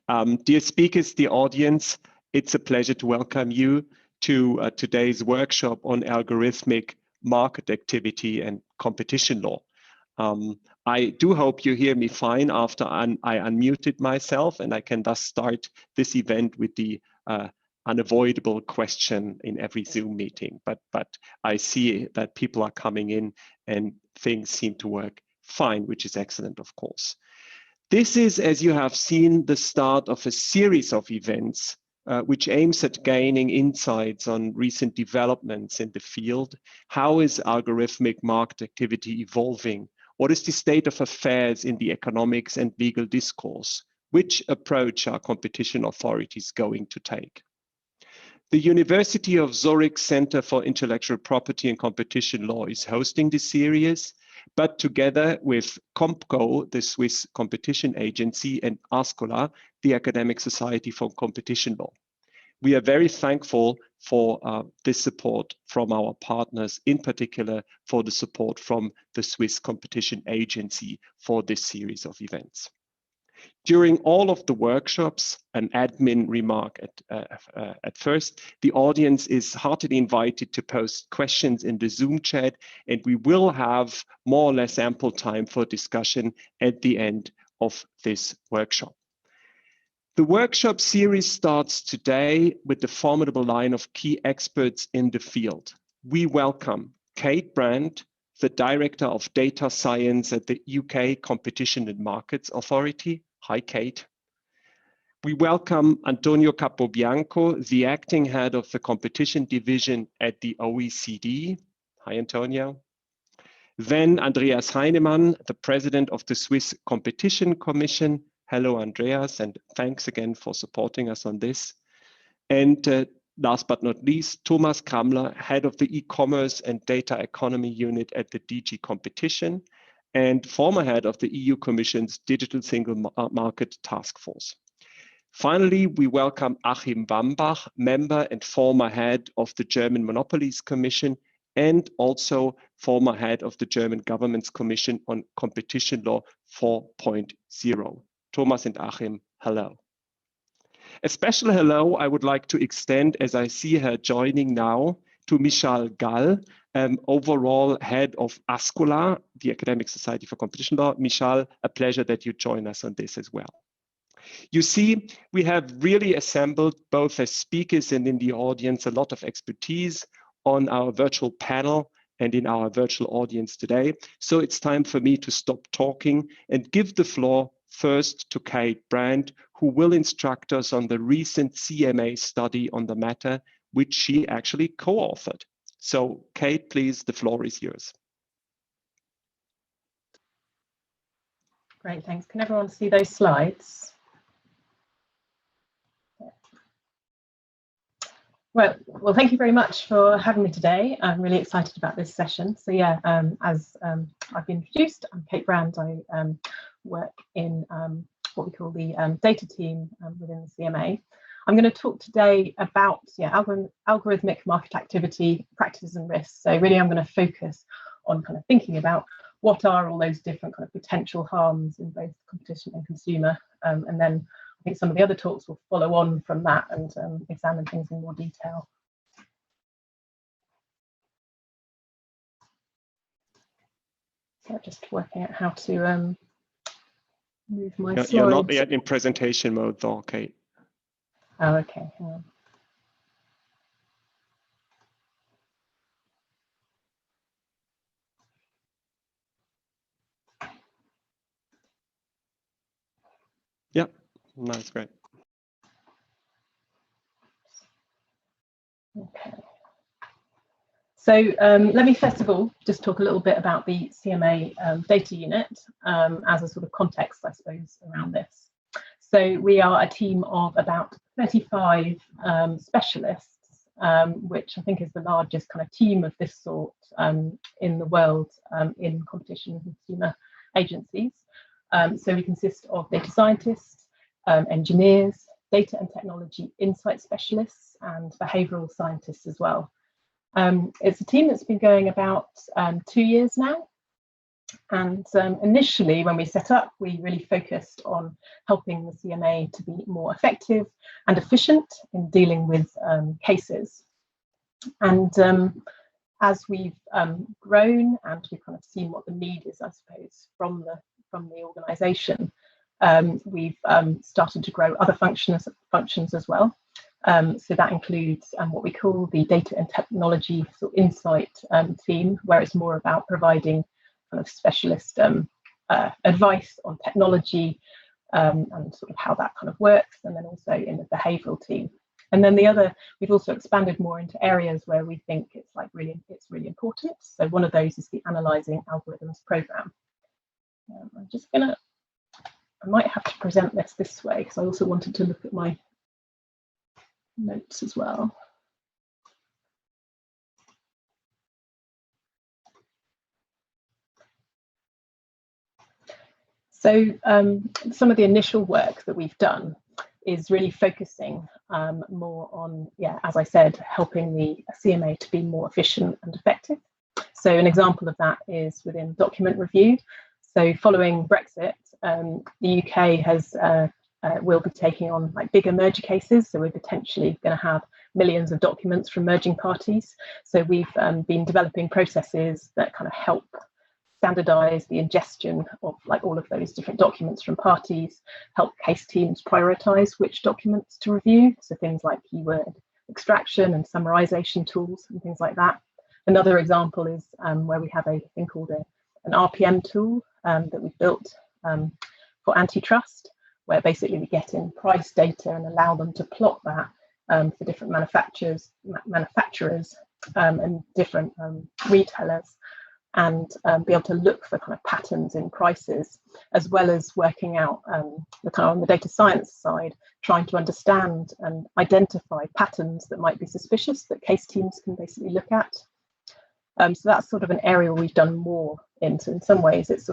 Dear speakers, the audience, it's a pleasure to welcome you to today's workshop on algorithmic market activity and competition law. I do hope you hear me fine after I unmuted myself, and I can thus start this event with the unavoidable question in every Zoom meeting. But I see that people are coming in and things seem to work fine, which is excellent, of course. This is, as you have seen, the start of a series of events which aims at gaining insights on recent developments in the field. How is algorithmic market activity evolving? What is the state of affairs in the economics and legal discourse? Which approach are competition authorities going to take? The University of Zurich Center for Intellectual Property and Competition Law is hosting this series, but together with CompCo, the Swiss competition agency, and ASCOLA, the Academic Society for Competition Law. We are very thankful for this support from our partners, in particular for the support from the Swiss Competition Agency for this series of events. During all of the workshops, an admin remark at first, the audience is heartily invited to post questions in the Zoom chat, and we will have more or less ample time for discussion at the end of this workshop. The workshop series starts today with the formidable line of key experts in the field. We welcome Kate Brand, the Director of Data Science at the UK Competition and Markets Authority. Hi, Kate. We welcome Antonio Capobianco, the Acting Head of the Competition Division at the OECD. Hi, Antonio. Then Andreas Heinemann, the President of the Swiss Competition Commission. Hello, Andreas, and thanks again for supporting us on this. And last but not least, Thomas Kramler, Head of the E-Commerce and Data Economy Unit at the DG Competition, and former head of the EU Commission's Digital Single Market Task Force. Finally, we welcome Achim Wambach, member and former head of the German Monopolies Commission, and also former head of the German Government's Commission on Competition Law 4.0. Thomas and Achim, hello. A special hello I would like to extend, as I see her joining now, to Michal Gall, overall head of ASCOLA, the Academic Society for Competition Law. Michal, a pleasure that you join us on this as well. You see, we have really assembled, both as speakers and in the audience, a lot of expertise on our virtual panel and in our virtual audience today. So it's time for me to stop talking and give the floor first to Kate Brand, who will instruct us on the recent CMA study on the matter, which she actually co-authored. So Kate, please, the floor is yours. Great, thanks. Can everyone see those slides? Well, thank you very much for having me today. I'm really excited about this session. So yeah, as I've been introduced, I'm Kate Brand. I work in what we call the data team within the CMA. I'm going to talk today about algorithmic market activity, practices and risks. So really I'm going to focus on kind of thinking about what are all those different kind of potential harms in both competition and consumer, and then I think some of the other talks will follow on from that and examine things in more detail. So just working out how to move my slides. You're not yet in presentation mode though, Kate. Oh, okay. Yeah, nice, great. Okay. So let me first of all just talk a little bit about the CMA data unit as a sort of context, I suppose, around this. So we are a team of about 35 specialists, which I think is the largest kind of team of this sort in the world in competition and consumer agencies. So we consist of data scientists, engineers, data and technology insight specialists, and behavioural scientists as well. It's a team that's been going about 2 years now, And initially, when we set up, we really focused on helping the CMA to be more effective and efficient in dealing with cases. And as we've grown and we've kind of seen what the need is, I suppose, from the organisation, we've started to grow other functions as well. So that includes what we call the data and technology sort of insight team, where it's more about providing kind of specialist advice on technology and sort of how that kind of works, and then also in the behavioural team. And then we've also expanded more into areas where we think it's really important. So one of those is the analysing algorithms program. I might have to present this way because I also wanted to look at my notes as well. So some of the initial work that we've done is really focusing more on, as I said, helping the CMA to be more efficient and effective. So an example of that is within document review. So following Brexit, the UK will be taking on like bigger merger cases. So we're potentially going to have millions of documents from merging parties. So we've been developing processes that kind of help standardize the ingestion of like all of those different documents from parties, help case teams prioritize which documents to review. So things like keyword extraction and summarization tools and things like that. Another example is where we have a thing called an RPM tool that we've built for antitrust, where basically we get in price data and allow them to plot that for different manufacturers and different retailers, and be able to look for kind of patterns in prices, as well as working out the kind of on the data science side, trying to understand and identify patterns that might be suspicious that case teams can basically look at. So that's sort of an area we've done more in. So in some ways, it's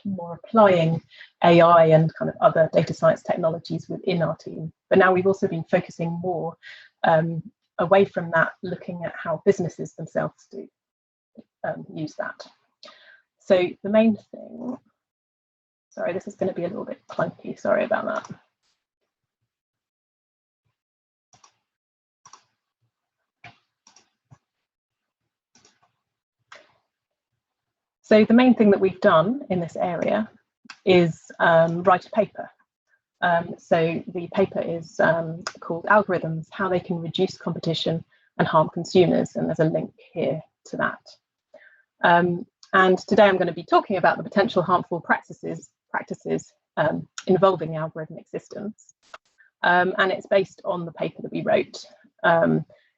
more applying AI and kind of other data science technologies within our team. But now we've also been focusing more away from that, looking at how businesses themselves do use that. So the main thing, sorry, this is going to be a little bit clunky, sorry about that. So the main thing that we've done in this area is write a paper. So the paper is called Algorithms, How They Can Reduce Competition and Harm Consumers, and there's a link here to that. And today I'm going to be talking about the potential harmful practices involving algorithmic systems. And it's based on the paper that we wrote.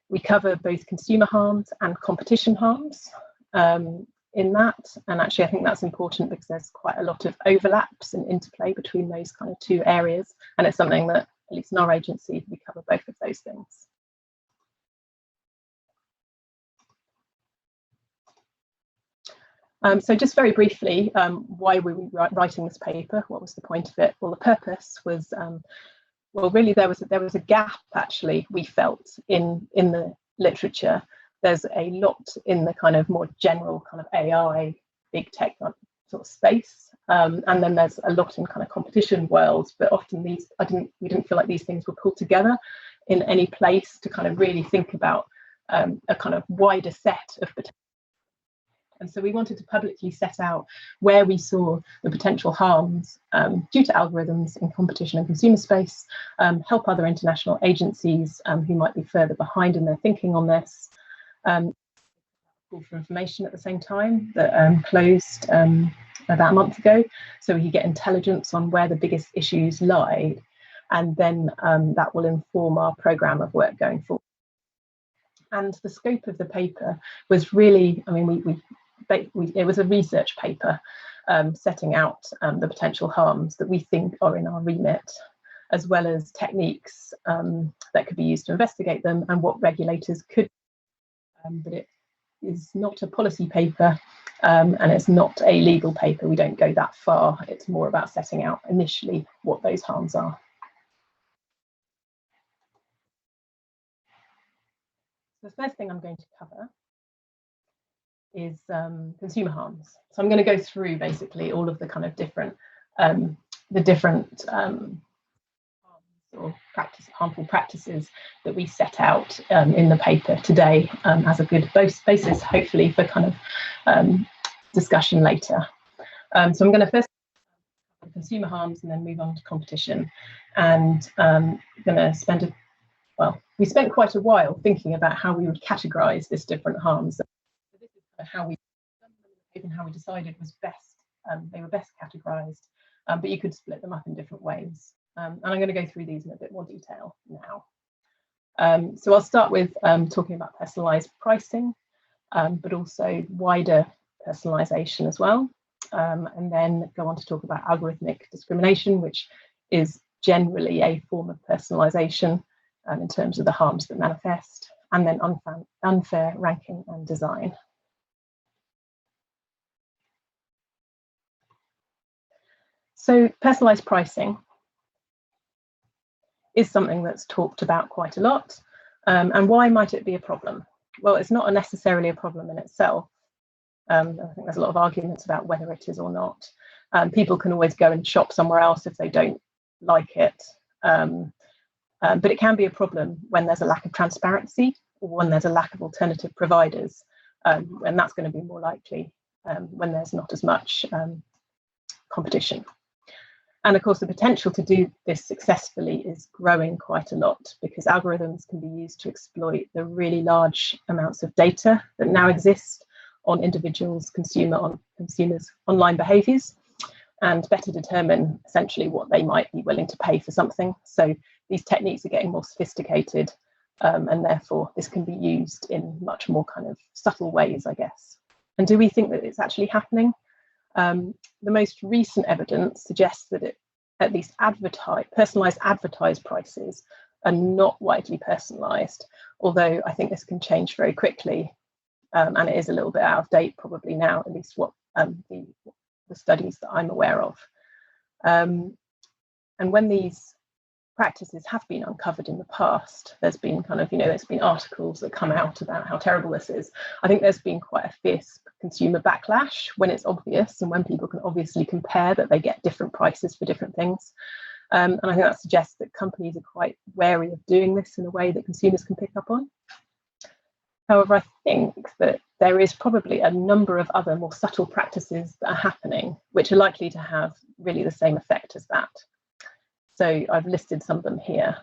We cover both consumer harms and competition harms in that. And actually, I think that's important because there's quite a lot of overlaps and interplay between those kind of two areas. And it's something that, at least in our agency, we cover both of those things. So just very briefly, why were we writing this paper? What was the point of it? Well, the purpose was, well, really there was a gap, actually, we felt in the literature. There's a lot in the kind of more general kind of AI, big tech sort of space. And then there's a lot in kind of competition worlds, but often we didn't feel like these things were pulled together in any place to kind of really think about a kind of wider set of potential. And so we wanted to publicly set out where we saw the potential harms due to algorithms in competition and consumer space, help other international agencies who might be further behind in their thinking on this. Call for information at the same time that closed about a month ago, so we could get intelligence on where the biggest issues lie, and then that will inform our programme of work going forward. And the scope of the paper was really, I mean, it was a research paper setting out the potential harms that we think are in our remit, as well as techniques that could be used to investigate them and what regulators could. But it is not a policy paper and it's not a legal paper. We don't go that far. It's more about setting out initially what those harms are. The first thing I'm going to cover is consumer harms. So I'm going to go through basically all of the kind of different or harmful practices that we set out in the paper today as a good basis, hopefully, for kind of discussion later. So I'm going to first cover consumer harms and then move on to competition. And I'm going to spend we spent quite a while thinking about how we would categorise these different harms. So this is kind of how we and how we decided was best. They were best categorised, but you could split them up in different ways. And I'm going to go through these in a bit more detail now. So I'll start with talking about personalised pricing, but also wider personalisation as well, and then go on to talk about algorithmic discrimination, which is generally a form of personalisation in terms of the harms that manifest, and then unfair ranking and design. So personalised pricing is something that's talked about quite a lot. And why might it be a problem? Well, it's not necessarily a problem in itself. I think there's a lot of arguments about whether it is or not. People can always go and shop somewhere else if they don't like it. But it can be a problem when there's a lack of transparency or when there's a lack of alternative providers. And that's going to be more likely when there's not as much competition. And of course, the potential to do this successfully is growing quite a lot because algorithms can be used to exploit the really large amounts of data that now exist on individuals, consumers' online behaviours, and better determine essentially what they might be willing to pay for something. So these techniques are getting more sophisticated, and therefore this can be used in much more kind of subtle ways, I guess. And do we think that it's actually happening? The most recent evidence suggests that at least personalised advertised prices are not widely personalised, although I think this can change very quickly, and it is a little bit out of date probably now, at least what the studies that I'm aware of. And when these practices have been uncovered in the past, there's been there's been articles that come out about how terrible this is. I think there's been quite a fierce consumer backlash when it's obvious and when people can obviously compare that they get different prices for different things. And I think that suggests that companies are quite wary of doing this in a way that consumers can pick up on. However, I think that there is probably a number of other more subtle practices that are happening, which are likely to have really the same effect as that. So I've listed some of them here.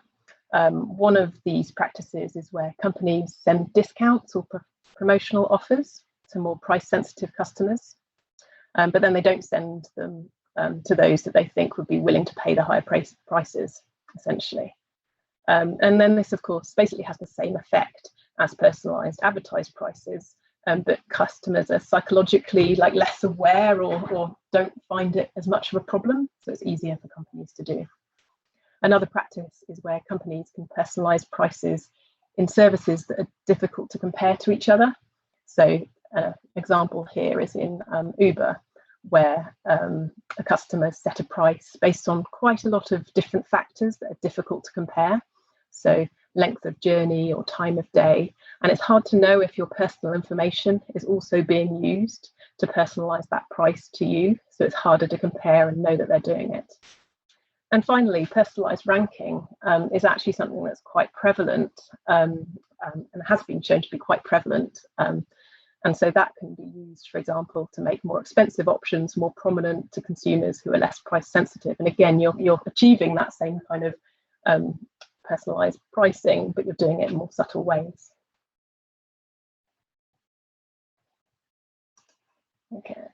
One of these practices is where companies send discounts or promotional offers to more price-sensitive customers, but then they don't send them to those that they think would be willing to pay the higher prices, essentially. And then this, of course, basically has the same effect as personalised advertised prices, but customers are psychologically less aware or don't find it as much of a problem, so it's easier for companies to do. Another practice is where companies can personalise prices in services that are difficult to compare to each other. So an example here is in Uber, where a customer set a price based on quite a lot of different factors that are difficult to compare. So length of journey or time of day. And it's hard to know if your personal information is also being used to personalise that price to you. So it's harder to compare and know that they're doing it. And finally, personalised ranking is actually something that's quite prevalent and has been shown to be quite prevalent. And so that can be used, for example, to make more expensive options more prominent to consumers who are less price sensitive. And again, you're achieving that same kind of personalised pricing, but you're doing it in more subtle ways. Okay.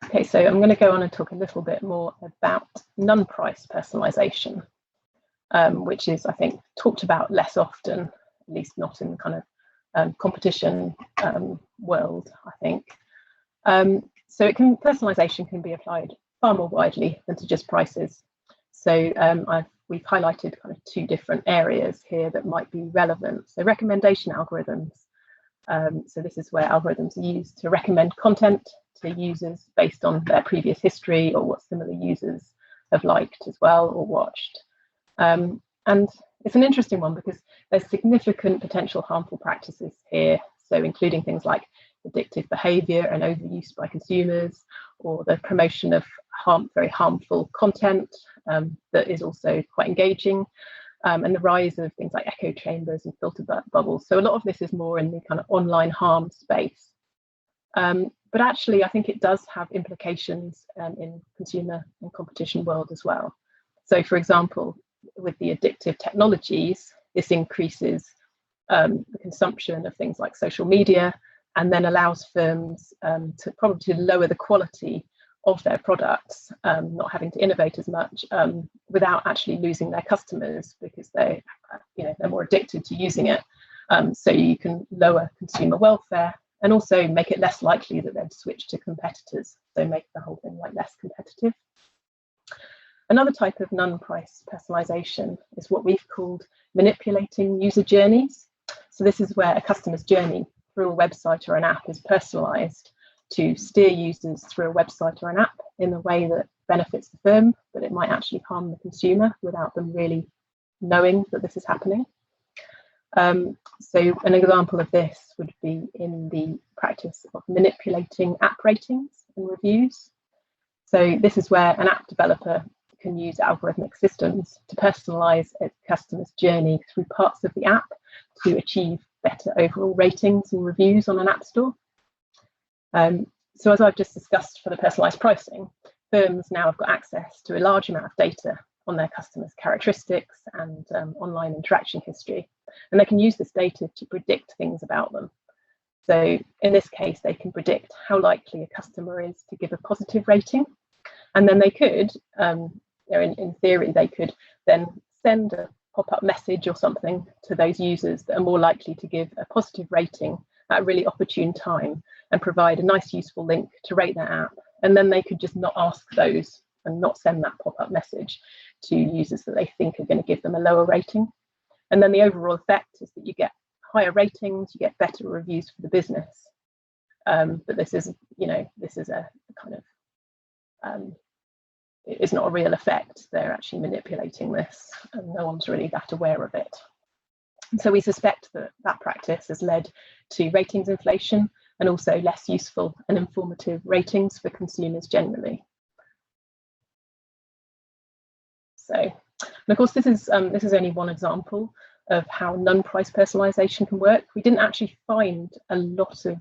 Okay, so I'm going to go on and talk a little bit more about non-price personalisation, which is, I think, talked about less often, at least not in the kind of competition world, I think. So personalisation can be applied far more widely than to just prices. So we've highlighted kind of two different areas here that might be relevant. So recommendation algorithms. So this is where algorithms are used to recommend content to users based on their previous history or what similar users have liked as well or watched. And it's an interesting one because there's significant potential harmful practices here, so including things like addictive behaviour and overuse by consumers, or the promotion of very harmful content that is also quite engaging, and the rise of things like echo chambers and filter bubbles. So a lot of this is more in the kind of online harm space. But actually, I think it does have implications in consumer and competition world as well. So for example, with the addictive technologies, this increases the consumption of things like social media, and then allows firms to probably lower the quality of their products, not having to innovate as much without actually losing their customers, because they're more addicted to using it. So you can lower consumer welfare and also make it less likely that they'd switch to competitors, so make the whole thing less competitive. Another type of non-price personalization is what we've called manipulating user journeys. So this is where a customer's journey through a website or an app is personalized to steer users through a website or an app in a way that benefits the firm, but it might actually harm the consumer without them really knowing that this is happening. So an example of this would be in the practice of manipulating app ratings and reviews. So this is where an app developer can use algorithmic systems to personalize a customer's journey through parts of the app to achieve better overall ratings and reviews on an app store. So as I've just discussed for the personalized pricing, firms now have got access to a large amount of data on their customers' characteristics and online interaction history, and they can use this data to predict things about them. So in this case, they can predict how likely a customer is to give a positive rating, and then they could, in theory, they could then send a pop-up message or something to those users that are more likely to give a positive rating at a really opportune time and provide a nice useful link to rate their app. And then they could just not ask those and not send that pop-up message to users that they think are going to give them a lower rating. And then the overall effect is that you get higher ratings, you get better reviews for the business. But this is, this is a kind of, it's not a real effect. They're actually manipulating this and no one's really that aware of it. And so we suspect that that practice has led to ratings inflation and also less useful and informative ratings for consumers generally. So, and of course, this is only one example of how non-price personalization can work. We didn't actually find a lot of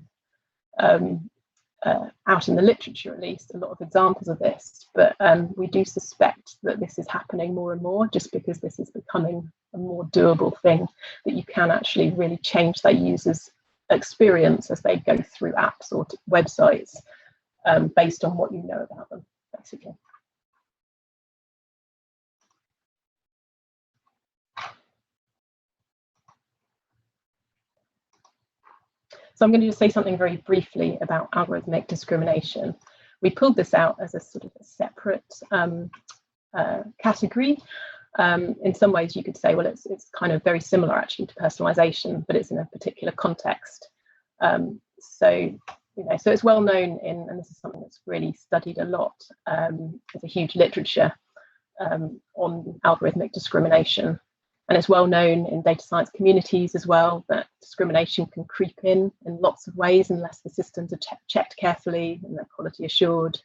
out in the literature, at least, a lot of examples of this, but we do suspect that this is happening more and more, just because this is becoming a more doable thing, that you can actually really change their users' experience as they go through apps or websites based on what you know about them, basically. So I'm going to just say something very briefly about algorithmic discrimination. We pulled this out as a sort of a separate category. In some ways, you could say, well, it's kind of very similar actually to personalization, but it's in a particular context. So it's well known in, and this is something that's really studied a lot. There's a huge literature on algorithmic discrimination. And it's well known in data science communities as well that discrimination can creep in lots of ways unless the systems are checked carefully and they're quality assured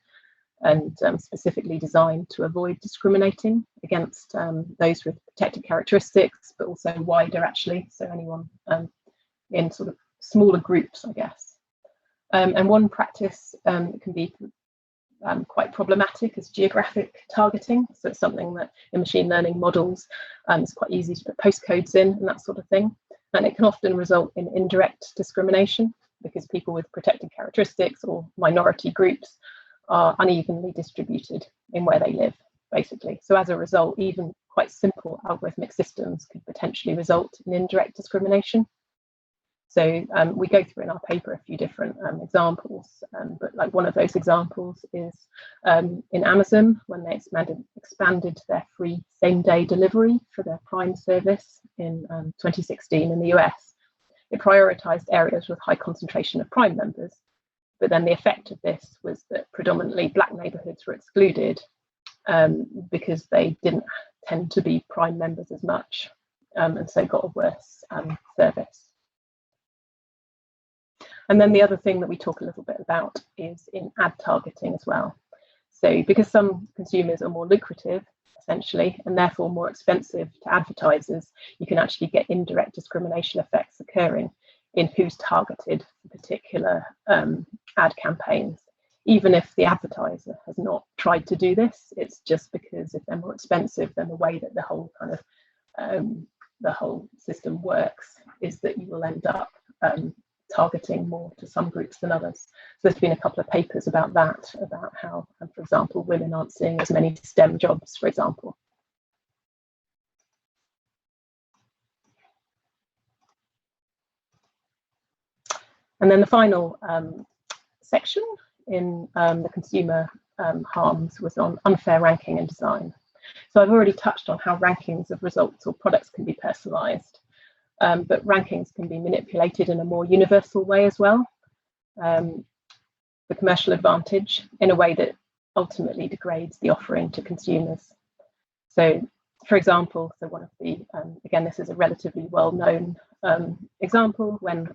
and specifically designed to avoid discriminating against those with protected characteristics, but also wider actually, so anyone in sort of smaller groups, I guess. And one practice that can be quite problematic is geographic targeting. So it's something that in machine learning models, it's quite easy to put postcodes in and that sort of thing. And it can often result in indirect discrimination because people with protected characteristics or minority groups are unevenly distributed in where they live, basically. So as a result, even quite simple algorithmic systems could potentially result in indirect discrimination. So we go through in our paper a few different examples, but like one of those examples is in Amazon when they expanded their free same-day delivery for their Prime service in 2016 in the US. It prioritized areas with high concentration of Prime members, but then the effect of this was that predominantly Black neighborhoods were excluded because they didn't tend to be prime members as much, and so got a worse service. And then the other thing that we talk a little bit about is in ad targeting as well. So because some consumers are more lucrative, essentially, and therefore more expensive to advertisers, you can actually get indirect discrimination effects occurring in who's targeted for particular ad campaigns. Even if the advertiser has not tried to do this, it's just because if they're more expensive, then the way that the whole kind of the whole system works is that you will end up targeting more to some groups than others. So there's been a couple of papers about that, about how, for example, women aren't seeing as many STEM jobs, for example. And then the final section in the consumer harms was on unfair ranking and design. So I've already touched on how rankings of results or products can be personalized. But rankings can be manipulated in a more universal way as well, the commercial advantage, in a way that ultimately degrades the offering to consumers. So, for example, so one of the, again, this is a relatively well-known example, when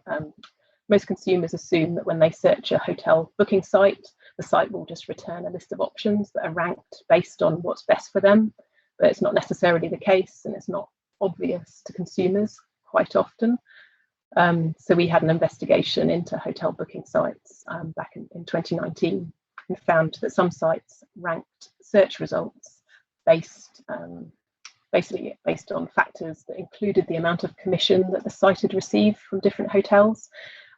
most consumers assume that when they search a hotel booking site, the site will just return a list of options that are ranked based on what's best for them, but it's not necessarily the case, and it's not obvious to consumers quite often. So we had an investigation into hotel booking sites back in 2019, and found that some sites ranked search results basically based on factors that included the amount of commission that the site had received from different hotels.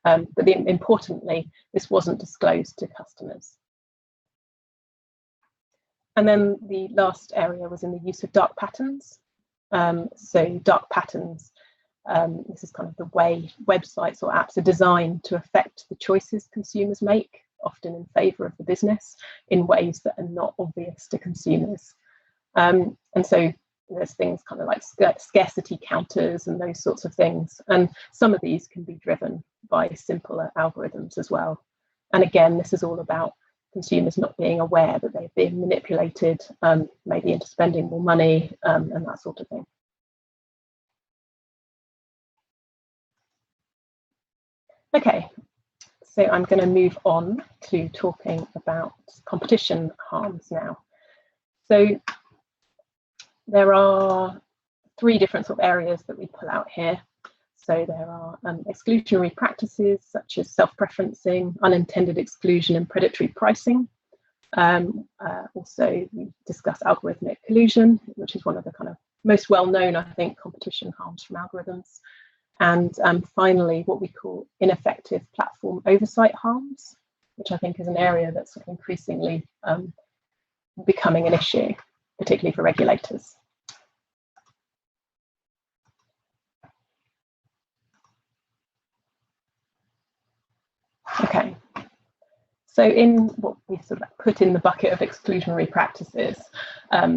But importantly, this wasn't disclosed to customers. And then the last area was in the use of dark patterns. So dark patterns, this is kind of the way websites or apps are designed to affect the choices consumers make, often in favor of the business, in ways that are not obvious to consumers. And so there's things kind of like scarcity counters and those sorts of things. And some of these can be driven by simpler algorithms as well. And again, this is all about consumers not being aware that they're being manipulated, maybe into spending more money and that sort of thing. Okay, so I'm going to move on to talking about competition harms now. So there are three different sort of areas that we pull out here. So there are exclusionary practices such as self-preferencing, unintended exclusion, and predatory pricing. Also, we discuss algorithmic collusion, which is one of the kind of most well-known, I think, competition harms from algorithms. And finally, what we call ineffective platform oversight harms, which I think is an area that's sort of increasingly becoming an issue, particularly for regulators. Okay, so in what we sort of put in the bucket of exclusionary practices,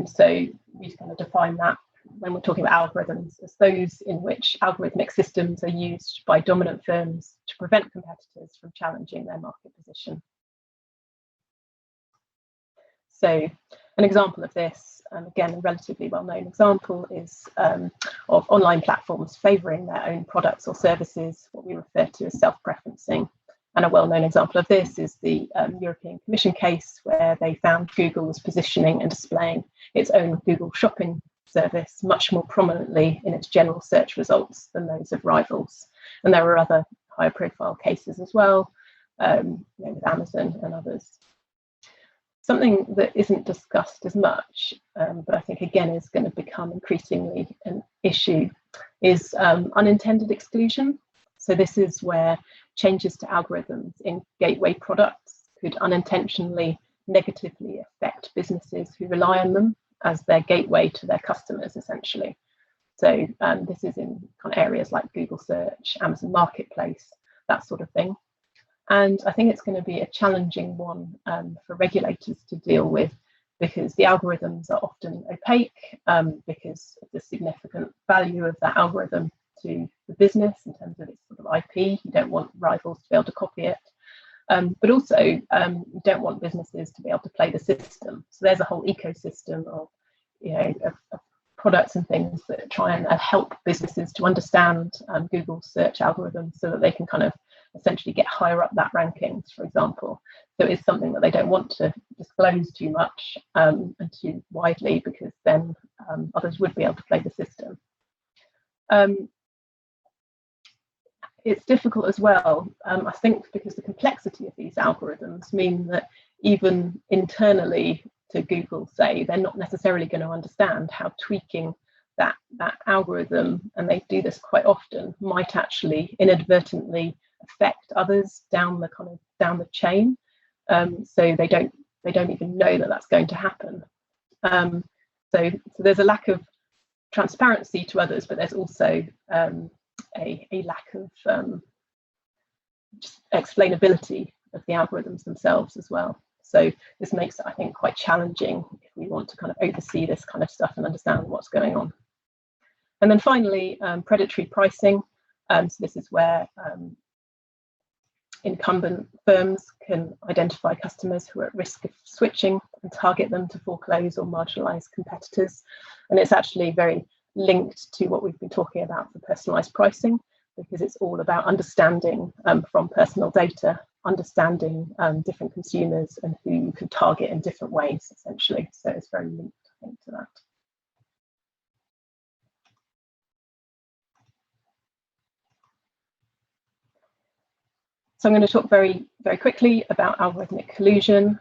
so we kind of define that when we're talking about algorithms as those in which algorithmic systems are used by dominant firms to prevent competitors from challenging their market position. So an example of this, and again, a relatively well-known example, is of online platforms favouring their own products or services, what we refer to as self-preferencing. And a well-known example of this is the European Commission case, where they found Google was positioning and displaying its own Google shopping service much more prominently in its general search results than those of rivals. And there are other higher profile cases as well, with Amazon and others. Something that isn't discussed as much, but I think again is going to become increasingly an issue, is unintended exclusion. So this is where changes to algorithms in gateway products could unintentionally negatively affect businesses who rely on them as their gateway to their customers, essentially. So this is in kind of areas like Google Search, Amazon Marketplace, that sort of thing. And I think it's going to be a challenging one for regulators to deal with, because the algorithms are often opaque because of the significant value of that algorithm to the business in terms of its sort of IP. You don't want rivals to be able to copy it. But also, you don't want businesses to be able to play the system. So there's a whole ecosystem of, of products and things that try and help businesses to understand Google search algorithms so that they can kind of essentially get higher up that rankings, for example. So it's something that they don't want to disclose too much and too widely, because then others would be able to play the system. It's difficult as well, I think, because the complexity of these algorithms mean that even internally to Google, say, they're not necessarily going to understand how tweaking that algorithm, and they do this quite often, might actually inadvertently affect others down the chain. So they don't even know that that's going to happen. So there's a lack of transparency to others, but there's also a lack of just explainability of the algorithms themselves as well. So this makes it, I think, quite challenging if we want to kind of oversee this kind of stuff and understand what's going on. And then finally, predatory pricing. So this is where incumbent firms can identify customers who are at risk of switching and target them to foreclose or marginalize competitors. And it's actually very linked to what we've been talking about for personalized pricing, because it's all about understanding from personal data, understanding different consumers and who you can target in different ways, essentially. So it's very linked, I think, to that. So I'm going to talk very, very quickly about algorithmic collusion.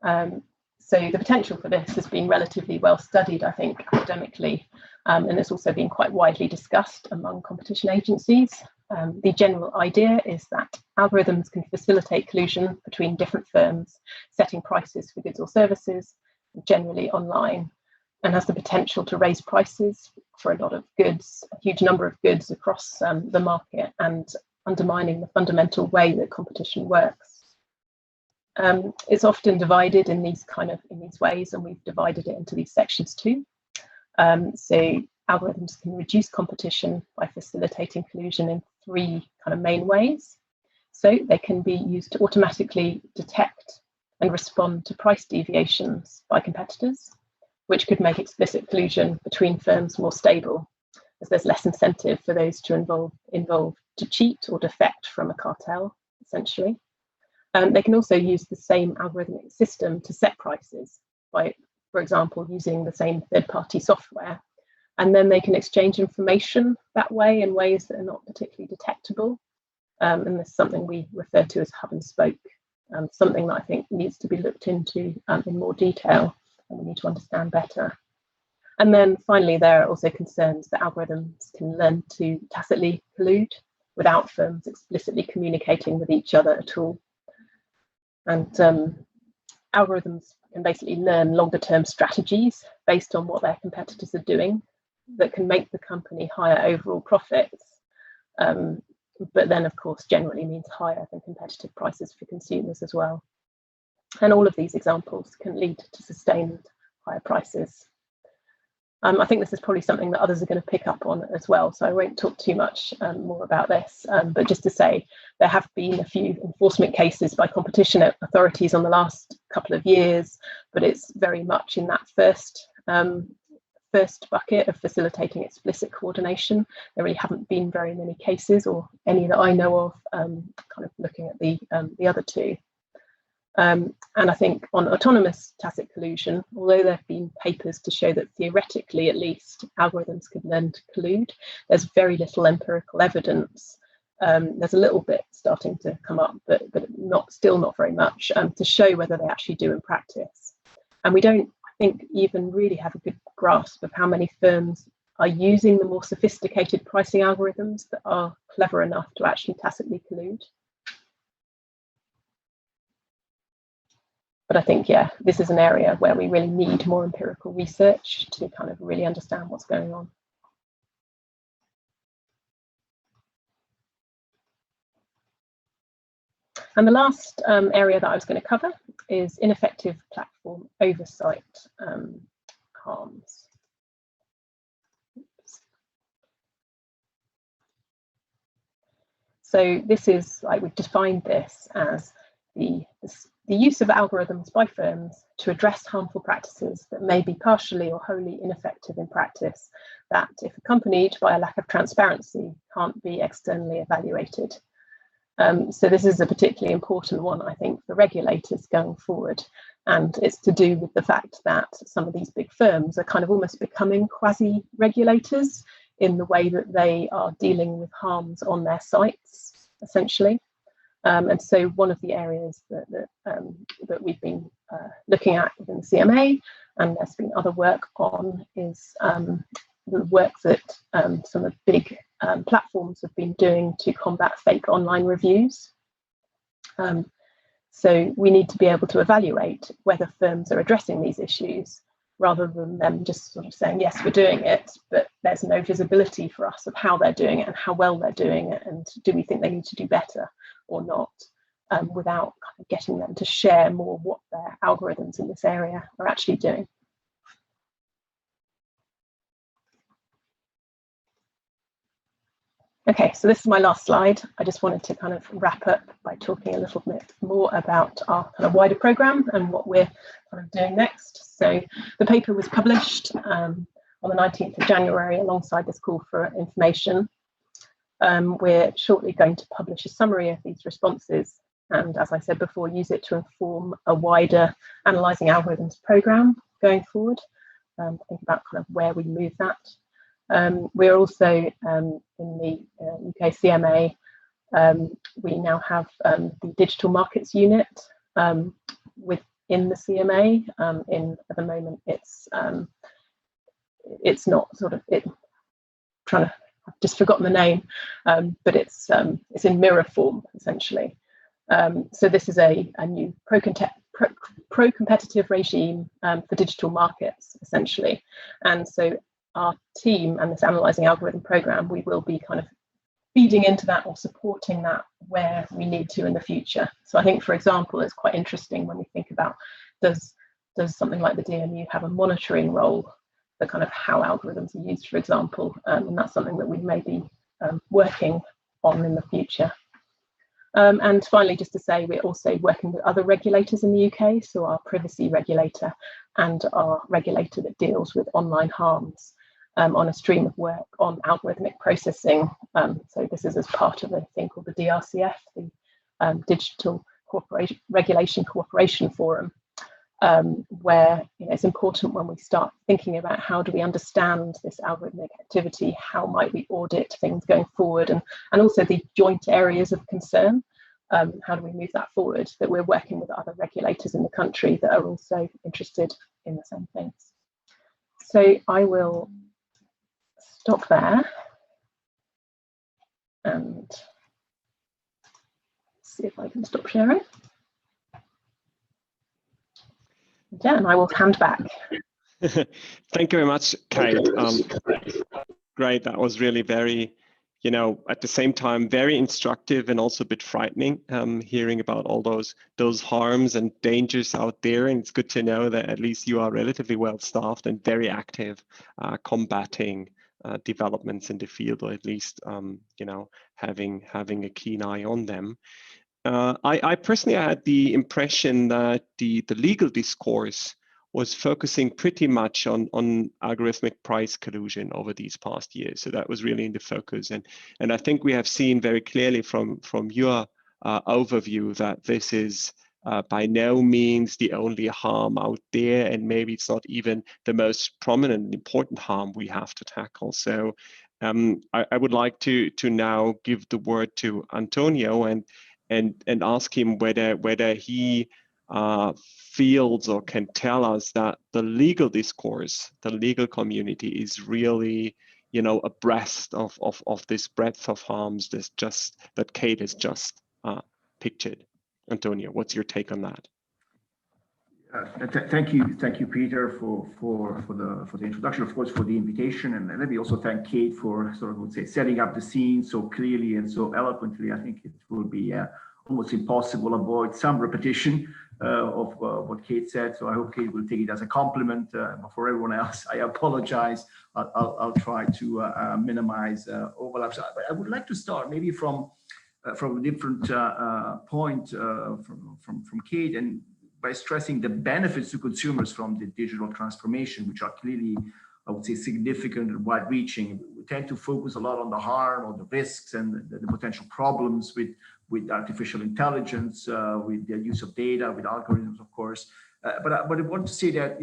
So the potential for this has been relatively well studied, I think, academically, and it's also been quite widely discussed among competition agencies. The general idea is that algorithms can facilitate collusion between different firms, setting prices for goods or services, generally online, and has the potential to raise prices for a lot of goods, a huge number of goods across the market, and undermining the fundamental way that competition works. It's often divided in these ways, and we've divided it into these sections too. So algorithms can reduce competition by facilitating collusion in three kind of main ways. So they can be used to automatically detect and respond to price deviations by competitors, which could make explicit collusion between firms more stable, as there's less incentive for those to involve to cheat or defect from a cartel, essentially. They can also use the same algorithmic system to set prices by, for example, using the same third-party software. And then they can exchange information that way in ways that are not particularly detectable. And this is something we refer to as hub and spoke, something that I think needs to be looked into in more detail, and we need to understand better. And then finally, there are also concerns that algorithms can learn to tacitly collude without firms explicitly communicating with each other at all. And algorithms can basically learn longer-term strategies based on what their competitors are doing that can make the company higher overall profits, but then, of course, generally means higher than competitive prices for consumers as well. And all of these examples can lead to sustained higher prices. I think this is probably something that others are going to pick up on as well, so I won't talk too much more about this, but just to say there have been a few enforcement cases by competition authorities on the last couple of years, but it's very much in that first bucket of facilitating explicit coordination. There really haven't been very many cases, or any that I know of, kind of looking at the other two. And I think on autonomous tacit collusion, although there have been papers to show that theoretically, at least, algorithms could learn to collude, there's very little empirical evidence. There's a little bit starting to come up, but still not very much, to show whether they actually do in practice. And we don't, I think, even really have a good grasp of how many firms are using the more sophisticated pricing algorithms that are clever enough to actually tacitly collude. But I think, yeah, this is an area where we really need more empirical research to kind of really understand what's going on. And the last area that I was going to cover is ineffective platform oversight harms. So this is, like, we've defined this as the the use of algorithms by firms to address harmful practices that may be partially or wholly ineffective in practice, that, if accompanied by a lack of transparency, can't be externally evaluated. So this is a particularly important one, I think, for regulators going forward. And it's to do with the fact that some of these big firms are kind of almost becoming quasi-regulators in the way that they are dealing with harms on their sites, essentially. And so one of the areas that we've been looking at within the CMA, and there's been other work on, is the work that some of the big platforms have been doing to combat fake online reviews. So we need to be able to evaluate whether firms are addressing these issues, rather than them just sort of saying, yes, we're doing it, but there's no visibility for us of how they're doing it and how well they're doing it, and do we think they need to do better or not, without kind of getting them to share more what their algorithms in this area are actually doing. Okay, so this is my last slide. I just wanted to kind of wrap up by talking a little bit more about our kind of wider programme and what we're kind of doing next. So the paper was published on the 19th of January alongside this call for information. We're shortly going to publish a summary of these responses, and as I said before, use it to inform a wider analysing algorithms programme going forward. Think about kind of where we move that. We're also in the UK CMA, we now have the digital markets unit within the CMA. At the moment, it's not sort of I've just forgotten the name, but it's in mirror form essentially. So this is a new pro-competitive regime for digital markets essentially, and so our team and this analysing algorithm programme, we will be kind of feeding into that or supporting that where we need to in the future. So I think, for example, it's quite interesting when we think about, does something like the DMU have a monitoring role for kind of how algorithms are used, for example, and that's something that we may be working on in the future. And finally, just to say, we're also working with other regulators in the UK, so our privacy regulator and our regulator that deals with online harms, on a stream of work on algorithmic processing. So this is as part of a thing called the DRCF, the Digital Regulation Cooperation Forum, where it's important when we start thinking about how do we understand this algorithmic activity, how might we audit things going forward, and also the joint areas of concern. How do we move that forward, that we're working with other regulators in the country that are also interested in the same things. So I will stop there and see if I can stop sharing. Yeah, and I will hand back. Thank you very much, Kate. Great, that was really very, at the same time, very instructive and also a bit frightening, hearing about all those harms and dangers out there. And it's good to know that at least you are relatively well staffed and very active, combating developments in the field, or at least, having a keen eye on them. I personally had the impression that the legal discourse was focusing pretty much on algorithmic price collusion over these past years. So that was really in the focus. And I think we have seen very clearly from your overview that this is by no means the only harm out there, and maybe it's not even the most prominent and important harm we have to tackle. So I would like to now give the word to Antonio and ask him whether he feels or can tell us that the legal discourse, the legal community is really, abreast of this breadth of harms that Kate has just pictured. Antonio, what's your take on that? Thank you, Peter, for the introduction, of course, for the invitation, and let me also thank Kate for sort of setting up the scene so clearly and so eloquently. I think it will be almost impossible to avoid some repetition of what Kate said. So I hope Kate will take it as a compliment. For everyone else, I apologize. I'll try to minimize overlaps. But I would like to start maybe from from a different point from Kate, and by stressing the benefits to consumers from the digital transformation, which are clearly, I would say, significant and wide-reaching. We tend to focus a lot on the harm or the risks and the potential problems with artificial intelligence, with the use of data, with algorithms, of course. But I want to say that,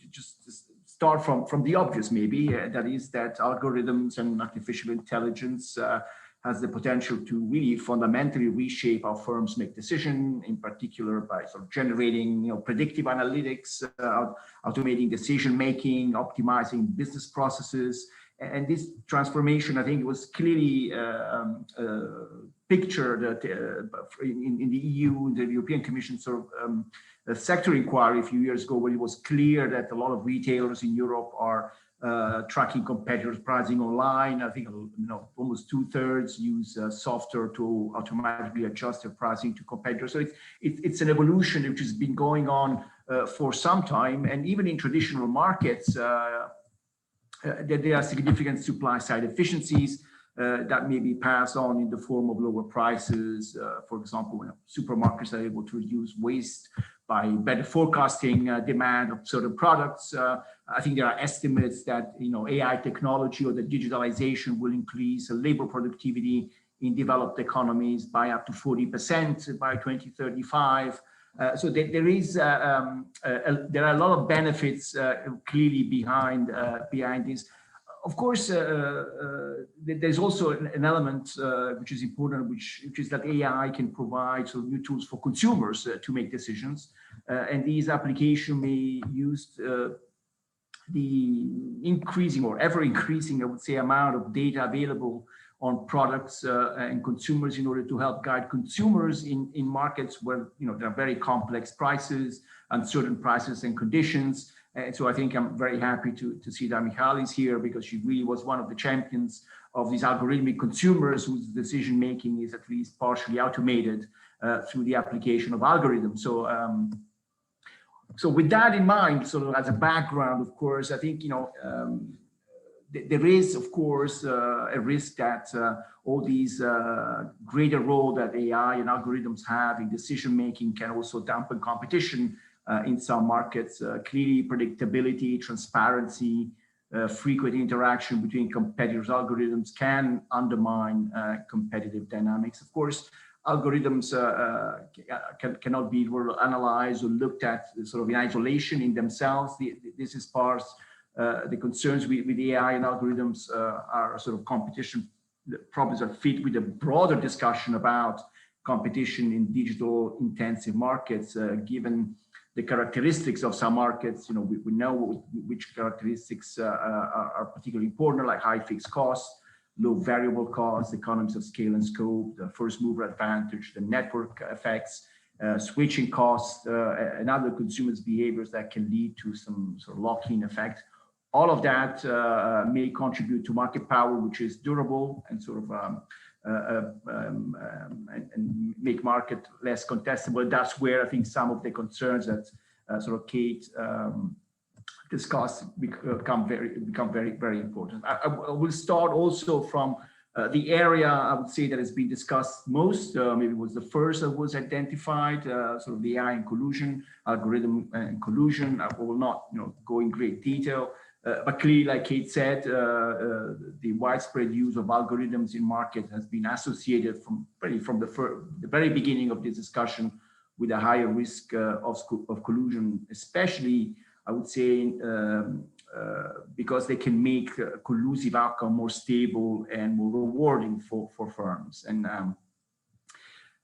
just start from the obvious, maybe, that is that algorithms and artificial intelligence has the potential to really fundamentally reshape how firms make decisions, in particular by sort of generating, predictive analytics, automating decision-making, optimizing business processes. And this transformation, I think, it was clearly pictured in the EU, the European Commission sort of a sector inquiry a few years ago, where it was clear that a lot of retailers in Europe are tracking competitors' pricing online. I think almost 2/3 use software to automatically adjust their pricing to competitors. So it's an evolution which has been going on for some time, and even in traditional markets, there are significant supply side efficiencies that may be passed on in the form of lower prices. For example, when supermarkets are able to reduce waste by better forecasting demand of certain products. I think there are estimates that AI technology or the digitalization will increase labor productivity in developed economies by up to 40% by 2035. So there are a lot of benefits clearly behind this. Of course, there's also an element which is important, which is that AI can provide sort of new tools for consumers to make decisions, and these applications may use the increasing or ever increasing, I would say, amount of data available on products and consumers in order to help guide consumers in markets where there are very complex prices, uncertain prices and conditions. And so I think I'm very happy to see that Michal is here, because she really was one of the champions of these algorithmic consumers whose decision making is at least partially automated through the application of algorithms. So with that in mind, sort of as a background, of course, I think there is, of course, a risk that all these greater role that AI and algorithms have in decision making can also dampen competition in some markets. Clearly, predictability, transparency, frequent interaction between competitors' algorithms can undermine competitive dynamics. Of course, algorithms cannot be analyzed or looked at sort of in isolation in themselves. This is part the concerns with AI and algorithms are sort of competition problems that fit with a broader discussion about competition in digital intensive markets, given the characteristics of some markets. We know which characteristics are particularly important, like high fixed costs, low variable costs, economies of scale and scope, the first mover advantage, the network effects, switching costs, and other consumers' behaviors that can lead to some sort of lock-in effect. All of that may contribute to market power, which is durable and sort of and make market less contestable. That's where I think some of the concerns that sort of Kate discussed become very important. I will start also from the area I would say that has been discussed most. Maybe was the first that was identified, sort of the AI and collusion, algorithm and collusion. I will not go in great detail. But clearly, like Kate said, the widespread use of algorithms in market has been associated from the very beginning of this discussion with a higher risk of collusion, especially, I would say, because they can make a collusive outcome more stable and more rewarding for firms. And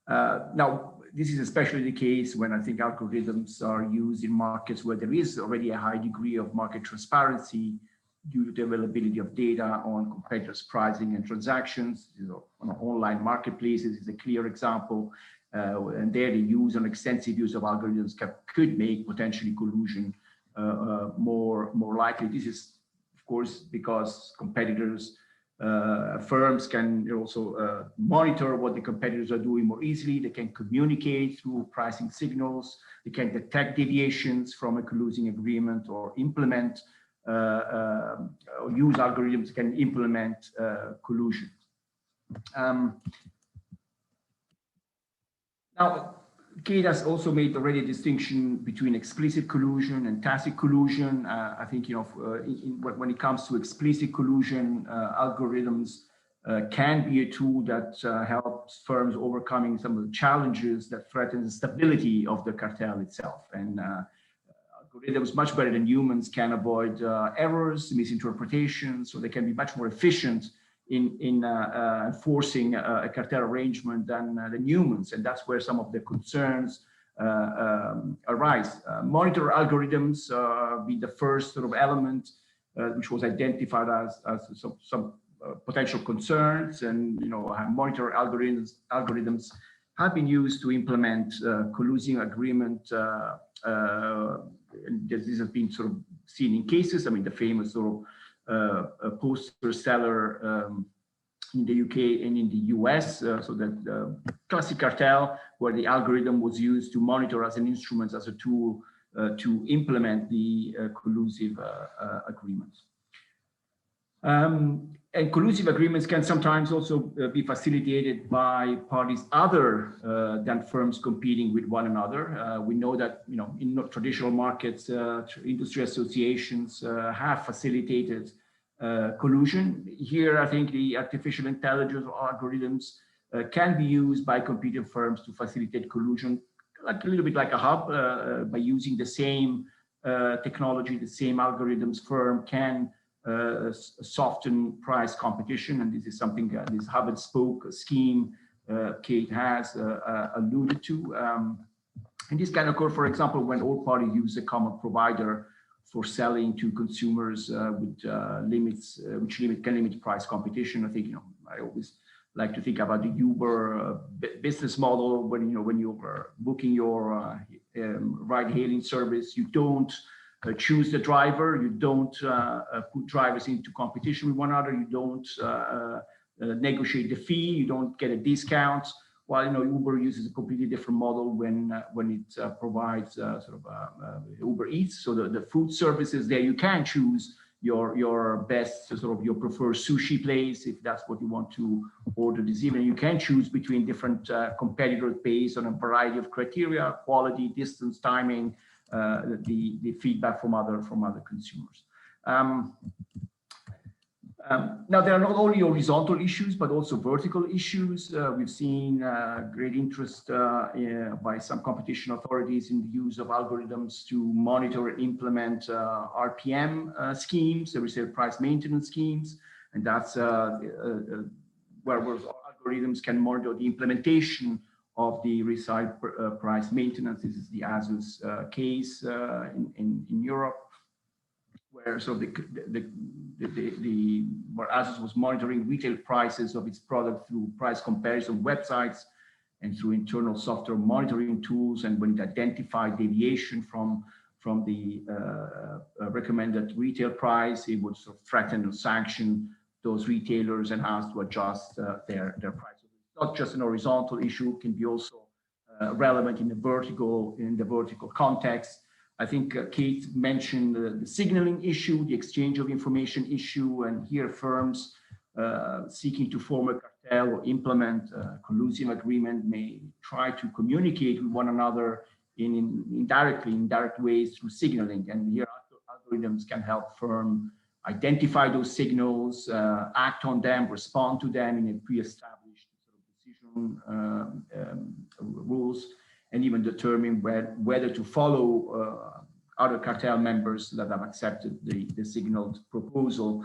now, this is especially the case when I think algorithms are used in markets where there is already a high degree of market transparency due to the availability of data on competitors' pricing and transactions. On online marketplaces is a clear example, and there the use and extensive use of algorithms could make potentially collusion more likely. This is, of course, because competitors. Firms can also monitor what the competitors are doing more easily. They can communicate through pricing signals. They can detect deviations from a collusive agreement or implement or use algorithms can implement collusion. Now, Kate has also made already a distinction between explicit collusion and tacit collusion. I think, when it comes to explicit collusion, algorithms can be a tool that helps firms overcoming some of the challenges that threaten the stability of the cartel itself. And algorithms, much better than humans, can avoid errors, misinterpretations, so they can be much more efficient in enforcing a cartel arrangement than humans, and that's where some of the concerns arise. Monitor algorithms be the first sort of element which was identified as some potential concerns, and monitor algorithms have been used to implement collusive agreement. And this has been sort of seen in cases. I mean, the famous sort of poster seller in the UK and in the US, so that classic cartel, where the algorithm was used to monitor as an instrument, as a tool to implement the collusive agreements. And collusive agreements can sometimes also be facilitated by parties other than firms competing with one another. We know that in traditional markets, industry associations have facilitated collusion. Here, I think the artificial intelligence algorithms can be used by competing firms to facilitate collusion, like a little bit like a hub, by using the same technology, the same algorithms. Firm can soften price competition, and this is something this hub and spoke scheme Kate has alluded to. And this can occur, for example, when all parties use a common provider for selling to consumers with limits, which can limit price competition. I think I always like to think about the Uber business model. When you're booking your ride-hailing service, you don't choose the driver, you don't put drivers into competition with one another, you don't negotiate the fee, you don't get a discount. While Uber uses a completely different model when it provides Uber Eats. So the food services there, you can choose your best your preferred sushi place if that's what you want to order this evening. You can choose between different competitors based on a variety of criteria: quality, distance, timing, the feedback from other consumers. Now, there are not only horizontal issues, but also vertical issues. We've seen great interest by some competition authorities in the use of algorithms to monitor and implement RPM schemes, the resale price maintenance schemes. And that's where algorithms can monitor the implementation of the resale price maintenance. This is the ASUS case in Europe, where where ASUS was monitoring retail prices of its product through price comparison websites and through internal software monitoring tools. And when it identified deviation from the recommended retail price, it would threaten or sanction those retailers and ask to adjust their price. It's not just an horizontal issue; it can be also relevant in the vertical context. I think Kate mentioned the signaling issue, the exchange of information issue, and here firms seeking to form a cartel or implement a collusive agreement may try to communicate with one another in indirect ways through signaling. And here algorithms can help firm identify those signals, act on them, respond to them in a pre-established decision rules, and even determine whether to follow other cartel members that have accepted the signaled proposal.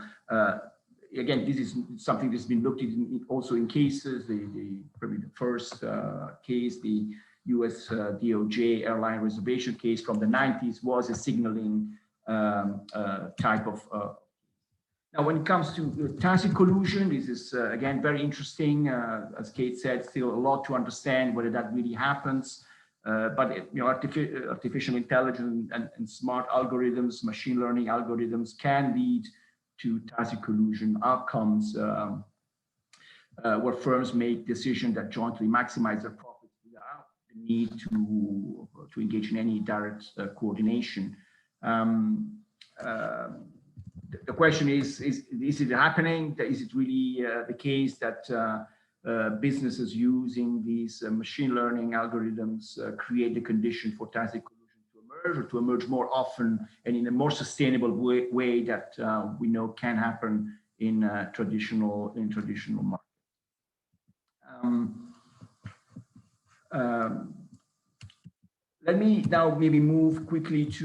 Again, this is something that's been looked at also in cases. Probably the first case, the US DOJ airline reservation case from the 90s, was a signaling type of. Now, when it comes to tacit collusion, this is again very interesting. As Kate said, still a lot to understand whether that really happens. But artificial intelligence and smart algorithms, machine learning algorithms can lead to tacit collusion outcomes where firms make decisions that jointly maximize their profits without the need to engage in any direct coordination. The question is it happening? Is it really the case that businesses using these machine learning algorithms create the condition for tacit collusion to emerge, or to emerge more often and in a more sustainable way that we know can happen in traditional markets. Let me now maybe move quickly to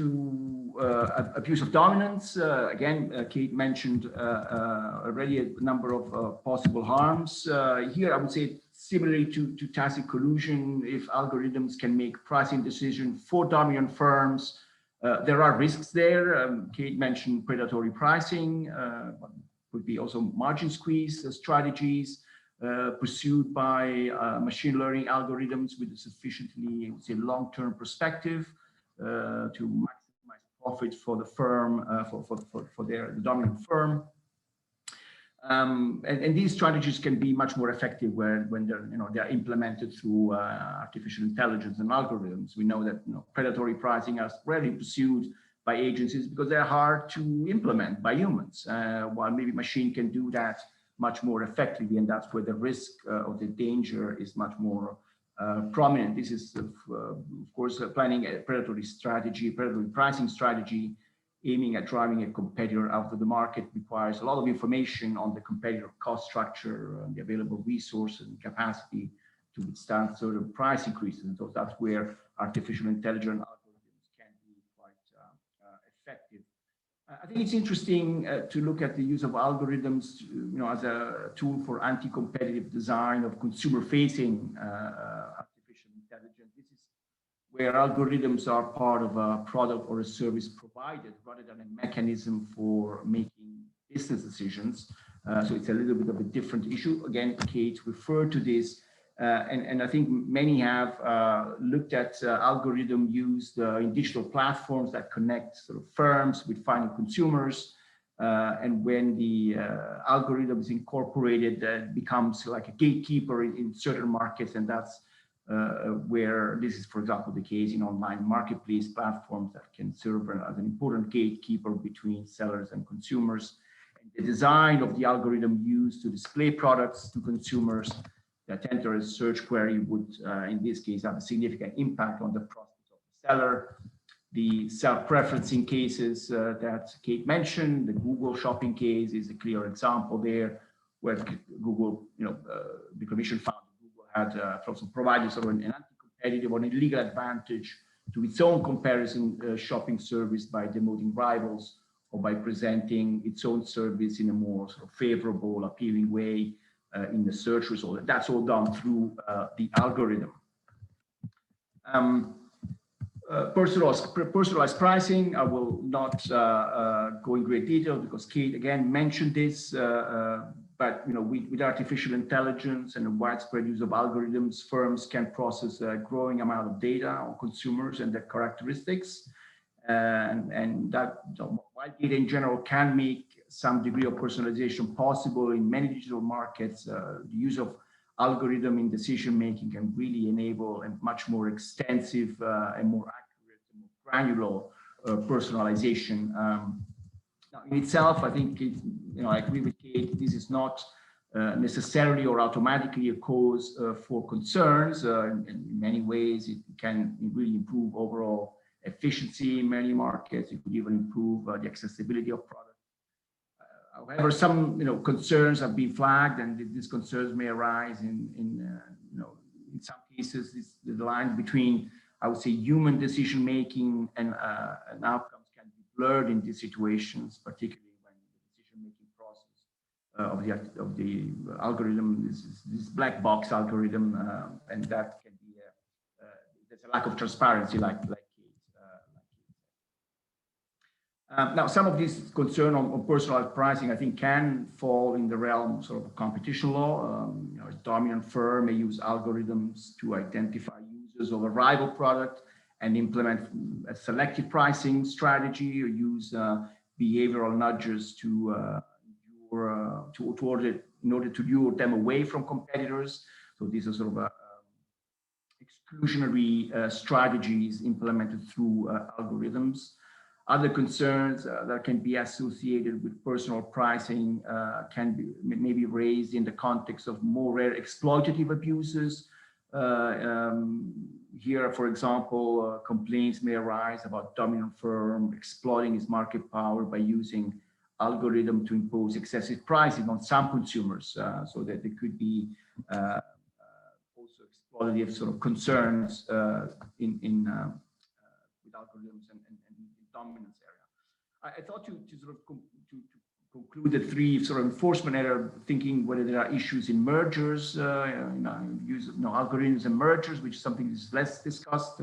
abuse of dominance. Again, Kate mentioned already a number of possible harms. Here, I would say similarly to tacit collusion, if algorithms can make pricing decisions for dominant firms, there are risks there. Kate mentioned predatory pricing, would be also margin squeeze strategies pursued by machine learning algorithms with a sufficiently, I would say, long-term perspective to maximize profits for the firm, for the dominant firm. And these strategies can be much more effective when they're implemented through artificial intelligence and algorithms. We know that predatory pricing are rarely pursued by agencies because they're hard to implement by humans, while maybe machine can do that much more effectively, and that's where the risk of the danger is much more prominent. This is, of course, planning a predatory pricing strategy, aiming at driving a competitor out of the market requires a lot of information on the competitor cost structure, the available resources and capacity to withstand certain price increases. And so that's where artificial intelligence algorithms can be quite effective. I think it's interesting to look at the use of algorithms, as a tool for anti-competitive design of consumer-facing artificial intelligence. This is where algorithms are part of a product or a service provided rather than a mechanism for making business decisions. So it's a little bit of a different issue. Again, Kate referred to this. And I think many have looked at algorithm used in digital platforms that connect sort of firms with final consumers. And when the algorithm is incorporated, it becomes like a gatekeeper in certain markets. And that's where this is, for example, the case in online marketplace platforms that can serve as an important gatekeeper between sellers and consumers. And the design of the algorithm used to display products to consumers that enter a search query would, in this case, have a significant impact on the prospects of the seller. The self-preferencing cases that Kate mentioned, the Google shopping case is a clear example there, where Google, the Commission found that Google had also provided sort of an anti-competitive or an illegal advantage to its own comparison shopping service by demoting rivals or by presenting its own service in a more sort of favorable, appealing way in the search result. That's all done through the algorithm. Personalized pricing, I will not go in great detail because Kate again mentioned this, but with artificial intelligence and the widespread use of algorithms, firms can process a growing amount of data on consumers and their characteristics. And that while data in general can make some degree of personalization possible in many digital markets, the use of algorithm in decision making can really enable a much more extensive and more accurate and more granular personalization. Now, in itself, I think I agree with Kate. This is not necessarily or automatically a cause for concerns. In many ways, it can really improve overall efficiency in many markets. It could even improve the accessibility of products. However, some concerns have been flagged, and these concerns may arise in some cases. The line between, I would say, human decision making and outcomes can be blurred in these situations, particularly when the decision making process of the algorithm is this black box algorithm, and that can be there's a lack of transparency, like Kate. Now, some of these concern on personalized pricing, I think, can fall in the realm sort of competition law. A dominant firm may use algorithms to identify users of a rival product and implement a selective pricing strategy, or use behavioral nudges in order to lure them away from competitors. So these are sort of exclusionary strategies implemented through algorithms. Other concerns that can be associated with personal pricing can be maybe raised in the context of more rare exploitative abuses. Here, for example, complaints may arise about dominant firm exploiting its market power by using algorithm to impose excessive pricing on some consumers, so that there could be also exploitative sort of concerns with algorithms and dominance area. I thought to sort of conclude the three sort of enforcement area, thinking whether there are issues in mergers, use of algorithms and mergers, which is something that is less discussed.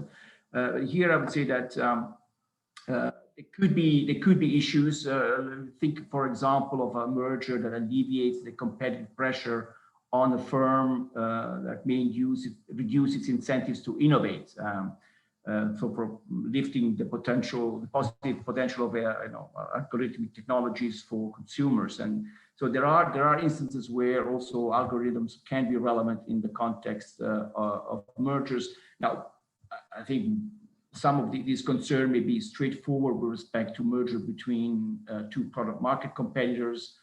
Here, I would say that there could be issues. Think, for example, of a merger that alleviates the competitive pressure on a firm that may reduce its incentives to innovate. So for lifting the positive potential of algorithmic technologies for consumers. And so there are instances where also algorithms can be relevant in the context of mergers. Now, I think some of these concerns may be straightforward with respect to merger between two product market competitors.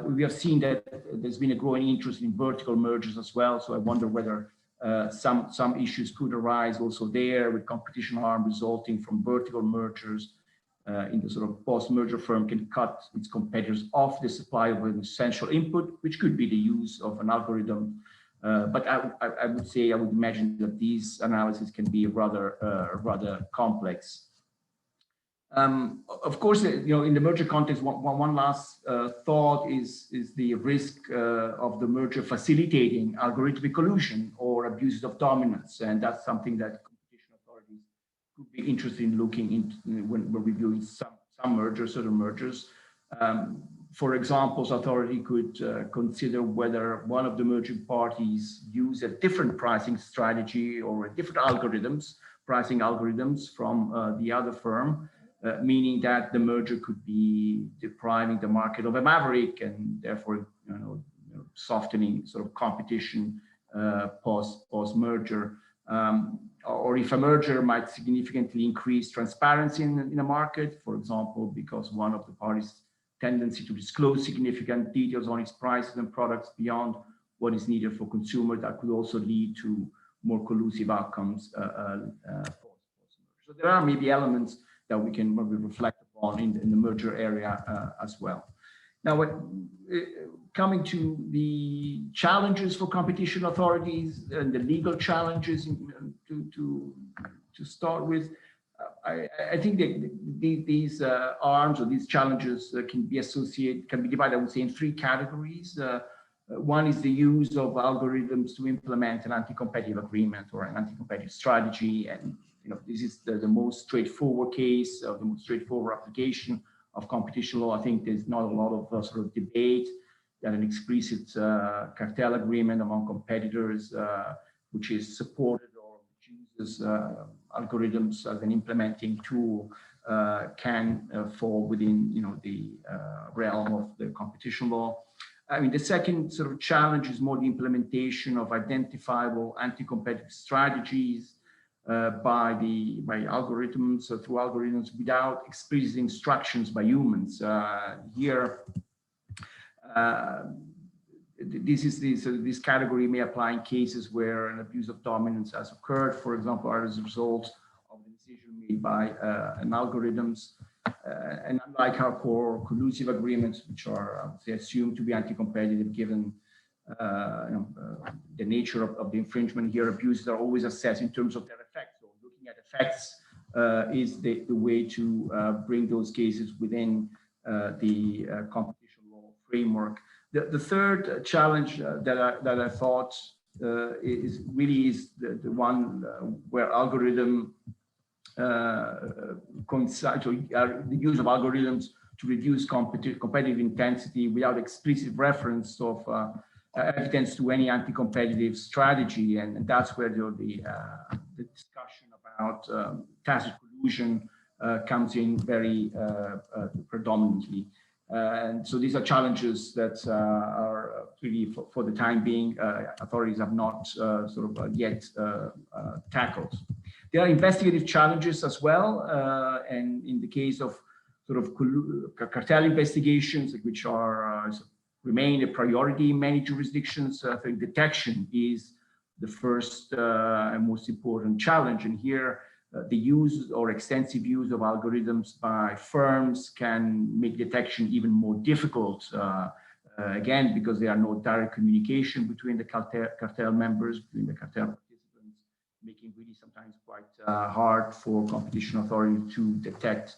We have seen that there's been a growing interest in vertical mergers as well. So I wonder whether some issues could arise also there, with competition harm resulting from vertical mergers in the sort of post-merger firm can cut its competitors off the supply of an essential input, which could be the use of an algorithm. But I would imagine that these analyses can be rather complex. Of course, in the merger context, one last thought is the risk of the merger facilitating algorithmic collusion or abuses of dominance, and that's something that competition authorities could be interested in looking into when we're reviewing certain mergers. For example, the authority could consider whether one of the merging parties use a different pricing strategy or different pricing algorithms from the other firm. Meaning that the merger could be depriving the market of a maverick and therefore softening sort of competition post-merger. Or if a merger might significantly increase transparency in the market, for example, because one of the parties' tendency to disclose significant details on its prices and products beyond what is needed for consumer, that could also lead to more collusive outcomes post-merger. So there are maybe elements that we can maybe reflect upon in the merger area as well. Now, coming to the challenges for competition authorities and the legal challenges to start with, I think that these arms or these challenges can be divided, I would say, in three categories. One is the use of algorithms to implement an anti-competitive agreement or an anti-competitive strategy, and this is the most straightforward case, the most straightforward application of competition law. I think there's not a lot of sort of debate that an explicit cartel agreement among competitors, which is supported or uses algorithms as an implementing tool, can fall within the realm of the competition law. I mean, the second sort of challenge is more the implementation of identifiable anti-competitive strategies by algorithms or through algorithms without explicit instructions by humans. Here, this category may apply in cases where an abuse of dominance has occurred, for example, as a result of the decision made by an algorithms. And unlike hardcore collusive agreements, which are, I would say, assumed to be anti-competitive, given the nature of the infringement, here abuses are always assessed in terms of their effects. So looking at effects is the way to bring those cases within the competition law framework. The third challenge that I thought is the one where algorithm coincide, so the use of algorithms to reduce competitive intensity without explicit reference of evidence to any anti-competitive strategy, and that's where the discussion about tacit collusion comes in very predominantly. And so these are challenges that are really, for the time being, authorities have not yet tackled. There are investigative challenges as well, and in the case of sort of cartel investigations, which are remain a priority in many jurisdictions, I think detection is the first and most important challenge. And here, the use or extensive use of algorithms by firms can make detection even more difficult. Again, because there are no direct communication between the cartel members, between the cartel participants, making really sometimes quite hard for competition authorities to detect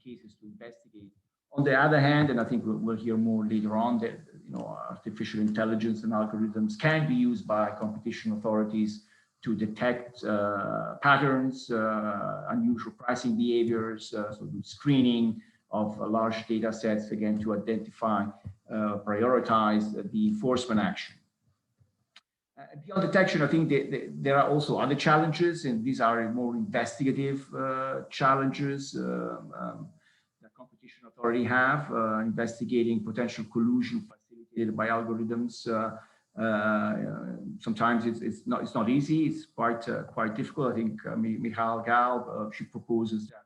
cases to investigate. On the other hand, and I think we'll hear more later on, that artificial intelligence and algorithms can be used by competition authorities to detect patterns, unusual pricing behaviors, so do screening of large data sets, again, to identify, prioritize the enforcement action. Beyond detection, I think there are also other challenges, and these are more investigative challenges that competition authority have, investigating potential collusion facilitated by algorithms. Sometimes it's not easy. It's quite difficult. I think Michal Galb, she proposes that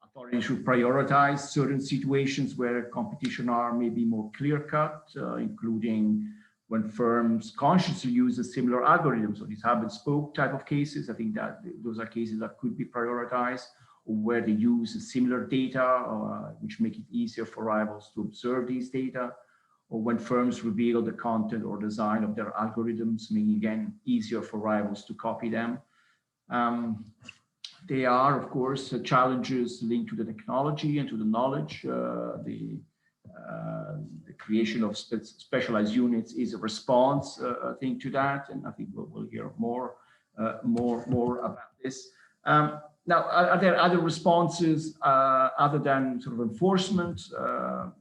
authorities should prioritize certain situations where competition are maybe more clear-cut, including when firms consciously use a similar algorithm. So these hub-and-spoke type of cases, I think that those are cases that could be prioritized, or where they use similar data, which make it easier for rivals to observe these data, or when firms reveal the content or design of their algorithms, making again easier for rivals to copy them. There are, of course, challenges linked to the technology and to the knowledge. The creation of specialized units is a response, I think, to that, and I think we'll hear more about this. Now, are there other responses other than sort of enforcement?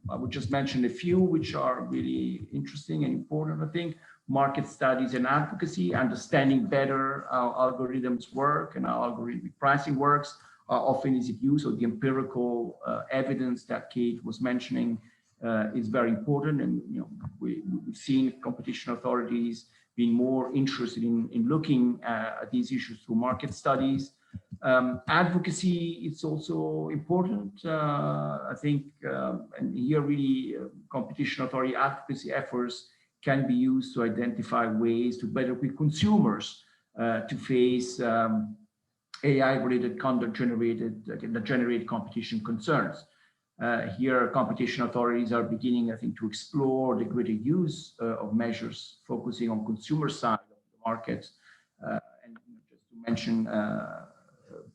I would just mention a few which are really interesting and important, I think. Market studies and advocacy, understanding better how algorithms work and how algorithmic pricing works, often is it used. So the empirical evidence that Kate was mentioning is very important. And we've seen competition authorities being more interested in looking at these issues through market studies. Advocacy is also important, I think, and here really competition authority advocacy efforts can be used to identify ways to better equip consumers to face AI-related conduct that generate competition concerns. Here, competition authorities are beginning, I think, to explore the greater use of measures focusing on consumer side of the market. And just to mention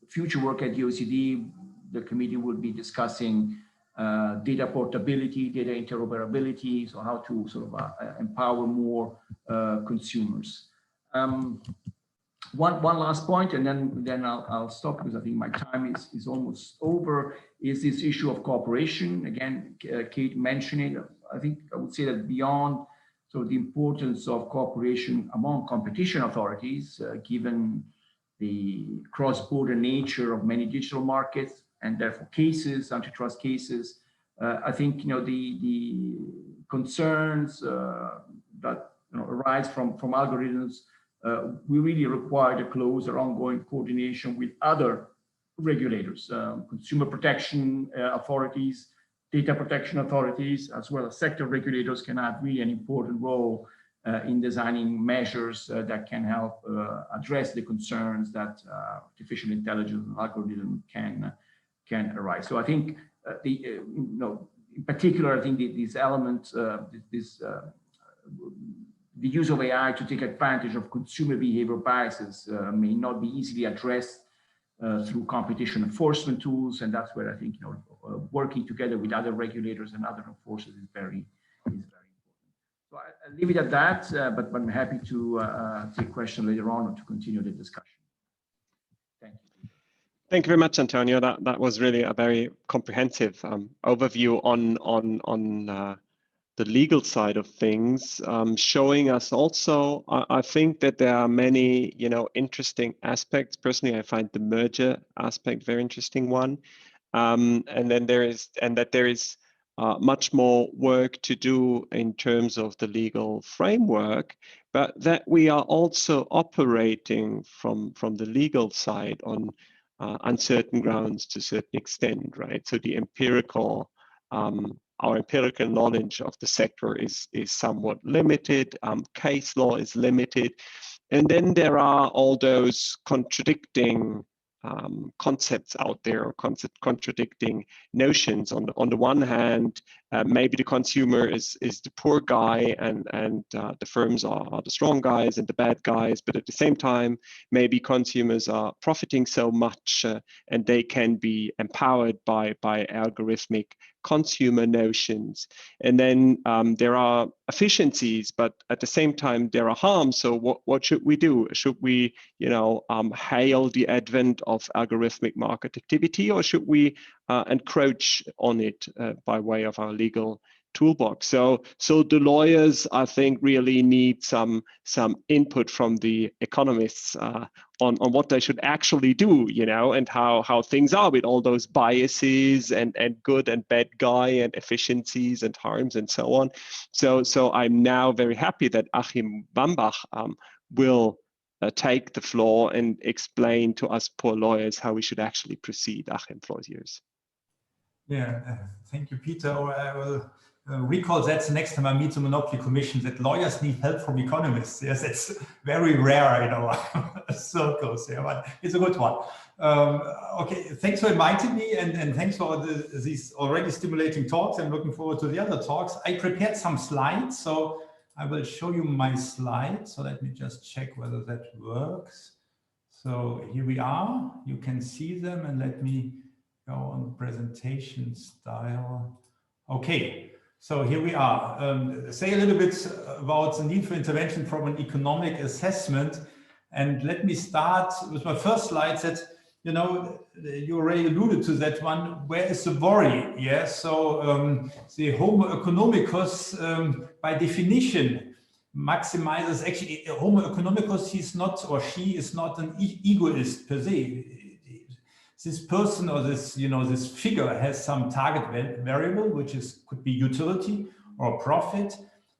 future work at the OECD, the committee will be discussing data portability, data interoperability, so how to sort of empower more consumers. One last point, and then I'll stop because I think my time is almost over, is this issue of cooperation. Again, Kate mentioned it. I think I would say that beyond the importance of cooperation among competition authorities, given the cross-border nature of many digital markets and therefore cases, antitrust cases, I think the concerns that arise from algorithms, we really require a closer ongoing coordination with other regulators, consumer protection authorities, data protection authorities, as well as sector regulators can have really an important role in designing measures that can help address the concerns that artificial intelligence and algorithm can arise. So I think in particular, I think these elements, the use of AI to take advantage of consumer behavior biases may not be easily addressed through competition enforcement tools, and that's where I think working together with other regulators and other enforcers is very important. So I'll leave it at that, but I'm happy to take questions later on or to continue the discussion. Thank you. Thank you very much, Antonio. That was really a very comprehensive overview on the legal side of things, showing us also, I think that there are many, interesting aspects. Personally, I find the merger aspect very interesting one, and that there is much more work to do in terms of the legal framework. but that we are also operating from the legal side on uncertain grounds to a certain extent, right? So the empirical, our empirical knowledge of the sector is somewhat limited. Case law is limited, and then there are all those contradicting concepts out there, or contradicting notions. On the one hand, maybe the consumer is the poor guy, and the firms are the strong guys and the bad guys. But at the same time, maybe consumers are profiting so much, and they can be empowered by algorithmic consumer notions. And then there are efficiencies, but at the same time there are harms. So what should we do? Should we, hail the advent of algorithmic market activity, or should we encroach on it by way of our legal toolbox? So the lawyers, I think, really need some input from the economists on what they should actually do, and how things are with all those biases and good and bad guy and efficiencies and harms and so on. So I'm now very happy that Achim Bambach will take the floor and explain to us poor lawyers how we should actually proceed. Achim, floor is yours. Yeah, thank you, Peter. I will recall that the next time I meet the Monopoly Commission, that lawyers need help from economists. Yes, it's very rare in our circles, but it's a good one. Okay, thanks for inviting me, and thanks for these already stimulating talks. I'm looking forward to the other talks. I prepared some slides, so I will show you my slides. So let me just check whether that works. So here we are. You can see them, and let me go on presentation style. Okay, so here we are. Say a little bit about the need for intervention from an economic assessment. And let me start with my first slide that, you already alluded to that one. Where is the worry? Yeah, so the Homo economicus, by definition, maximizes. Actually, Homo economicus, he's not, or she is not an egoist per se. This person or this, this figure has some target variable, which could be utility or profit,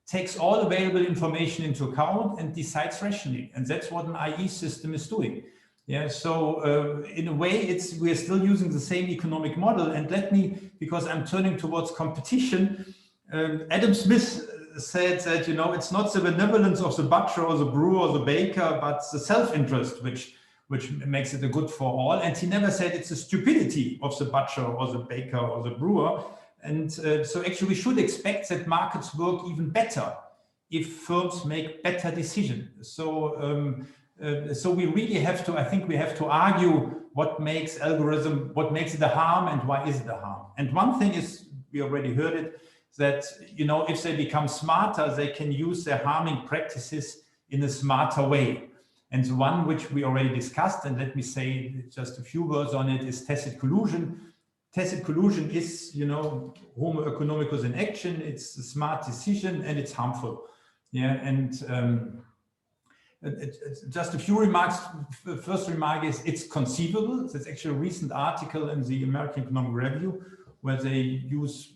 takes all available information into account and decides rationally. And that's what an IE system is doing. Yeah, so in a way, we're still using the same economic model. And let me, because I'm turning towards competition, Adam Smith said that, it's not the benevolence of the butcher or the brewer or the baker, but the self-interest, which makes it a good for all. And he never said it's the stupidity of the butcher or the baker or the brewer. And so actually we should expect that markets work even better if firms make better decisions. So we really have to, I think we have to argue what makes it a harm and why is it a harm. And one thing is, we already heard it, that, if they become smarter, they can use their harming practices in a smarter way. And the one which we already discussed, and let me say just a few words on it, is tacit collusion. Tacit collusion is, Homo economicus in action. It's a smart decision and it's harmful. Yeah, and just a few remarks. First remark is it's conceivable. There's actually a recent article in the American Economic Review where they use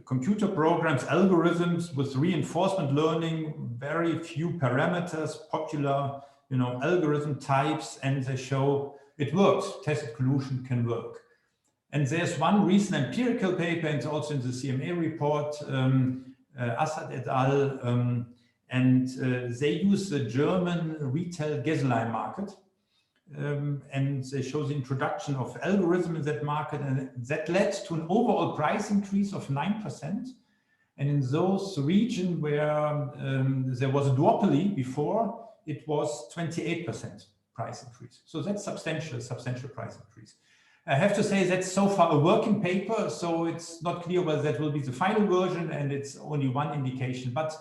computer programs, algorithms with reinforcement learning, very few parameters, popular, algorithm types, and they show it works. Tacit collusion can work. And there's one recent empirical paper, and it's also in the CMA report, Assad et al., and they use the German retail gasoline market. And they show the introduction of algorithm in that market, and that led to an overall price increase of 9%. And in those regions where there was a duopoly before, it was 28% price increase. So that's substantial price increase. I have to say that's so far a working paper, so it's not clear whether that will be the final version, and it's only one indication. But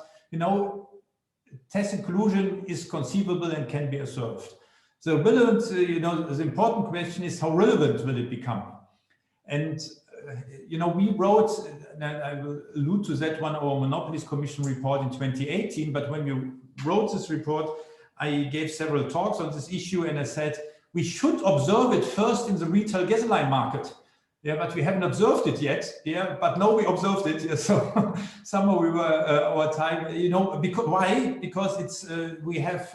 tacit collusion is conceivable and can be observed. So relevant, the important question is how relevant will it become? And, we wrote, and I will allude to that one, our Monopolies Commission report in 2018, but when we wrote this report, I gave several talks on this issue, and I said, we should observe it first in the retail gasoline market. Yeah, but we haven't observed it yet. Yeah, but no, we observed it. Yeah, so somehow we were our time. You know, because why? Because it's we have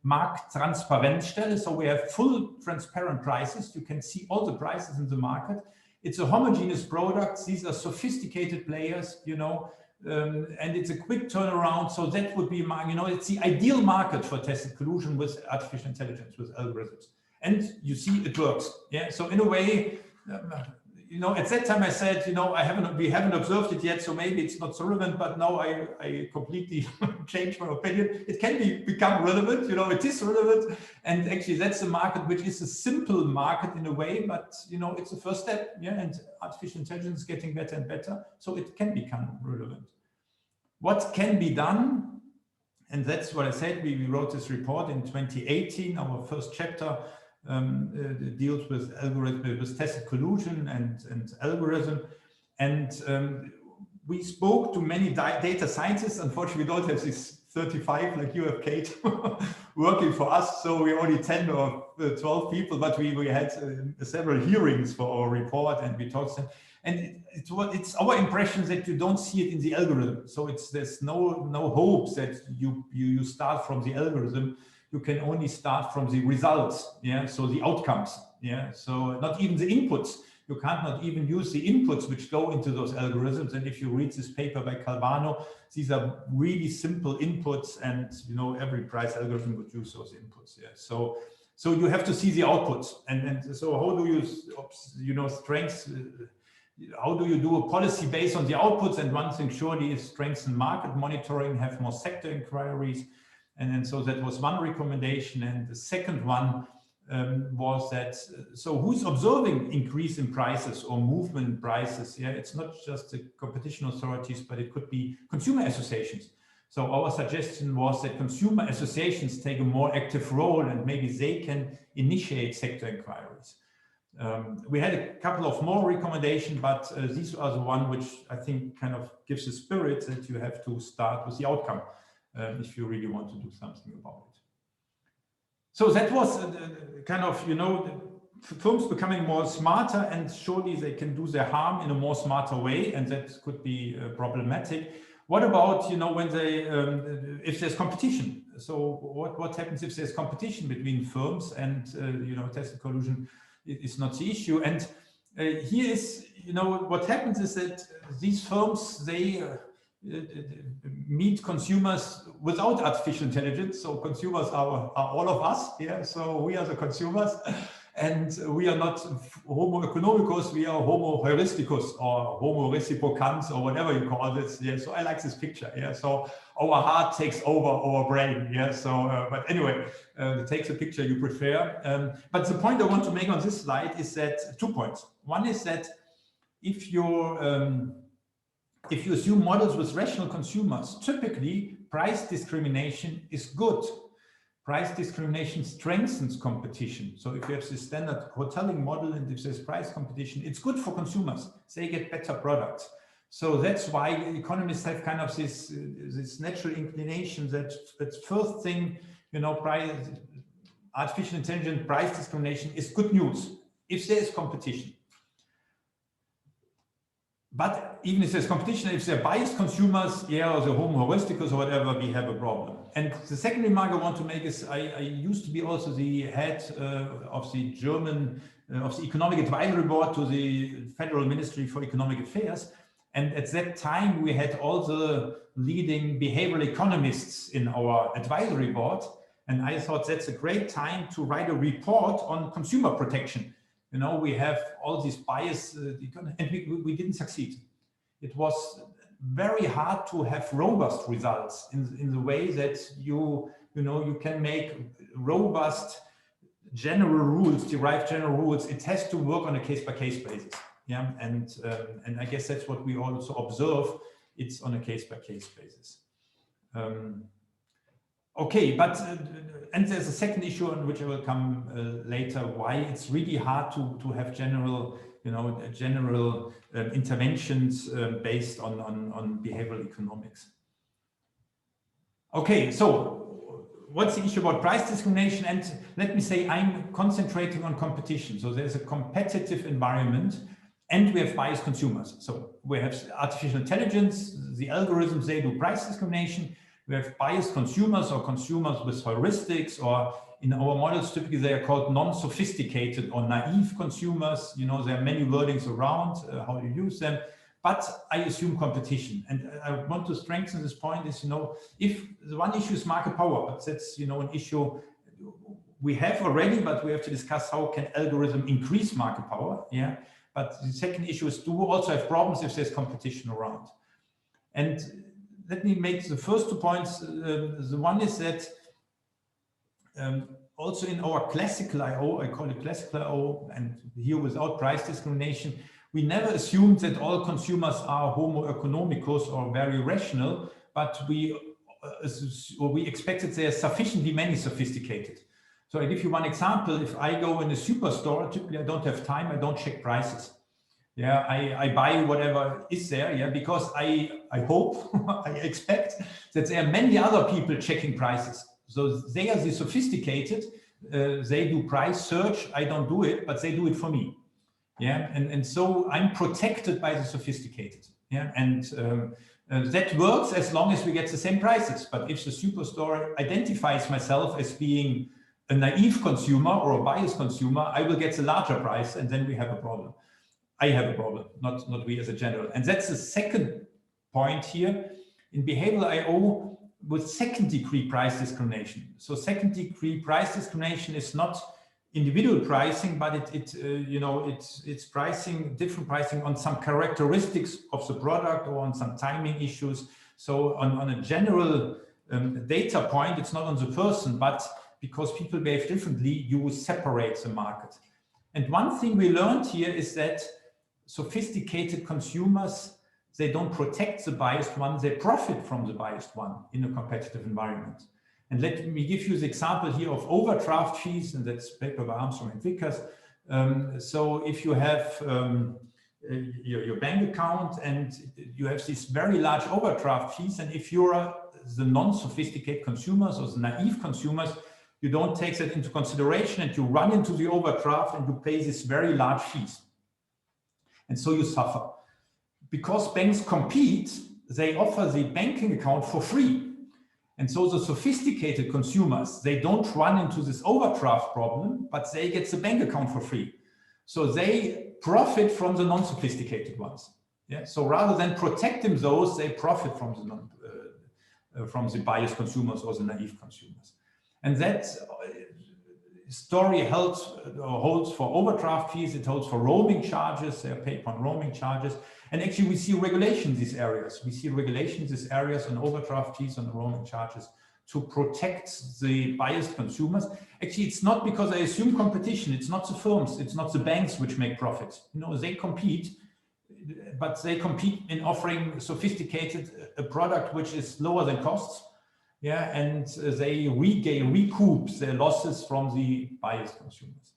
Markttransparenzstelle, so we have full transparent prices. You can see all the prices in the market. It's a homogeneous product. These are sophisticated players, you know, and it's a quick turnaround. So that would be, you know, it's the ideal market for tacit collusion with artificial intelligence, with algorithms. And you see it works. Yeah. So in a way, you know, at that time I said, you know, we haven't observed it yet, so maybe it's not so relevant. But now I completely changed my opinion. It can become relevant. You know, it is relevant, and actually that's a market which is a simple market in a way, but you know, it's a first step. Yeah, and artificial intelligence is getting better and better, so it can become relevant. What can be done? And that's what I said. We wrote this report in 2018. Our first chapter deals with tacit collusion and algorithm. And we spoke to many data scientists. Unfortunately, we don't have these 35 like you have, Kate, working for us. So we're only 10 or 12 people, but we had several hearings for our report, and we talked to them. And it's our impression that you don't see it in the algorithm. So there's no hopes that you start from the algorithm. You can only start from the results, yeah. So the outcomes, yeah. So not even the inputs. You can't not even use the inputs which go into those algorithms. And if you read this paper by Calvano, these are really simple inputs, and you know, every price algorithm would use those inputs, yeah. So you have to see the outputs, and so how do you know, strengths? How do you do a policy based on the outputs? And one thing surely is strengthen market monitoring, have more sector inquiries. And then, so that was one recommendation. And the second one was that, so who's observing increase in prices or movement in prices? Yeah, it's not just the competition authorities, but it could be consumer associations. So our suggestion was that consumer associations take a more active role, and maybe they can initiate sector inquiries. We had a couple of more recommendations, but these are the one which I think kind of gives the spirit that you have to start with the outcome. If you really want to do something about it. So that was kind of, you know, firms becoming more smarter, and surely they can do their harm in a more smarter way, and that could be problematic. What about, you know, when they, if there's competition? So what happens if there's competition between firms, and, you know, tacit collusion is not the issue. And here is, you know, what happens is that these firms, they meet consumers without artificial intelligence. So consumers are all of us. Yeah, so we are the consumers, and we are not homo economicus, we are homo heuristicus or homo reciprocans or whatever you call this. Yeah, so I like this picture. Yeah, so our heart takes over our brain. Yeah, so but anyway, take the picture you prefer. But the point I want to make on this slide is that 2 points. One is that if you assume models with rational consumers, typically price discrimination is good. Price discrimination strengthens competition. So if you have this standard hoteling model, and if there's price competition, it's good for consumers. They get better products. So that's why economists have kind of this natural inclination that first thing, you know, artificial intelligence price discrimination is good news if there is competition. But even if there's competition, if they're biased consumers, yeah, or the homo heuristicus or whatever, we have a problem. And the second remark I want to make is I used to be also the head of the German, of the Economic Advisory Board to the Federal Ministry for Economic Affairs. And at that time, we had all the leading behavioral economists in our advisory board. And I thought that's a great time to write a report on consumer protection. You know, we have all these bias, and we didn't succeed. It was very hard to have robust results in the way that you can make robust general rules, derived general rules. It has to work on a case-by-case basis. Yeah, and I guess that's what we also observe. It's on a case-by-case basis. Okay, but and there's a second issue on which I will come later. Why it's really hard to have general, interventions based on behavioral economics. Okay, so what's the issue about price discrimination? And let me say, I'm concentrating on competition. So there's a competitive environment, And we have biased consumers. So we have artificial intelligence, the algorithms, they do price discrimination. We have biased consumers or consumers with heuristics, or in our models, typically they are called non-sophisticated or naive consumers. You know, there are many wordings around how you use them, but I assume competition. And I want to strengthen this point is, you know, if the one issue is market power, but that's, you know, an issue we have already, but we have to discuss how can algorithm increase market power. Yeah. But the second issue is, do we also have problems if there's competition around? And let me make the first 2 points. The one is that also in our classical I/O, I call it classical I/O, and here without price discrimination, we never assumed that all consumers are homo economicus or very rational, but we expected they are sufficiently many sophisticated. So I give you one example. If I go in a superstore, typically I don't have time, I don't check prices. Yeah, I buy whatever is there, yeah, because I hope, I expect that there are many other people checking prices. So they are the sophisticated, they do price search, I don't do it, but they do it for me. Yeah, and so I'm protected by the sophisticated. Yeah, and that works as long as we get the same prices. But if the superstore identifies myself as being a naive consumer or a biased consumer, I will get the larger price, and then we have a problem. I have a problem, not we as a general. And that's the second point here in behavioral I/O with second degree price discrimination. So second degree price discrimination is not individual pricing, but it's pricing, different pricing on some characteristics of the product or on some timing issues. So on a general data point, it's not on the person, but because people behave differently, you separate the market. And one thing we learned here is that sophisticated consumers, they don't protect the biased one, they profit from the biased one in a competitive environment. And let me give you the example here of overdraft fees, and that's paper by Armstrong and Vickers. So if you have your bank account and you have these very large overdraft fees, and if you're the non-sophisticated consumers or the naive consumers, you don't take that into consideration and you run into the overdraft and you pay these very large fees. And so you suffer. Because banks compete, they offer the banking account for free. And so the sophisticated consumers, they don't run into this overdraft problem, but they get the bank account for free. So they profit from the non-sophisticated ones. Yeah. So rather than protecting those, they profit from the biased consumers or the naive consumers. And that story holds for overdraft fees, it holds for roaming charges, they are paid on roaming charges. And actually we see regulation in these areas. We see regulation in these areas on overdraft fees, on the roaming charges to protect the biased consumers. Actually, it's not because I assume competition, it's not the firms, it's not the banks which make profits. You know, they compete, but they compete in offering sophisticated a product which is lower than costs. Yeah, and they recoup their losses from the biased consumers.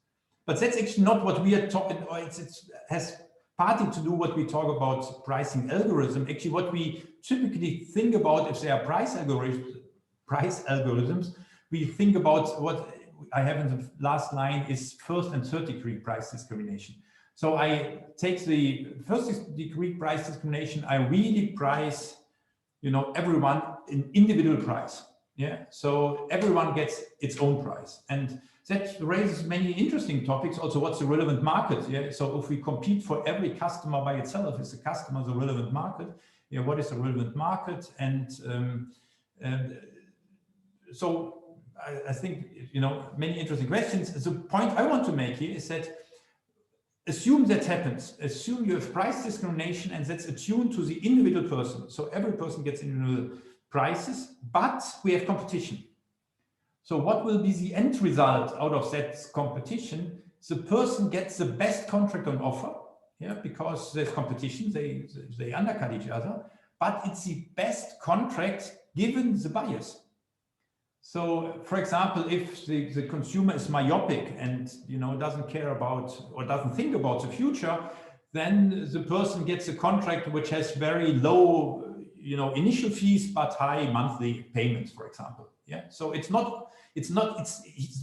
But that's actually not what we are talking about. It has partly to do what we talk about pricing algorithm. Actually, what we typically think about if there are price algorithms, we think about what I have in the last line is first and third degree price discrimination. So I take the first degree price discrimination, I really price, you know, everyone in individual price. Yeah, so everyone gets its own price, and that raises many interesting topics. Also, what's the relevant market? Yeah, so if we compete for every customer by itself, is the customer the relevant market? Yeah, what is the relevant market? And so I think, you know, many interesting questions. The point I want to make here is that assume that happens. Assume you have price discrimination, and that's attuned to the individual person. So every person gets individual prices, but we have competition. So what will be the end result out of that competition? The person gets the best contract on offer, yeah, because there's competition, they undercut each other, but it's the best contract given the bias. So, for example, if the consumer is myopic and, you know, doesn't care about or doesn't think about the future, then the person gets a contract which has very low, you know, initial fees but high monthly payments, for example. Yeah. So the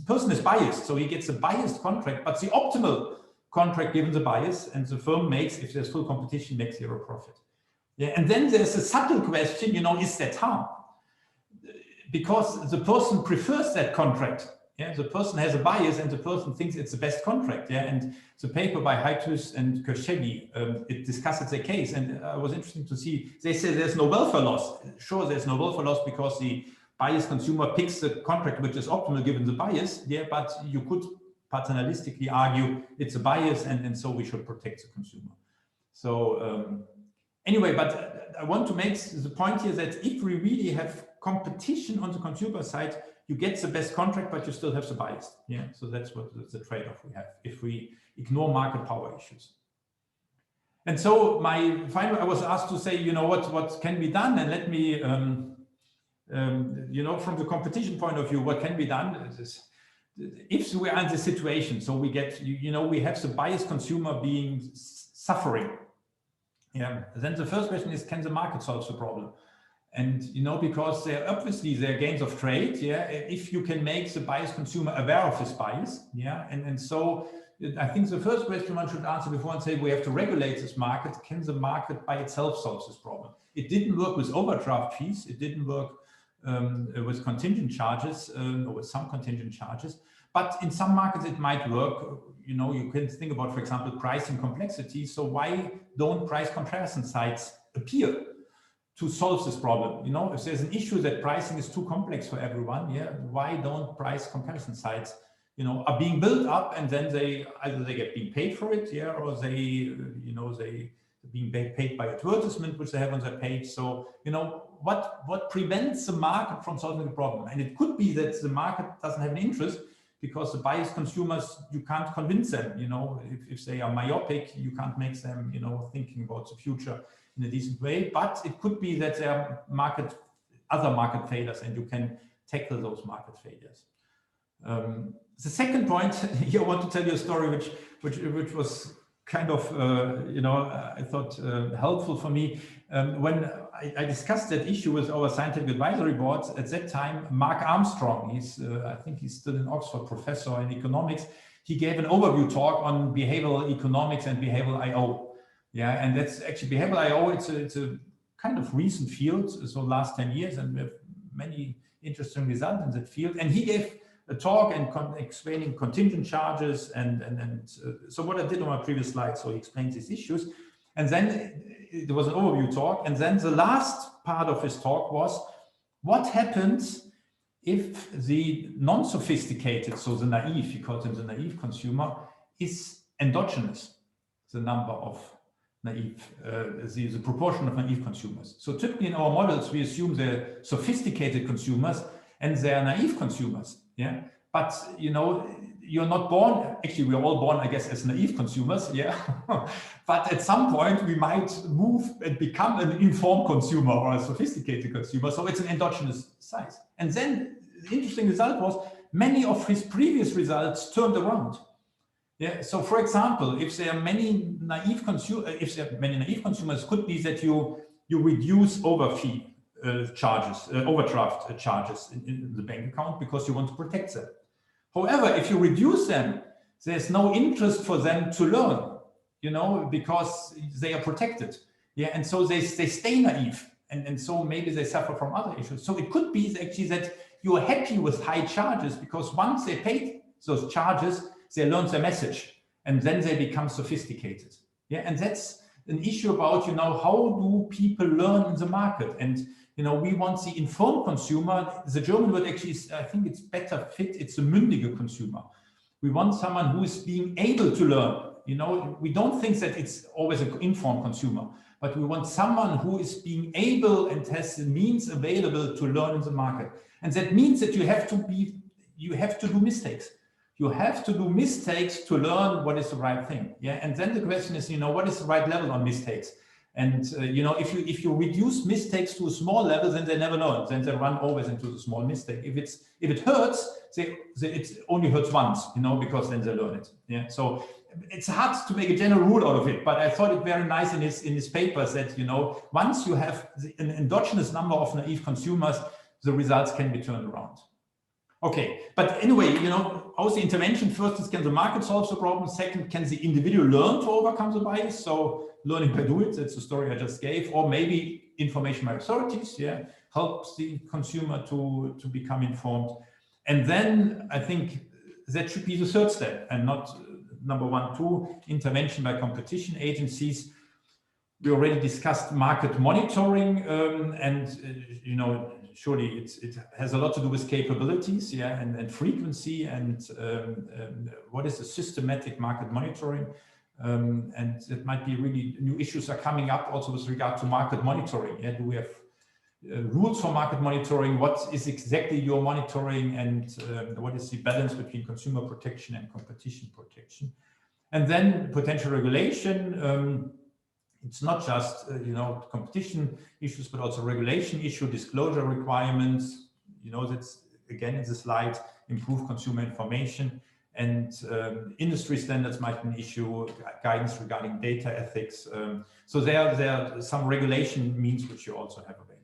person is biased, so he gets a biased contract, but the optimal contract given the bias, and the firm makes, if there's full competition, makes zero profit. Yeah, and then there's a subtle question, is that harm? Because the person prefers that contract. Yeah, the person has a bias, and the person thinks it's the best contract. Yeah, and the paper by Haitus and Kershegi, it discusses the case, and it was interesting to see. They say there's no welfare loss. Sure, there's no welfare loss because the biased consumer picks the contract which is optimal given the bias. Yeah, but you could paternalistically argue it's a bias, and so we should protect the consumer. So anyway, but I want to make the point here that if we really have competition on the consumer side, you get the best contract, but you still have the bias. Yeah, so that's what the trade-off we have if we ignore market power issues. And so I was asked to say, what can be done, and let me, from the competition point of view, what can be done? If we are in this situation, so we get, we have the biased consumer suffering. Yeah, then the first question is, can the market solve the problem? And, because obviously there are gains of trade, yeah, if you can make the biased consumer aware of his bias, yeah, and so I think the first question one should answer before and say we have to regulate this market. Can the market by itself solve this problem? It didn't work with overdraft fees. It didn't work with contingent charges or with some contingent charges. But in some markets it might work. You can think about, for example, pricing complexity. So why don't price comparison sites appear to solve this problem? If there's an issue that pricing is too complex for everyone, yeah, why don't price comparison sites, are being built up, and then either they get being paid for it, yeah, or they being paid by advertisement which they have on their page. So what prevents the market from solving the problem? And it could be that the market doesn't have an interest because the biased consumers, you can't convince them. If they are myopic, you can't make them thinking about the future in a decent way. But it could be that there are other market failures, and you can tackle those market failures. The second point here, I want to tell you a story which was kind of I thought helpful for me when I discussed that issue with our scientific advisory boards. At that time, Mark Armstrong, I think he's still an Oxford professor in economics, he gave an overview talk on behavioral economics and behavioral I/O. Yeah, and that's actually behavioral I/O. It's a kind of recent field, so last 10 years, and we have many interesting results in that field. And he gave a talk and explaining contingent charges and so what I did on my previous slide. So he explained these issues, and then there was an overview talk, and then the last part of his talk was what happens if the non-sophisticated, so the naive, he called him the naive consumer, is endogenous, the number of naive, the proportion of naive consumers. So typically in our models, we assume they're sophisticated consumers and they're naive consumers. Yeah, but you're not born. Actually, we're all born, I guess, as naive consumers. Yeah, but at some point we might move and become an informed consumer or a sophisticated consumer. So it's an endogenous size. And then the interesting result was many of his previous results turned around. Yeah. So, for example, if there are many naive consumers, could be that you reduce overdraft charges in the bank account because you want to protect them. However, if you reduce them, there's no interest for them to learn, because they are protected. Yeah, and so they stay naive, and so maybe they suffer from other issues. So it could be actually that you are happy with high charges because once they paid those charges, they learn their message, and then they become sophisticated. Yeah, and that's an issue about how do people learn in the market. And we want the informed consumer. The German word actually is, I think it's better fit. It's a mündige consumer. We want someone who is being able to learn. We don't think that it's always an informed consumer, but we want someone who is being able and has the means available to learn in the market. And that means that you have to do mistakes. You have to do mistakes to learn what is the right thing. Yeah. And then the question is, what is the right level on mistakes? And if you reduce mistakes to a small level, then they never learn. Then they run always into the small mistake. If it hurts, it only hurts once, because then they learn it. Yeah. So it's hard to make a general rule out of it, but I thought it very nice in his papers that once you have an endogenous number of naive consumers, the results can be turned around. Okay, but anyway, how's the intervention? First is, can the market solve the problem? Second, can the individual learn to overcome the bias? So learning by doing it, that's the story I just gave. Or maybe information by authorities, yeah, helps the consumer to become informed. And then I think that should be the third step, and not number 1, 2, intervention by competition agencies. We already discussed market monitoring, you know, surely it has a lot to do with capabilities, yeah, and frequency, and what is the systematic market monitoring, and it might be really new issues are coming up also with regard to market monitoring. Yeah, do we have rules for market monitoring? What is exactly your monitoring, and what is the balance between consumer protection and competition protection? And then potential regulation. It's not just you know, competition issues, but also regulation issue, disclosure requirements. You know, that's again in the slide, improve consumer information, and industry standards might be an issue, guidance regarding data ethics. So there are some regulation means which you also have available.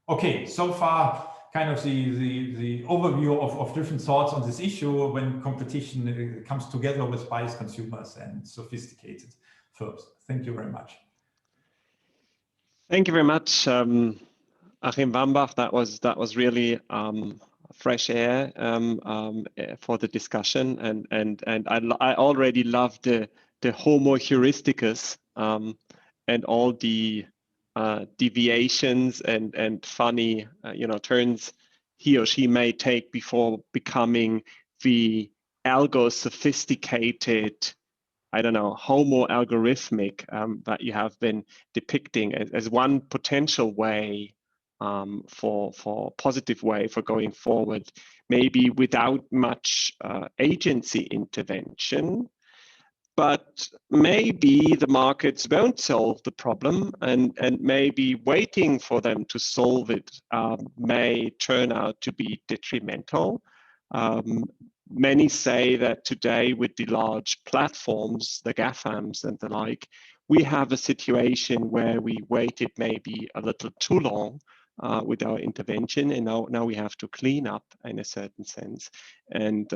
Okay, so far kind of the overview of different thoughts on this issue when competition comes together with biased consumers and sophisticated firms. Thank you very much. Thank you very much, Achim Wambach. That was really fresh air for the discussion, and I already love the homo heuristicus and all the deviations and funny you know, turns he or she may take before becoming the algo sophisticated, I don't know, homo algorithmic that you have been depicting as one potential way for positive way for going forward, maybe without much agency intervention. But maybe the markets won't solve the problem, and maybe waiting for them to solve it may turn out to be detrimental. Many say that today with the large platforms, the GAFAMs and the like, we have a situation where we waited maybe a little too long with our intervention, and now we have to clean up in a certain sense. And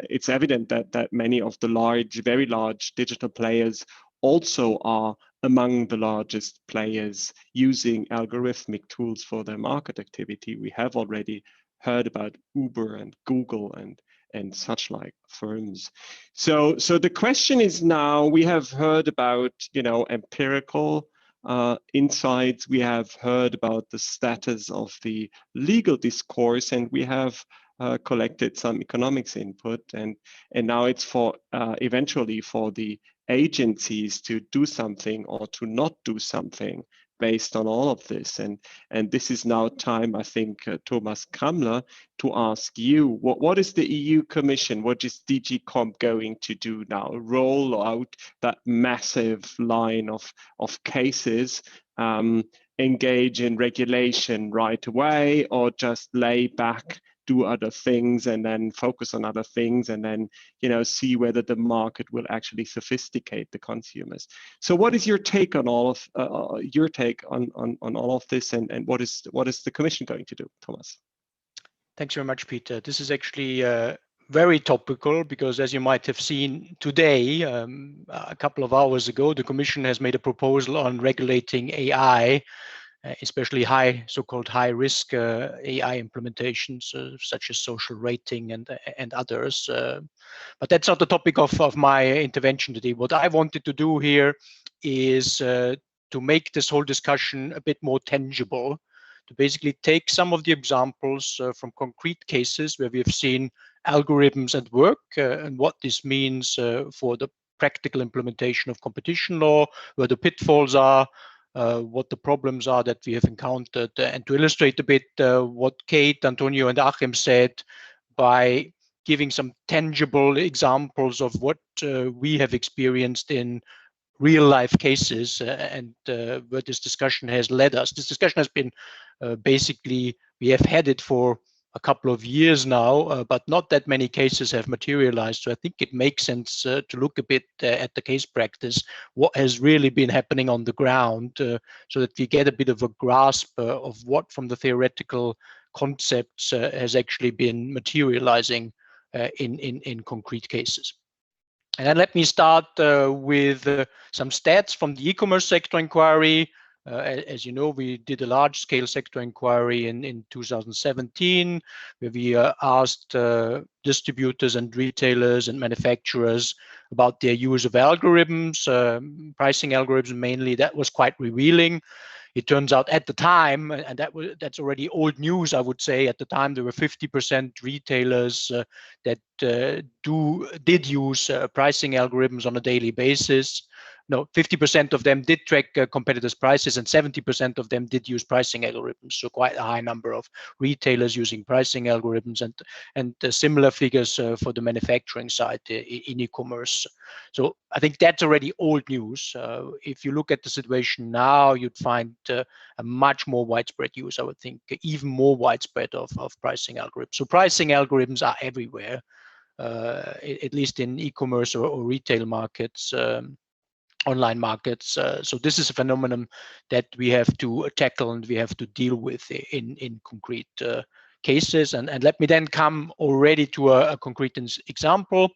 it's evident that many of the very large digital players also are among the largest players using algorithmic tools for their market activity. We have already heard about Uber and Google and such like firms. So the question is now, we have heard about, you know, empirical insights, we have heard about the status of the legal discourse, and we have collected some economics input, and now it's for eventually for the agencies to do something or to not do something based on all of this. And this is now time, I think, Thomas Krammler, to ask you, what is the EU Commission, what is DG Comp going to do now? Roll out that massive line of cases, engage in regulation right away, or just lay back, do other things, and then focus on other things, and then, you know, see whether the market will actually sophisticate the consumers? So what is your take on all of on all of this, and what is the Commission going to do, Thomas? Thanks very much, Peter. This is actually very topical, because as you might have seen today, a couple of hours ago, the Commission has made a proposal on regulating AI, especially so-called high-risk AI implementations, such as social rating and others. But that's not the topic of my intervention today. What I wanted to do here is to make this whole discussion a bit more tangible, to basically take some of the examples from concrete cases where we have seen algorithms at work, and what this means for the practical implementation of competition law, where the pitfalls are, what the problems are that we have encountered, and to illustrate a bit what Kate, Antonio, and Achim said, by giving some tangible examples of what we have experienced in real life cases, and where this discussion has led us. This discussion has been basically, we have had it for a couple of years now, but not that many cases have materialized. So I think it makes sense to look a bit at the case practice, what has really been happening on the ground, so that we get a bit of a grasp of what from the theoretical concepts has actually been materializing in concrete cases. And then let me start with some stats from the e-commerce sector inquiry. As you know, we did a large-scale sector inquiry in 2017, where we asked distributors and retailers and manufacturers about their use of algorithms, pricing algorithms mainly. That was quite revealing. It turns out at the time, and that's already old news, I would say. At the time, there were 50% retailers that did use pricing algorithms on a daily basis. No, 50% of them did track competitors' prices, and 70% of them did use pricing algorithms. So quite a high number of retailers using pricing algorithms, and similar figures for the manufacturing side in e-commerce. So I think that's already old news. If you look at the situation now, you'd find a much more widespread use, I would think, even more widespread of pricing algorithms. So pricing algorithms are everywhere, at least in e-commerce or retail markets, online markets. So this is a phenomenon that we have to tackle and we have to deal with in concrete cases. And let me then come already to a concrete example.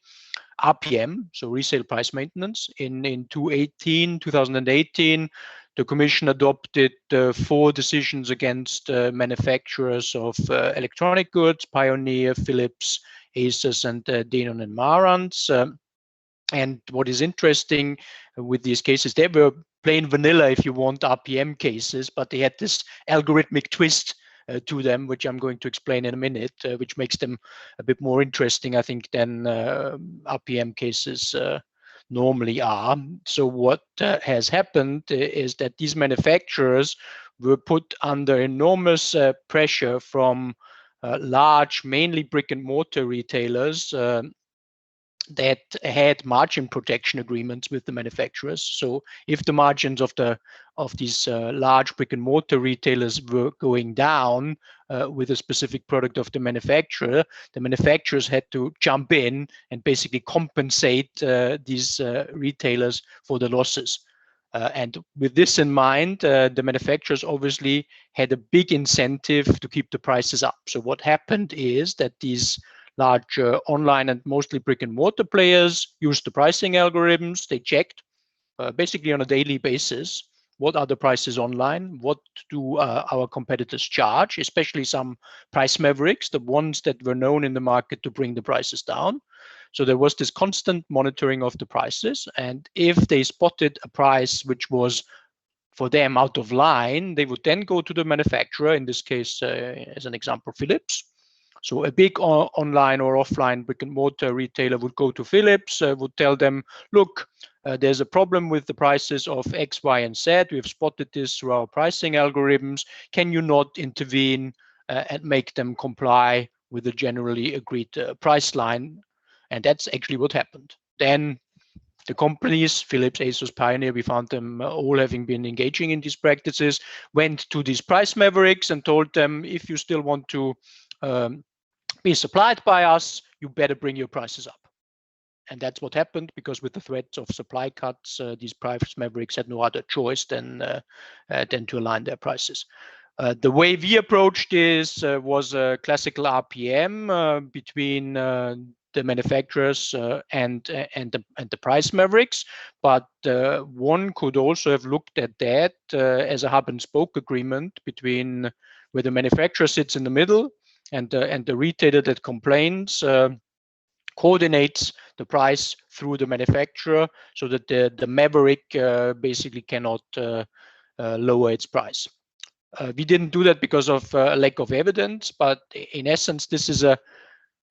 RPM, so resale price maintenance. In 2018, the Commission adopted 4 decisions against manufacturers of electronic goods: Pioneer, Philips, Asus, and Denon and Marantz. And what is interesting with these cases, they were plain vanilla, if you want, RPM cases, but they had this algorithmic twist to them, which I'm going to explain in a minute, which makes them a bit more interesting, I think, than RPM cases normally are. So what has happened is that these manufacturers were put under enormous pressure from large, mainly brick and mortar retailers that had margin protection agreements with the manufacturers. So if the margins of these large brick and mortar retailers were going down with a specific product of the manufacturer, the manufacturers had to jump in and basically compensate these retailers for the losses. And with this in mind, the manufacturers obviously had a big incentive to keep the prices up. So what happened is that these large online and mostly brick and mortar players used the pricing algorithms. They checked basically on a daily basis, what are the prices online? What do our competitors charge, especially some price mavericks, the ones that were known in the market to bring the prices down. So there was this constant monitoring of the prices. And if they spotted a price which was for them out of line, they would then go to the manufacturer, in this case, as an example, Philips. So a big online or offline brick and mortar retailer would go to Philips, would tell them, look, there's a problem with the prices of X, Y, and Z. We've spotted this through our pricing algorithms. Can you not intervene and make them comply with the generally agreed price line? And that's actually what happened. Then the companies, Philips, Asus, Pioneer, we found them all having been engaging in these practices, went to these price mavericks and told them, if you still want to be supplied by us, you better bring your prices up. And that's what happened, because with the threats of supply cuts, these price mavericks had no other choice than to align their prices. The way we approached this was a classical RPM between the manufacturers and the price mavericks, but one could also have looked at that as a hub and spoke agreement between where the manufacturer sits in the middle and the retailer that complains coordinates the price through the manufacturer, so that the maverick basically cannot lower its price. We didn't do that because of a lack of evidence, but in essence,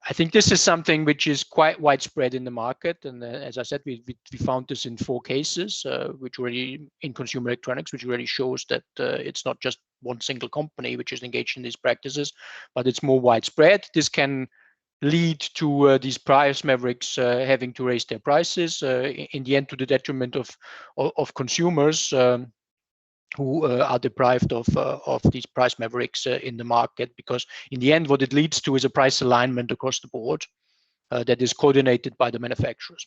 I think this is something which is quite widespread in the market. And as I said, we found this in 4 cases, which really in consumer electronics, which really shows that it's not just one single company which is engaged in these practices, but it's more widespread. This can lead to these price mavericks having to raise their prices in the end to the detriment of consumers who are deprived of these price mavericks in the market, because in the end what it leads to is a price alignment across the board that is coordinated by the manufacturers.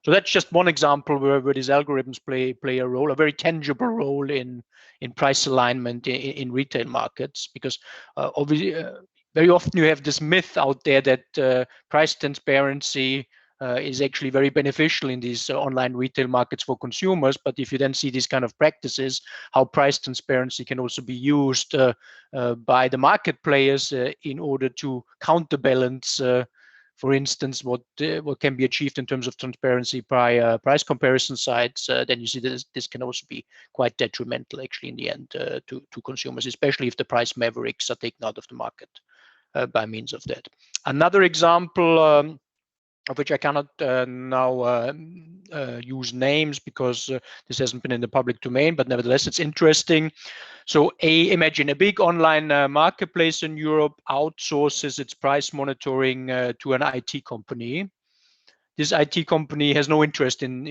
So that's just one example where these algorithms play a role, a very tangible role in price alignment in retail markets, because obviously very often you have this myth out there that price transparency is actually very beneficial in these online retail markets for consumers. But if you then see these kind of practices, how price transparency can also be used by the market players in order to counterbalance, for instance, what can be achieved in terms of transparency by price comparison sites, then you see that this can also be quite detrimental actually in the end to consumers, especially if the price mavericks are taken out of the market by means of that. Another example of which I cannot now use names because this hasn't been in the public domain, but nevertheless it's interesting. So imagine a big online marketplace in Europe outsources its price monitoring to an IT company. This IT company has no interest in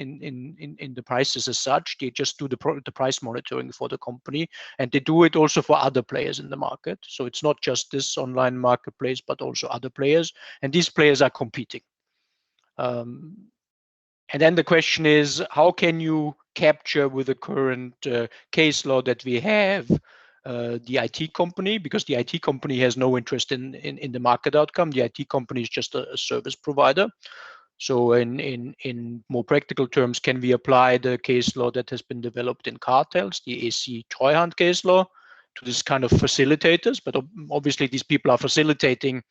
the prices as such. They just do the price monitoring for the company, and they do it also for other players in the market. So it's not just this online marketplace, but also other players, and these players are competing. And then the question is, how can you capture with the current case law that we have the IT company, because the IT company has no interest in the market outcome. The IT company is just a service provider. So in more practical terms, can we apply the case law that has been developed in cartels, the AC Treuhand case law, to this kind of facilitators? But obviously these people are facilitating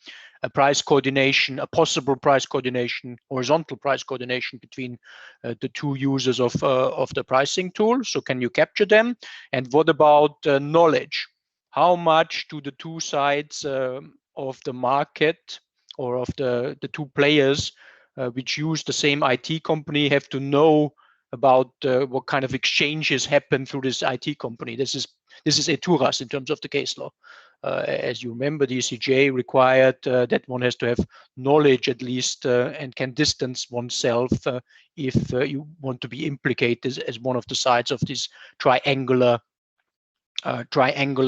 a price coordination, a possible price coordination, horizontal price coordination between the two users of the pricing tool. So can you capture them? And what about knowledge? How much do the two sides of the market or of the two players which use the same IT company have to know about what kind of exchanges happen through this IT company? This is eturas in terms of the case law. As you remember, the ECJ required that one has to have knowledge at least and can distance oneself if you want to be implicated as one of the sides of this triangular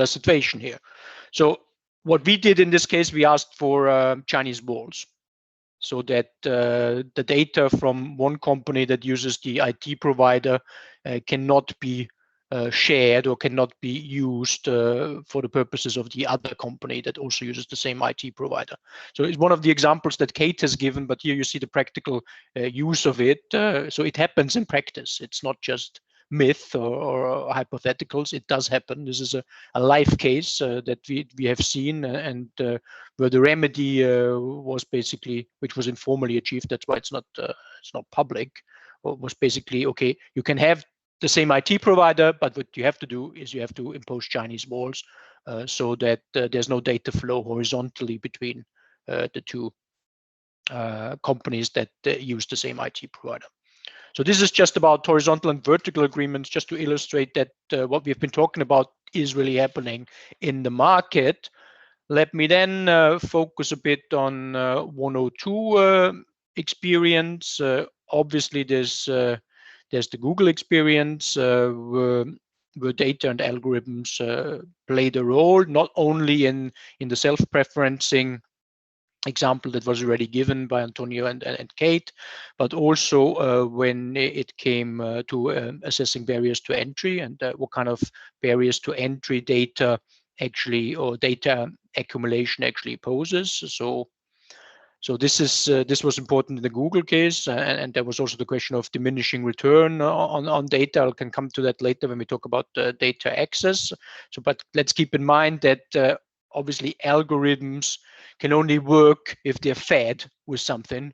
situation here. So what we did in this case, we asked for Chinese walls, so that the data from one company that uses the IT provider cannot be shared or cannot be used for the purposes of the other company that also uses the same IT provider. So it's one of the examples that Kate has given, but here you see the practical use of it. So it happens in practice. It's not just myth or hypotheticals. It does happen. This is a live case that we have seen, and where the remedy was basically, which was informally achieved, that's why it's not public, was basically, okay, you can have the same IT provider, but what you have to do is you have to impose Chinese walls so that there's no data flow horizontally between the two companies that use the same IT provider. So this is just about horizontal and vertical agreements, just to illustrate that what we've been talking about is really happening in the market. Let me then focus a bit on 102 experience. Obviously, there's the Google experience where data and algorithms played a role, not only in the self-preferencing example that was already given by Antonio and Kate, but also when it came to assessing barriers to entry and what kind of barriers to entry data actually, or data accumulation actually poses. So this was important in the Google case, and there was also the question of diminishing return on data. I can come to that later when we talk about data access. So, but let's keep in mind that obviously algorithms can only work if they're fed with something,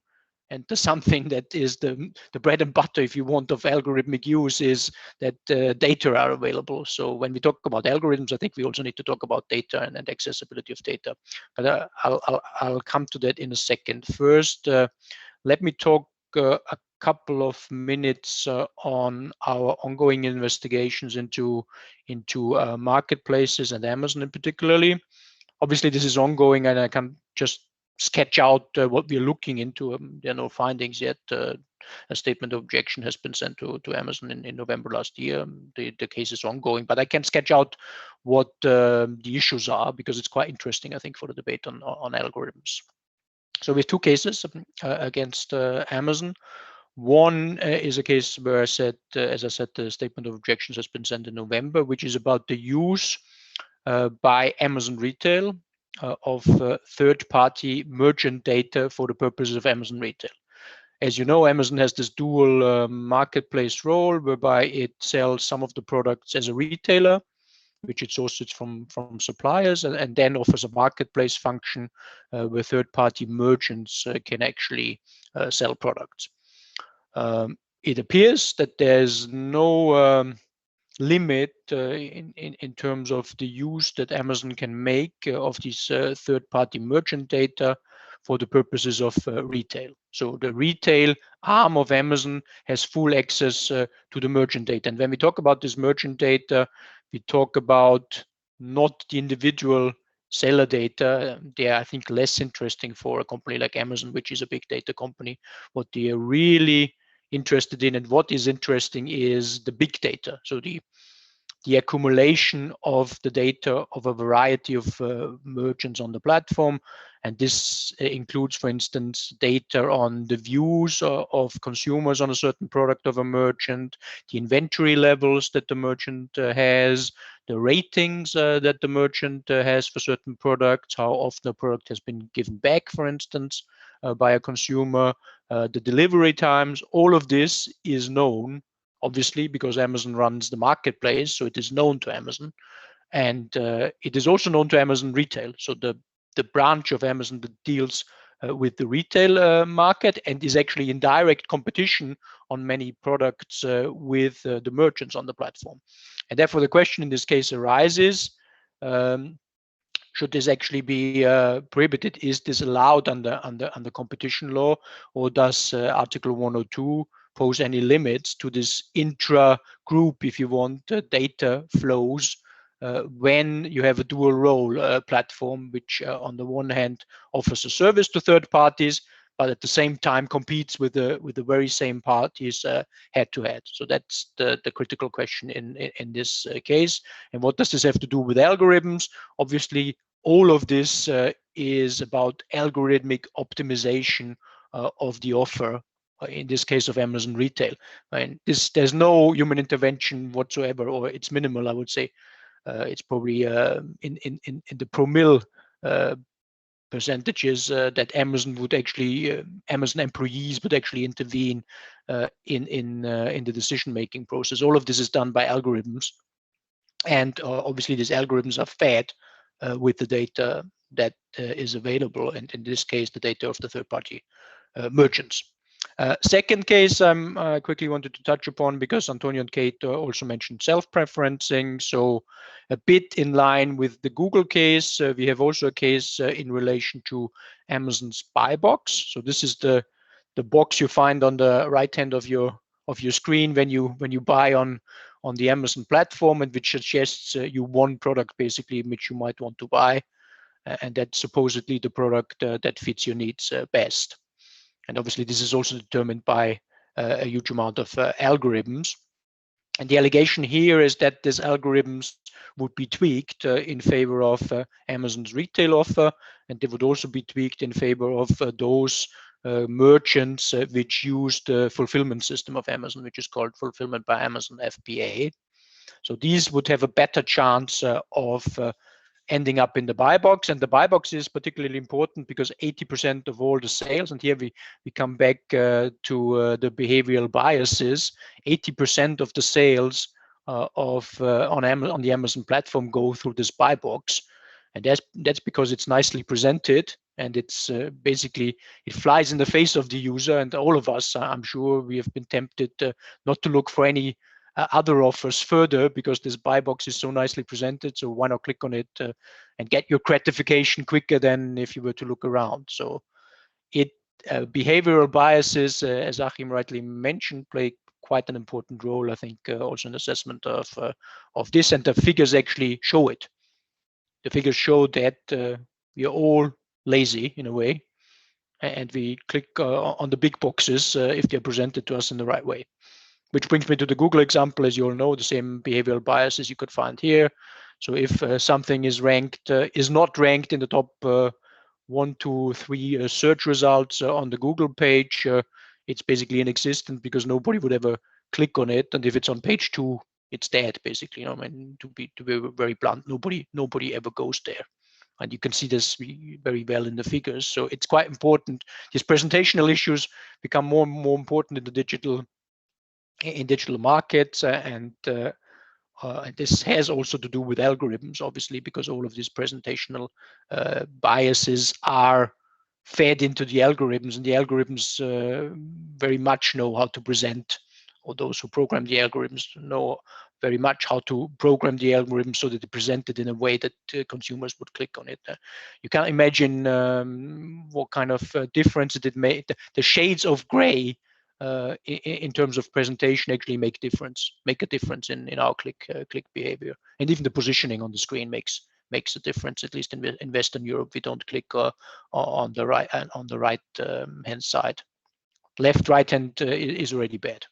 and the something that is the bread and butter, if you want, of algorithmic use is that data are available. So when we talk about algorithms, I think we also need to talk about data and accessibility of data. But I'll come to that in a second. First, let me talk a couple of minutes on our ongoing investigations into marketplaces and Amazon in particularly. Obviously, this is ongoing, and I can just sketch out what we're looking into. There are no findings yet. A statement of objection has been sent to Amazon in November last year. The case is ongoing, but I can sketch out what the issues are, because it's quite interesting, I think, for the debate on algorithms. So we have two cases against Amazon. One is a case where I said, as I said, the statement of objections has been sent in November, which is about the use by Amazon Retail of third-party merchant data for the purposes of Amazon Retail. As you know, Amazon has this dual marketplace role whereby it sells some of the products as a retailer, which it sources from suppliers, and then offers a marketplace function where third-party merchants can actually sell products. It appears that there's no limit in terms of the use that Amazon can make of these third-party merchant data for the purposes of retail. So the retail arm of Amazon has full access to the merchant data. And when we talk about this merchant data, we talk about not the individual seller data. They are, I think, less interesting for a company like Amazon, which is a big data company. What they are really interested in and what is interesting is the big data. So the accumulation of the data of a variety of merchants on the platform. And this includes, for instance, data on the views of consumers on a certain product of a merchant, the inventory levels that the merchant has, the ratings that the merchant has for certain products, how often a product has been given back, for instance, by a consumer, the delivery times. All of this is known, obviously, because Amazon runs the marketplace, so it is known to Amazon. And it is also known to Amazon Retail, so the branch of Amazon that deals with the retail market and is actually in direct competition on many products with the merchants on the platform. And therefore, the question in this case arises, should this actually be prohibited? Is this allowed under competition law, or does Article 102 pose any limits to this intra-group, if you want, data flows when you have a dual role platform, which on the one hand offers a service to third parties, but at the same time competes with the very same parties head to head. So that's the critical question in this case. And what does this have to do with algorithms? Obviously, all of this is about algorithmic optimization of the offer, in this case of Amazon Retail. And there's no human intervention whatsoever, or it's minimal, I would say. It's probably in the promille percentages that Amazon would actually, Amazon employees would actually intervene in the decision-making process. All of this is done by algorithms, and obviously these algorithms are fed with the data that is available, and in this case, the data of the third-party merchants. Second case I quickly wanted to touch upon, because Antonio and Kate also mentioned self-preferencing. So a bit in line with the Google case, we have also a case in relation to Amazon's buy box. So this is the box you find on the right hand of your screen when you buy on the Amazon platform, and which suggests you one product basically which you might want to buy, and that's supposedly the product that fits your needs best. And obviously, this is also determined by a huge amount of algorithms. And the allegation here is that these algorithms would be tweaked in favor of Amazon's retail offer, and they would also be tweaked in favor of those merchants which use the fulfillment system of Amazon, which is called Fulfillment by Amazon, FBA. So these would have a better chance of ending up in the buy box. And the buy box is particularly important because 80% of all the sales, and here we come back to the behavioral biases, 80% of the sales on the Amazon platform go through this buy box. And that's because it's nicely presented, and it's basically, it flies in the face of the user. And all of us, I'm sure, we have been tempted not to look for any other offers further, because this buy box is so nicely presented. So why not click on it and get your gratification quicker than if you were to look around? So behavioral biases, as Achim rightly mentioned, play quite an important role, I think, also in assessment of this, and the figures actually show it. The figures show that we are all lazy in a way, and we click on the big boxes if they're presented to us in the right way. Which brings me to the Google example. As you all know, the same behavioral biases you could find here. So if something is not ranked in the top 1, 2, 3 search results on the Google page, it's basically inexistent because nobody would ever click on it. And if it's on page 2, it's dead, basically. I mean, to be very blunt, nobody ever goes there. And you can see this very well in the figures. So it's quite important. These presentational issues become more and more important in the digital markets, and this has also to do with algorithms, obviously, because all of these presentational biases are fed into the algorithms, and the algorithms very much know how to present, or those who program the algorithms know very much how to program the algorithm so that they present it in a way that consumers would click on it. You can imagine what kind of difference it made. The shades of gray in terms of presentation actually make a difference in our click behavior, and even the positioning on the screen makes a difference. At least in Western Europe, we don't click on the right hand side. Left, right hand is already bad.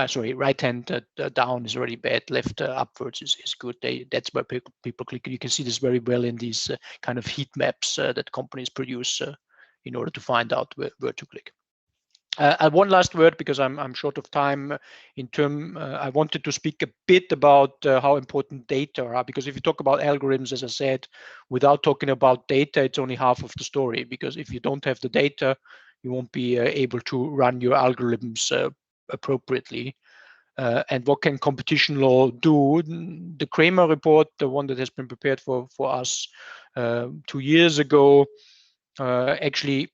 Sorry, right hand down is already bad. Left upwards is good. That's where people click. You can see this very well in these kind of heat maps that companies produce in order to find out where to click. One last word, because I'm short of time. I wanted to speak a bit about how important data are, because if you talk about algorithms, as I said, without talking about data, it's only half of the story. Because if you don't have the data, you won't be able to run your algorithms appropriately. And what can competition law do? The Kramer report, the one that has been prepared for us 2 years ago, actually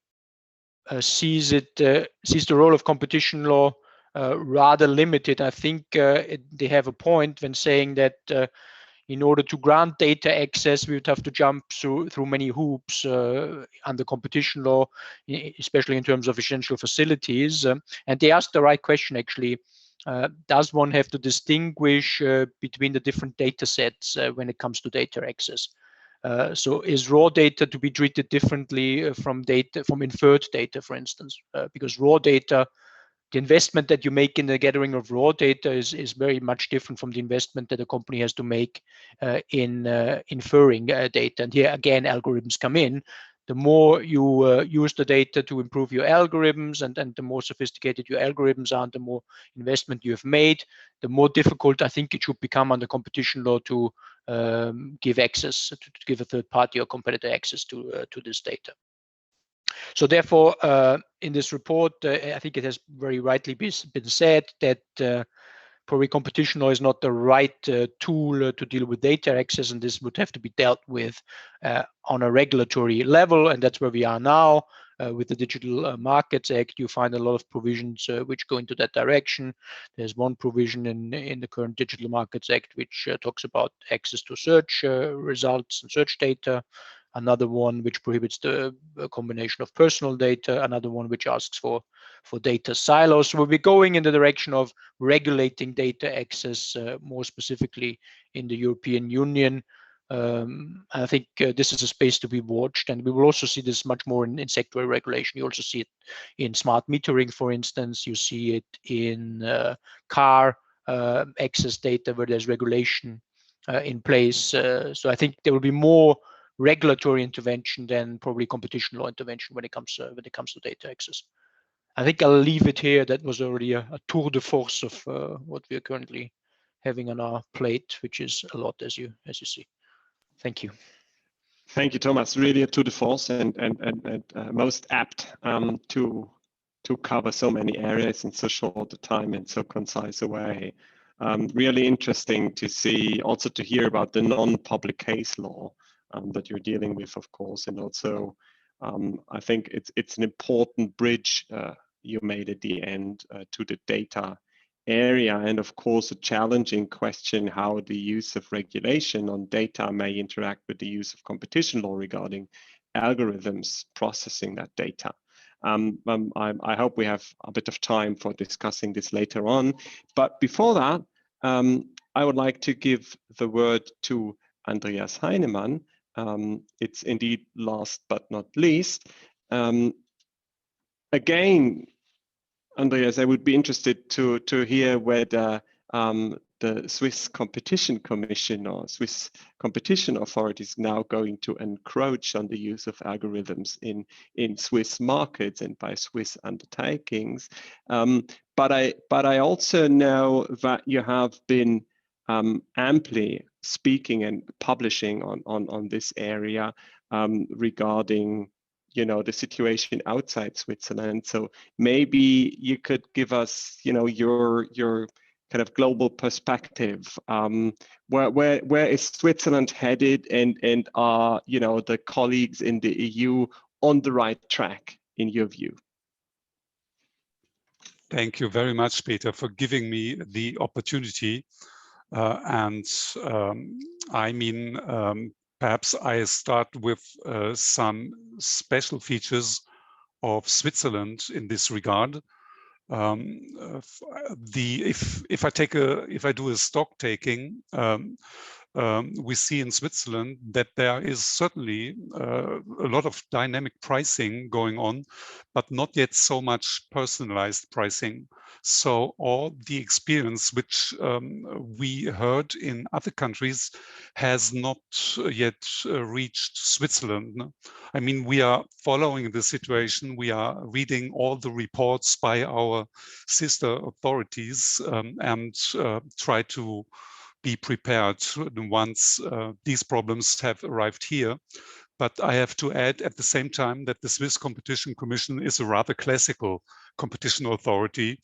sees the role of competition law rather limited. I think they have a point when saying that in order to grant data access, we would have to jump through many hoops under competition law, especially in terms of essential facilities. And they asked the right question, actually. Does one have to distinguish between the different data sets when it comes to data access? So is raw data to be treated differently from inferred data, for instance? Because raw data, the investment that you make in the gathering of raw data is very much different from the investment that a company has to make in inferring data. And here again, algorithms come in. The more you use the data to improve your algorithms, and the more sophisticated your algorithms are, and the more investment you have made, the more difficult I think it should become under competition law to give access, to give a third party or competitor access to this data. So therefore, in this report, I think it has very rightly been said that probably competition law is not the right tool to deal with data access, and this would have to be dealt with on a regulatory level, and that's where we are now. With the Digital Markets Act, you find a lot of provisions which go into that direction. There's one provision in the current Digital Markets Act which talks about access to search results and search data. Another one which prohibits the combination of personal data. Another one which asks for data silos. So we'll be going in the direction of regulating data access more specifically in the European Union. I think this is a space to be watched, and we will also see this much more in sectoral regulation. You also see it in smart metering, for instance. You see it in car access data where there's regulation in place. So I think there will be more regulatory intervention than probably competition law intervention when it comes to data access. I think I'll leave it here. That was already a tour de force of what we are currently having on our plate, which is a lot, as you see. Thank you. Thank you, Thomas. Really a tour de force and most apt to cover so many areas in so short a time and so concise a way. Really interesting to see, also to hear about the non-public case law that you're dealing with, of course, and also I think it's an important bridge you made at the end to the data area, and of course a challenging question how the use of regulation on data may interact with the use of competition law regarding algorithms processing that data. I hope we have a bit of time for discussing this later on, but before that I would like to give the word to Andreas Heinemann. It's indeed last but not least. Again, Andreas, I would be interested to hear whether the Swiss Competition Commission or Swiss competition authorities now going to encroach on the use of algorithms in Swiss markets and by Swiss undertakings. But I also know that you have been amply speaking and publishing on this area regarding, you know, the situation outside Switzerland. So maybe you could give us, you know, your kind of global perspective. Where is Switzerland headed, and are, you know, the colleagues in the EU on the right track in your view? Thank you very much, Peter, for giving me the opportunity. Perhaps I start with some special features of Switzerland in this regard. If I do a stock taking, we see in Switzerland that there is certainly a lot of dynamic pricing going on, but not yet so much personalized pricing. So all the experience which we heard in other countries has not yet reached Switzerland. I mean, we are following the situation. We are reading all the reports by our sister authorities and try to be prepared once these problems have arrived here. But I have to add at the same time that the Swiss Competition Commission is a rather classical competition authority.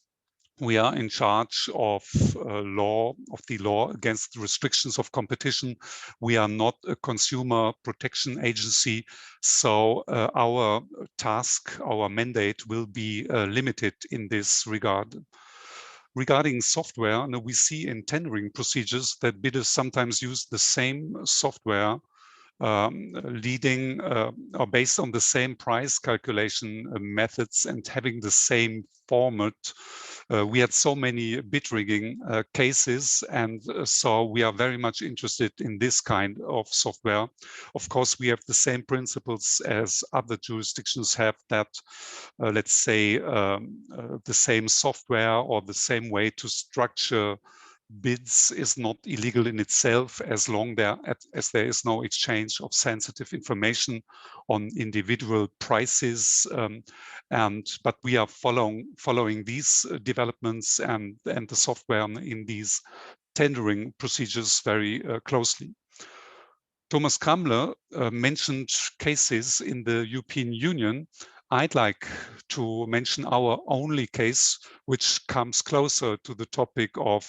We are in charge of the law against restrictions of competition. We are not a consumer protection agency. So our task, our mandate will be limited in this regard. Regarding software, we see in tendering procedures that bidders sometimes use the same software leading or based on the same price calculation methods and having the same format. We had so many bid rigging cases, and so we are very much interested in this kind of software. Of course, we have the same principles as other jurisdictions have, that let's say the same software or the same way to structure bids is not illegal in itself as long as there is no exchange of sensitive information on individual prices. But we are following these developments and the software in these tendering procedures very closely. Thomas Kramler mentioned cases in the European Union. I'd like to mention our only case, which comes closer to the topic of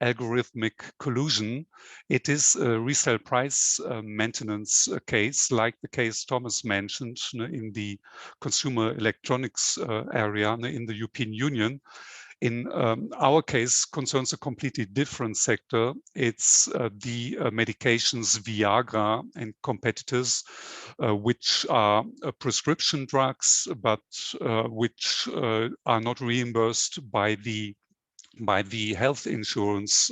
algorithmic collusion. It is a resale price maintenance case, like the case Thomas mentioned in the consumer electronics area in the European Union. In our case, concerns a completely different sector. It's the medications Viagra and competitors, which are prescription drugs, but which are not reimbursed by the health insurances,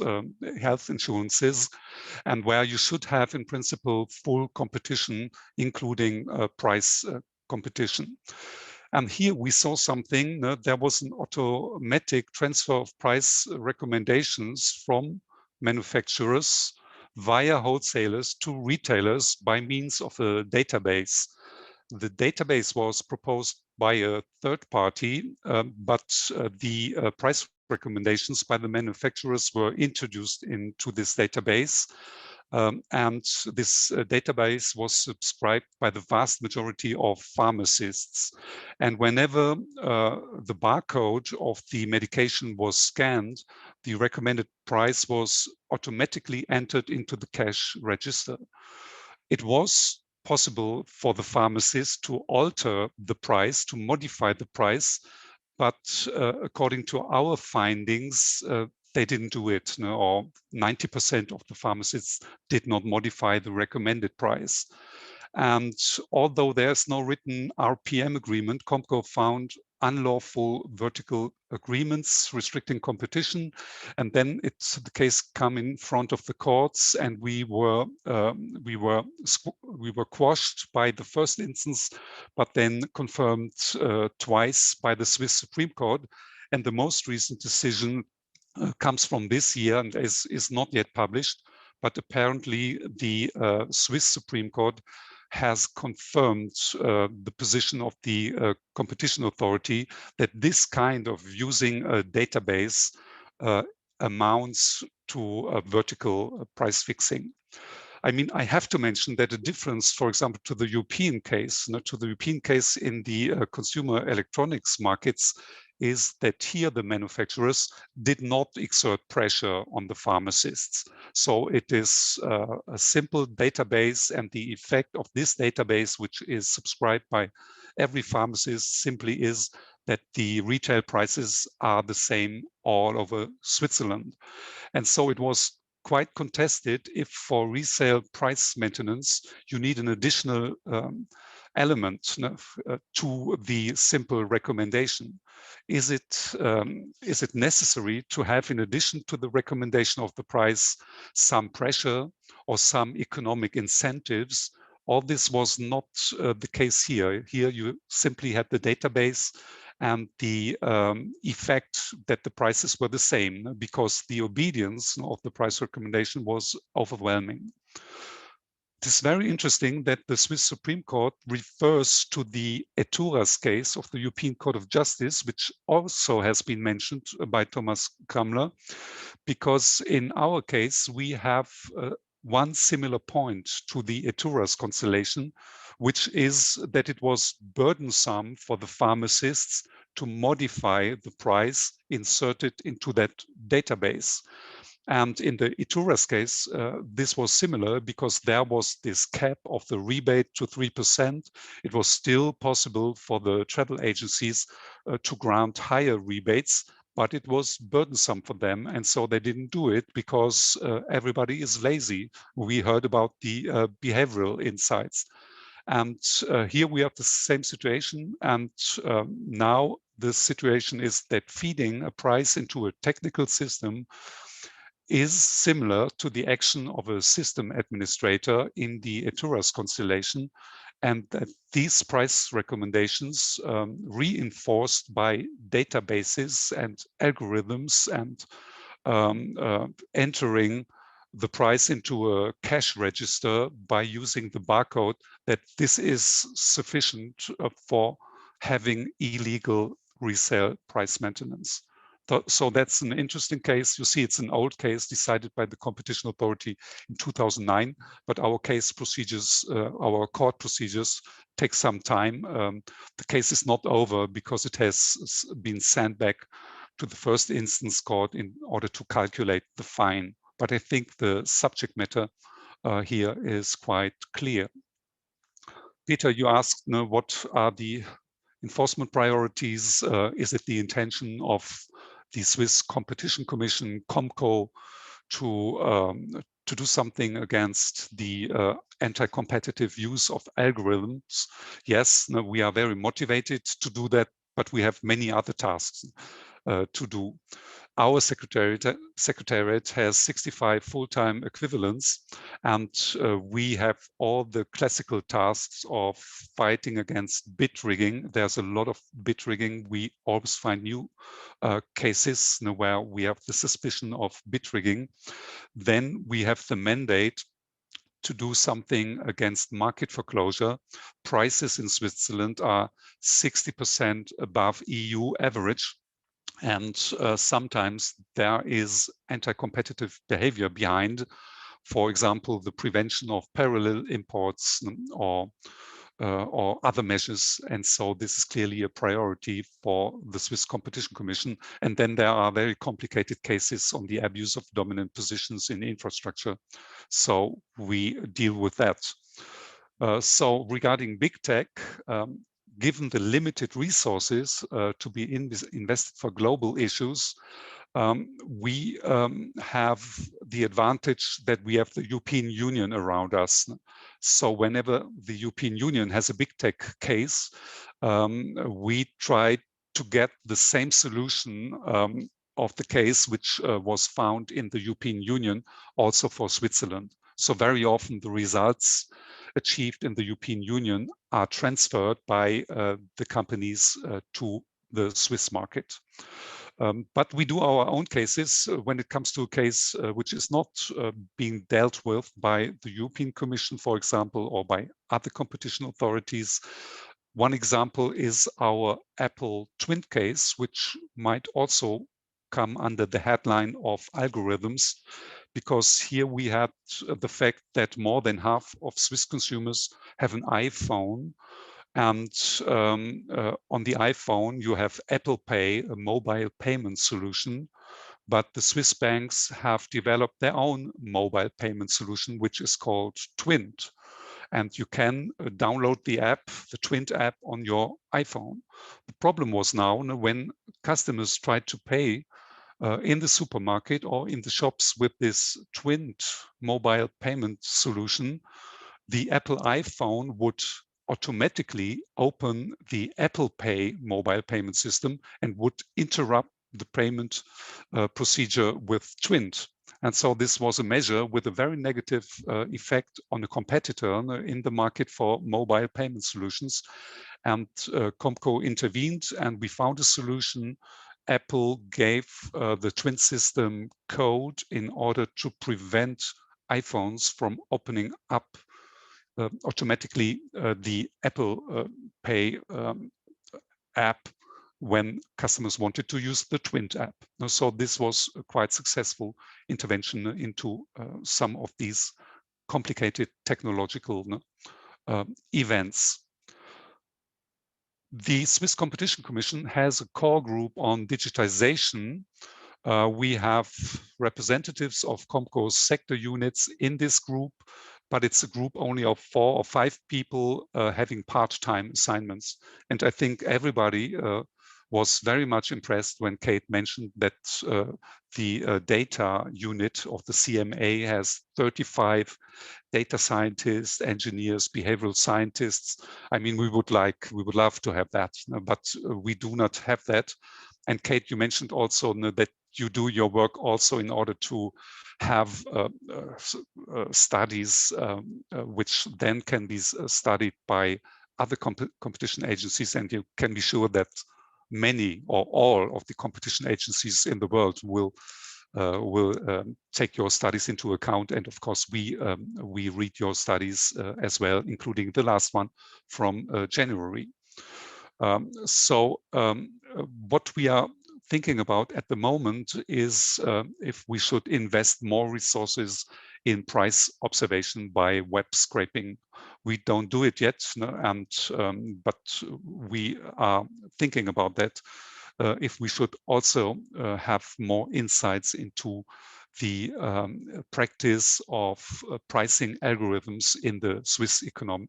and where you should have in principle full competition, including price competition. And here we saw something. There was an automatic transfer of price recommendations from manufacturers via wholesalers to retailers by means of a database. The database was proposed by a third party, but the price recommendations by the manufacturers were introduced into this database. And this database was subscribed by the vast majority of pharmacists. And whenever the barcode of the medication was scanned, the recommended price was automatically entered into the cash register. It was possible for the pharmacist to alter the price, to modify the price, but according to our findings, they didn't do it, or 90% of the pharmacists did not modify the recommended price. And although there's no written RPM agreement, Comco found unlawful vertical agreements restricting competition, and then the case come in front of the courts, and we were quashed by the first instance, but then confirmed twice by the Swiss Supreme Court. And the most recent decision comes from this year and is not yet published, but apparently the Swiss Supreme Court has confirmed the position of the competition authority that this kind of using a database amounts to vertical price fixing. I mean, I have to mention that a difference, for example, to the European case, in the consumer electronics markets, is that here the manufacturers did not exert pressure on the pharmacists. So it is a simple database, and the effect of this database, which is subscribed by every pharmacist, simply is that the retail prices are the same all over Switzerland. And so it was quite contested if for resale price maintenance you need an additional element to the simple recommendation. Is it necessary to have, in addition to the recommendation of the price, some pressure or some economic incentives? All this was not the case here. Here you simply had the database and the effect that the prices were the same, because the obedience of the price recommendation was overwhelming. It is very interesting that the Swiss Supreme Court refers to the Eturas case of the European Court of Justice, which also has been mentioned by Thomas Kramler, because in our case, we have one similar point to the Eturas constellation, which is that it was burdensome for the pharmacists to modify the price inserted into that database. And in the Eturas case, this was similar because there was this cap of the rebate to 3%. It was still possible for the travel agencies to grant higher rebates, but it was burdensome for them. And so they didn't do it because everybody is lazy. We heard about the behavioral insights. And here we have the same situation. And now the situation is that feeding a price into a technical system is similar to the action of a system administrator in the Eturas constellation, and that these price recommendations reinforced by databases and algorithms and entering the price into a cash register by using the barcode, that this is sufficient for having illegal resale price maintenance. So that's an interesting case. You see, it's an old case decided by the competition authority in 2009, but our case procedures, our court procedures take some time. The case is not over because it has been sent back to the first instance court in order to calculate the fine. But I think the subject matter here is quite clear. Peter, you asked what are the enforcement priorities? Is it the intention of the Swiss Competition Commission, COMCO, to do something against the anti-competitive use of algorithms? Yes, we are very motivated to do that, but we have many other tasks to do. Our secretariat has 65 full-time equivalents, and we have all the classical tasks of fighting against bid rigging. There's a lot of bid rigging. We always find new cases where we have the suspicion of bid rigging. Then we have the mandate to do something against market foreclosure. Prices in Switzerland are 60% above EU average. And sometimes there is anti-competitive behavior behind, for example, the prevention of parallel imports or other measures. And so this is clearly a priority for the Swiss Competition Commission. And then there are very complicated cases on the abuse of dominant positions in infrastructure. So we deal with that. So regarding big tech, given the limited resources to be invested for global issues, we have the advantage that we have the European Union around us. So whenever the European Union has a big tech case, we try to get the same solution of the case which was found in the European Union also for Switzerland. So very often the results achieved in the European Union are transferred by the companies to the Swiss market. But we do our own cases when it comes to a case which is not being dealt with by the European Commission, for example, or by other competition authorities. One example is our Apple Twin case, which might also come under the headline of algorithms, because here we had the fact that more than half of Swiss consumers have an iPhone. And on the iPhone, you have Apple Pay, a mobile payment solution. But the Swiss banks have developed their own mobile payment solution, which is called Twint. And you can download the app, the Twint app, on your iPhone. The problem was now when customers tried to pay in the supermarket or in the shops with this Twint mobile payment solution, the Apple iPhone would automatically open the Apple Pay mobile payment system and would interrupt the payment procedure with Twint. And so this was a measure with a very negative effect on a competitor in the market for mobile payment solutions. And Comco intervened, and we found a solution. Apple gave the Twint system code in order to prevent iPhones from opening up automatically the Apple Pay app when customers wanted to use the Twint app. So this was a quite successful intervention into some of these complicated technological events. The Swiss Competition Commission has a core group on digitization. We have representatives of Comco's sector units in this group, but it's a group only of 4 or 5 people having part-time assignments. And I think everybody was very much impressed when Kate mentioned that the data unit of the CMA has 35 data scientists, engineers, behavioral scientists. I mean, we would love to have that, but we do not have that. And Kate, you mentioned also that you do your work also in order to have studies which then can be studied by other competition agencies, and you can be sure that many or all of the competition agencies in the world will take your studies into account. And of course, we read your studies as well, including the last one from January. So what we are thinking about at the moment is if we should invest more resources in price observation by web scraping. We don't do it yet, but we are thinking about that. If we should also have more insights into the practice of pricing algorithms in the Swiss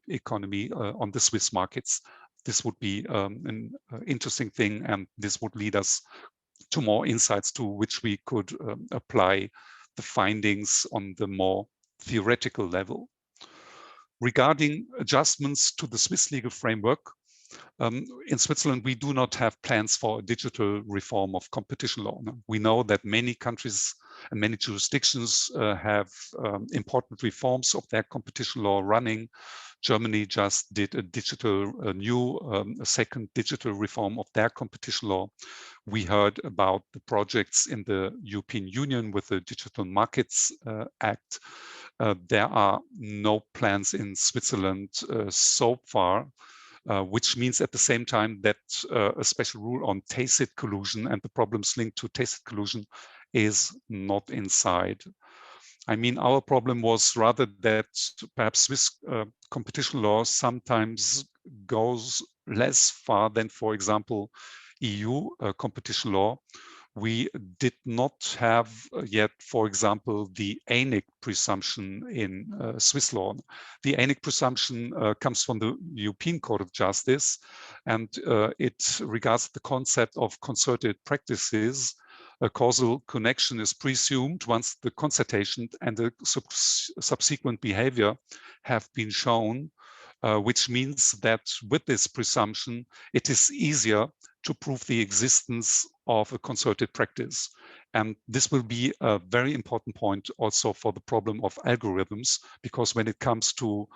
economy on the Swiss markets. This would be an interesting thing, and this would lead us to more insights to which we could apply the findings on the more theoretical level. Regarding adjustments to the Swiss legal framework, in Switzerland, we do not have plans for a digital reform of competition law. We know that many countries and many jurisdictions have important reforms of their competition law running. Germany just did a second digital reform of their competition law. We heard about the projects in the European Union with the Digital Markets Act. There are no plans in Switzerland so far, which means at the same time that a special rule on tacit collusion and the problems linked to tacit collusion is not in sight. I mean, our problem was rather that perhaps Swiss competition law sometimes goes less far than, for example, EU competition law. We did not have yet, for example, the ENIC presumption in Swiss law. The ENIC presumption comes from the European Court of Justice, and it regards the concept of concerted practices. A causal connection is presumed once the concertation and the subsequent behavior have been shown, which means that with this presumption, it is easier to prove the existence of a concerted practice. And this will be a very important point also for the problem of algorithms, because when it comes to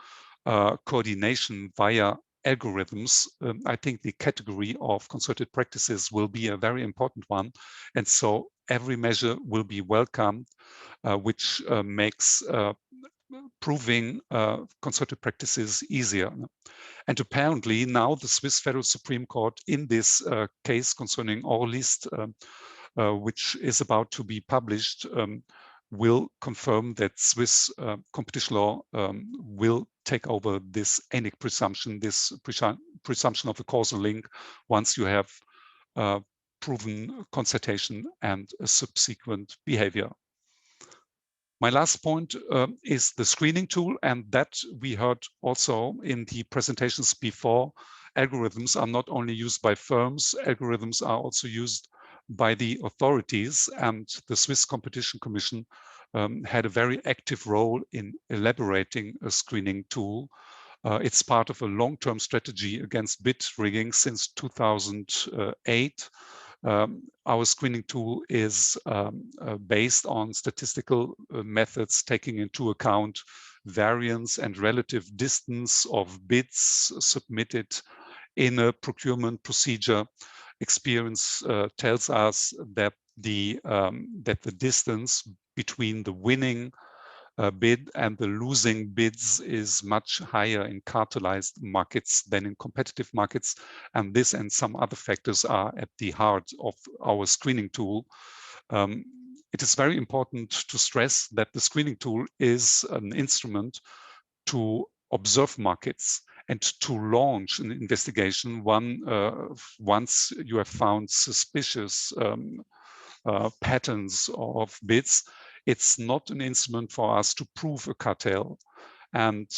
coordination via algorithms, I think the category of concerted practices will be a very important one. And so every measure will be welcomed, which makes proving concerted practices easier. And apparently now the Swiss Federal Supreme Court in this case concerning Orlist which is about to be published, will confirm that Swiss competition law will take over this ENIC presumption, this presumption of a causal link, once you have proven concertation and a subsequent behavior. My last point is the screening tool, and that we heard also in the presentations before. Algorithms are not only used by firms, algorithms are also used by the authorities, and the Swiss Competition Commission had a very active role in elaborating a screening tool. It's part of a long-term strategy against bid rigging since 2008. Our screening tool is based on statistical methods taking into account variance and relative distance of bids submitted in a procurement procedure. Experience tells us that the distance between the winning bid and the losing bids is much higher in cartelized markets than in competitive markets. And this and some other factors are at the heart of our screening tool. It is very important to stress that the screening tool is an instrument to observe markets and to launch an investigation once you have found suspicious patterns of bids. It's not an instrument for us to prove a cartel. And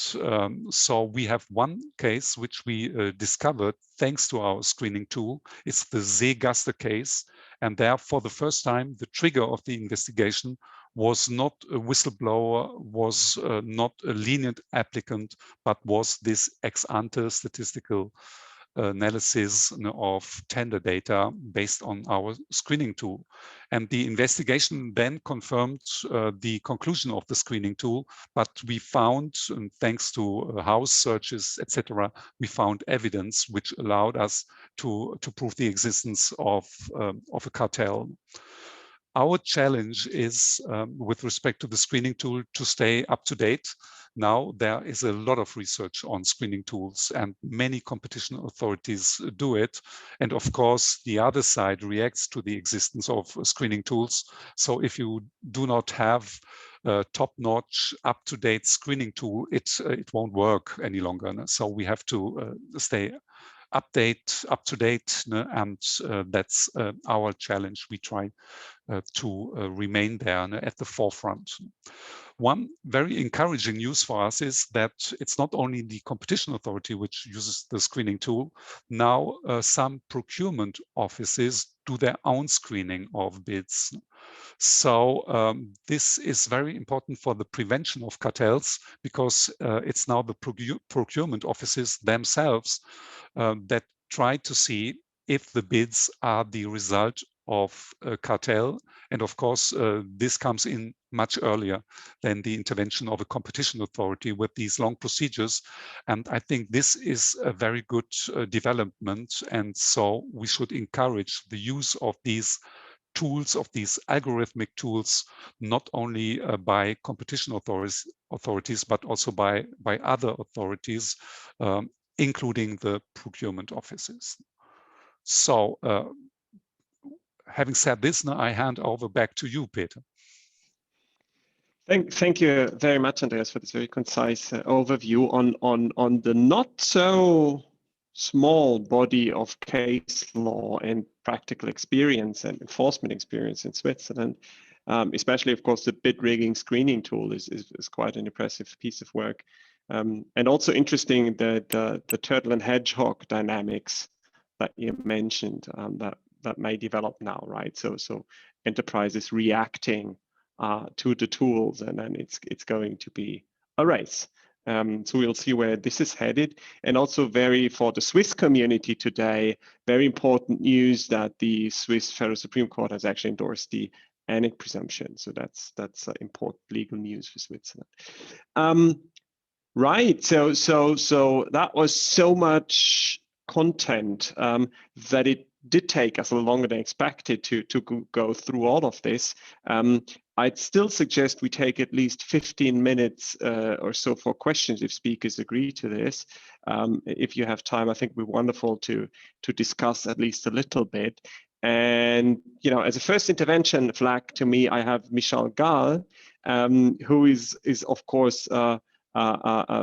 so we have one case which we discovered thanks to our screening tool. It's the Seegaster case. And there, for the first time, the trigger of the investigation was not a whistleblower, was not a lenient applicant, but was this ex-ante statistical analysis of tender data based on our screening tool. And the investigation then confirmed the conclusion of the screening tool, but we found, and thanks to house searches, etc., we found evidence which allowed us to prove the existence of a cartel. Our challenge is, with respect to the screening tool, to stay up to date. Now there is a lot of research on screening tools and many competition authorities do it. And of course, the other side reacts to the existence of screening tools. So if you do not have a top-notch, up-to-date screening tool, it won't work any longer. So we have to stay up to date, and that's our challenge. We try to remain there at the forefront. One very encouraging news for us is that it's not only the competition authority which uses the screening tool. Now some procurement offices do their own screening of bids. So this is very important for the prevention of cartels, because it's now the procurement offices themselves that try to see if the bids are the result of a cartel. And of course, this comes in much earlier than the intervention of a competition authority with these long procedures. And I think this is a very good development. And so we should encourage the use of these tools, of these algorithmic tools, not only by competition authorities, but also by other authorities, including the procurement offices. So having said this, now I hand over back to you, Peter. Thank you very much, Andreas, for this very concise overview on the not so small body of case law and practical experience and enforcement experience in Switzerland. Especially, of course, the bid rigging screening tool is quite an impressive piece of work. And also interesting the turtle and hedgehog dynamics that you mentioned that may develop now, right? So enterprises reacting to the tools, and then it's going to be a race. So we'll see where this is headed. And also for the Swiss community today, very important news that the Swiss Federal Supreme Court has actually endorsed the ENIC presumption. So that's important legal news for Switzerland. Right, so that was so much content that it did take us a little longer than expected to go through all of this. I'd still suggest we take at least 15 minutes or so for questions if speakers agree to this. If you have time, I think it would be wonderful to discuss at least a little bit. And as a first intervention flag to me, I have Michal Gall, who is of course a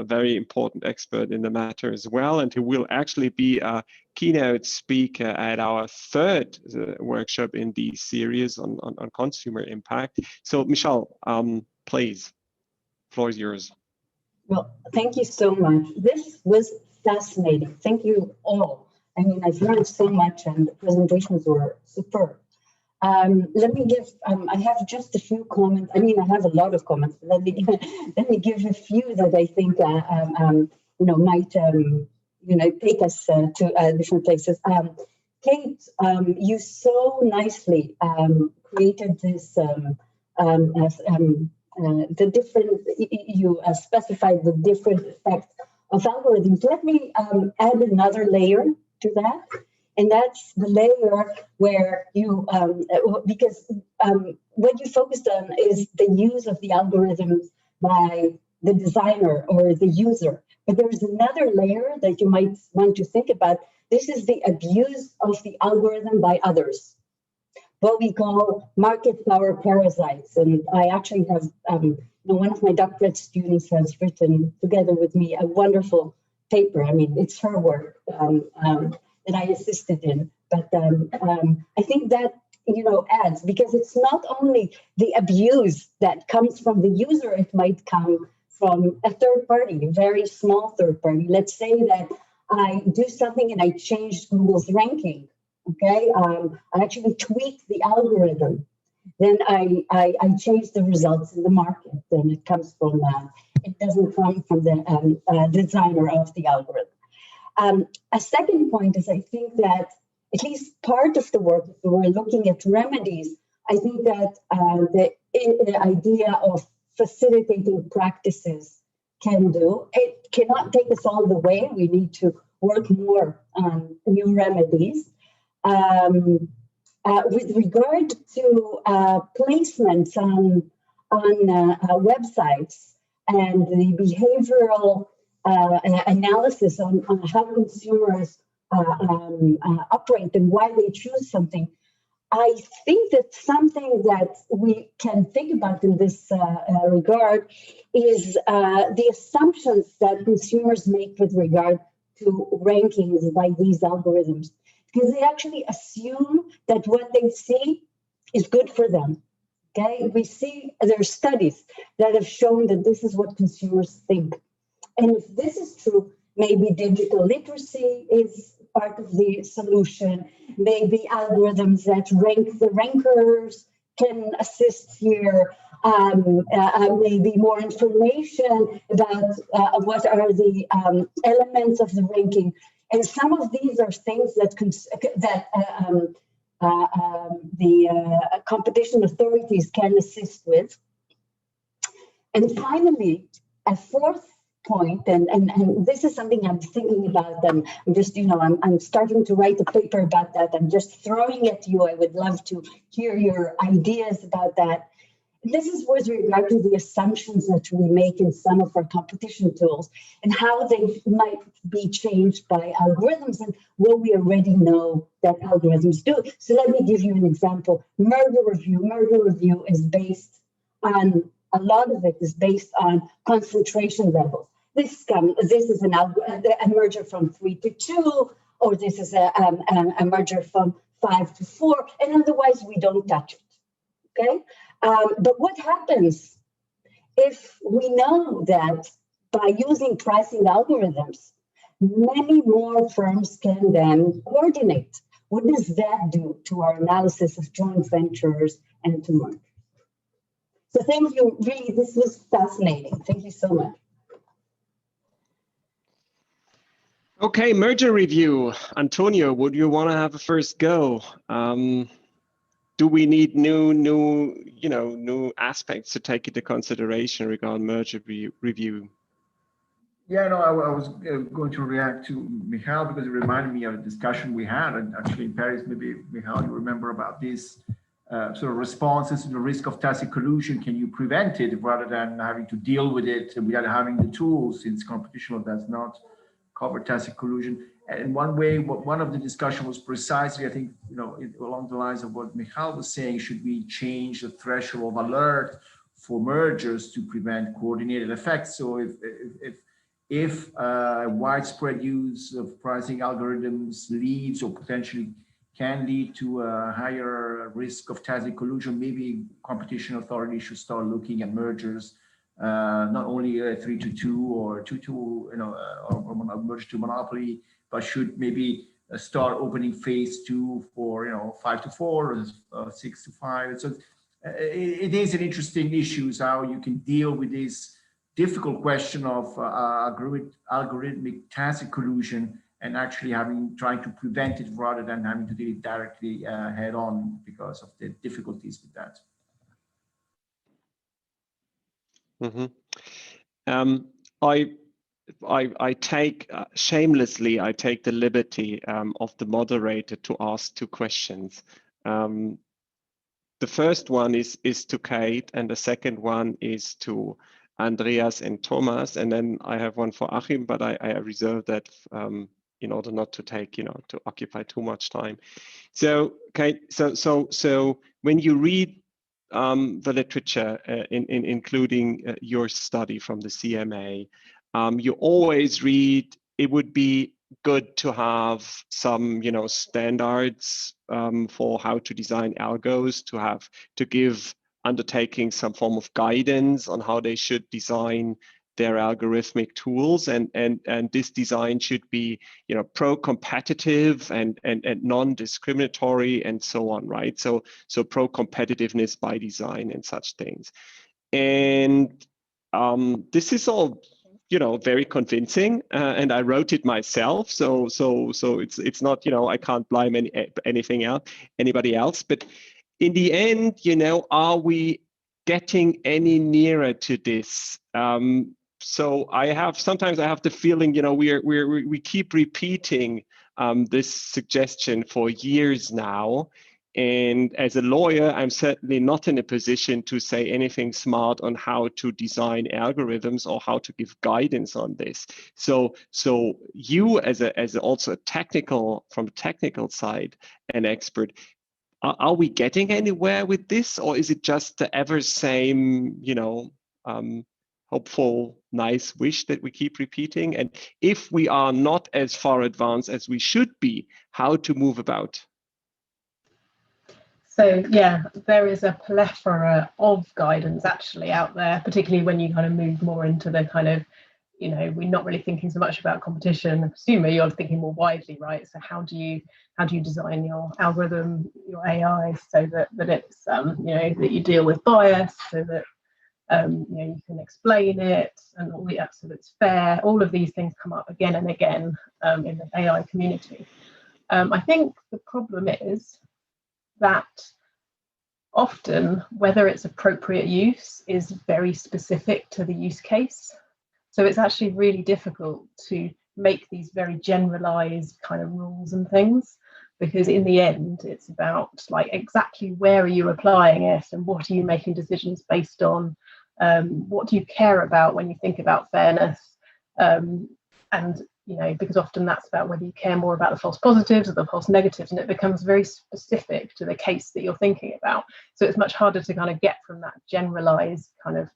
very important expert in the matter as well, and who will actually be a keynote speaker at our third workshop in the series on consumer impact. So Michal, please, floor is yours. Well, thank you so much. This was fascinating. Thank you all. I mean, I've learned so much and the presentations were superb. Let me give, I have just a few comments. I mean, I have a lot of comments. Let me give a few that I think, might, take us to different places. Kate, you so nicely created this, the different, you specified the different effects of algorithms. Let me add another layer to that. And that's the layer where you, because what you focused on is the use of the algorithms by the designer or the user. But there's another layer that you might want to think about. This is the abuse of the algorithm by others, what we call market power parasites. And I actually have, one of my doctorate students has written together with me a wonderful paper. I mean, it's her work. That I assisted in, but I think that adds, because it's not only the abuse that comes from the user, it might come from a third party, a very small third party. Let's say that I do something and I change Google's ranking. Okay, I actually tweak the algorithm. Then I change the results in the market. Then it comes from it doesn't come from the designer of the algorithm. A second point is I think that at least part of the work, if we're looking at remedies, I think that the idea of facilitating practices can do. It cannot take us all the way. We need to work more on new remedies. With regard to placements on websites and the behavioral analysis on how consumers operate and why they choose something, I think that something that we can think about in this regard is the assumptions that consumers make with regard to rankings by these algorithms, because they actually assume that what they see is good for them. Okay, we see there are studies that have shown that this is what consumers think. And if this is true, maybe digital literacy is part of the solution. Maybe algorithms that rank the rankers can assist here. Maybe more information about what are the elements of the ranking. And some of these are things that the competition authorities can assist with. And finally, a fourth point, and this is something I'm thinking about, and I'm just, I'm starting to write a paper about that. I'm just throwing at you. I would love to hear your ideas about that. This is with regard to the assumptions that we make in some of our competition tools and how they might be changed by algorithms and what we already know that algorithms do. So let me give you an example. Merger review is based on, a lot of it is based on concentration levels. This is a merger from 3 to 2, or this is a merger from 5 to 4, and otherwise we don't touch it. Okay, but what happens if we know that by using pricing algorithms, many more firms can then coordinate? What does that do to our analysis of joint ventures and to merge? So thank you. Really, this was fascinating. Thank you so much. Okay, merger review. Antonio, would you want to have a first go? Do we need new aspects to take into consideration regarding merger review? Yeah, no, I was going to react to Michal because it reminded me of a discussion we had, and actually in Paris. Maybe Michal, you remember about this sort of responses to the risk of tacit collusion. Can you prevent it rather than having to deal with it without having the tools, since competition law does not cover tacit collusion? And one of the discussion was precisely, I think, along the lines of what Michal was saying, should we change the threshold of alert for mergers to prevent coordinated effects? So if widespread use of pricing algorithms leads or potentially can lead to a higher risk of tacit collusion, maybe competition authorities should start looking at mergers, not only 3-2 or 2-2, or merge to monopoly, but should maybe start opening phase 2 for 5-4 or 6-5. So it is an interesting issue how you can deal with this difficult question of algorithmic tacit collusion and actually trying to prevent it rather than having to deal it directly head on because of the difficulties with that. I take shamelessly, I take the liberty of the moderator to ask 2 questions. The first one is to Kate, and the second one is to Andreas and Thomas, and then I have one for Achim, but I reserve that in order not to take, to occupy too much time. So, Kate, so when you read the literature, including your study from the CMA, you always read it would be good to have some, standards for how to design algos, to give undertakings some form of guidance on how they should design their algorithmic tools, and this design should be, pro-competitive and non-discriminatory and so on, right? So pro-competitiveness by design and such things. And this is all, very convincing, and I wrote it myself. So it's not, I can't blame anybody else. But in the end, are we getting any nearer to this? So sometimes I have the feeling, we keep repeating this suggestion for years now. And as a lawyer, I'm certainly not in a position to say anything smart on how to design algorithms or how to give guidance on this. So you as also from a technical side, an expert, are we getting anywhere with this, or is it just the ever same, hopeful, nice wish that we keep repeating? And if we are not as far advanced as we should be, how to move about? So yeah, there is a plethora of guidance actually out there, particularly when you kind of move more into the kind of, we're not really thinking so much about competition. Consumer, you're thinking more widely, right? So how do you design your algorithm, your AI, so that it's that you deal with bias, so that you can explain it, and all so that it's fair. All of these things come up again and again in the AI community. I think the problem is that often whether it's appropriate use is very specific to the use case. So it's actually really difficult to make these very generalized kind of rules and things, because in the end, it's about like exactly where are you applying it and what are you making decisions based on? What do you care about when you think about fairness? And, because often that's about whether you care more about the false positives or the false negatives, and it becomes very specific to the case that you're thinking about. So it's much harder to kind of get from that generalized kind of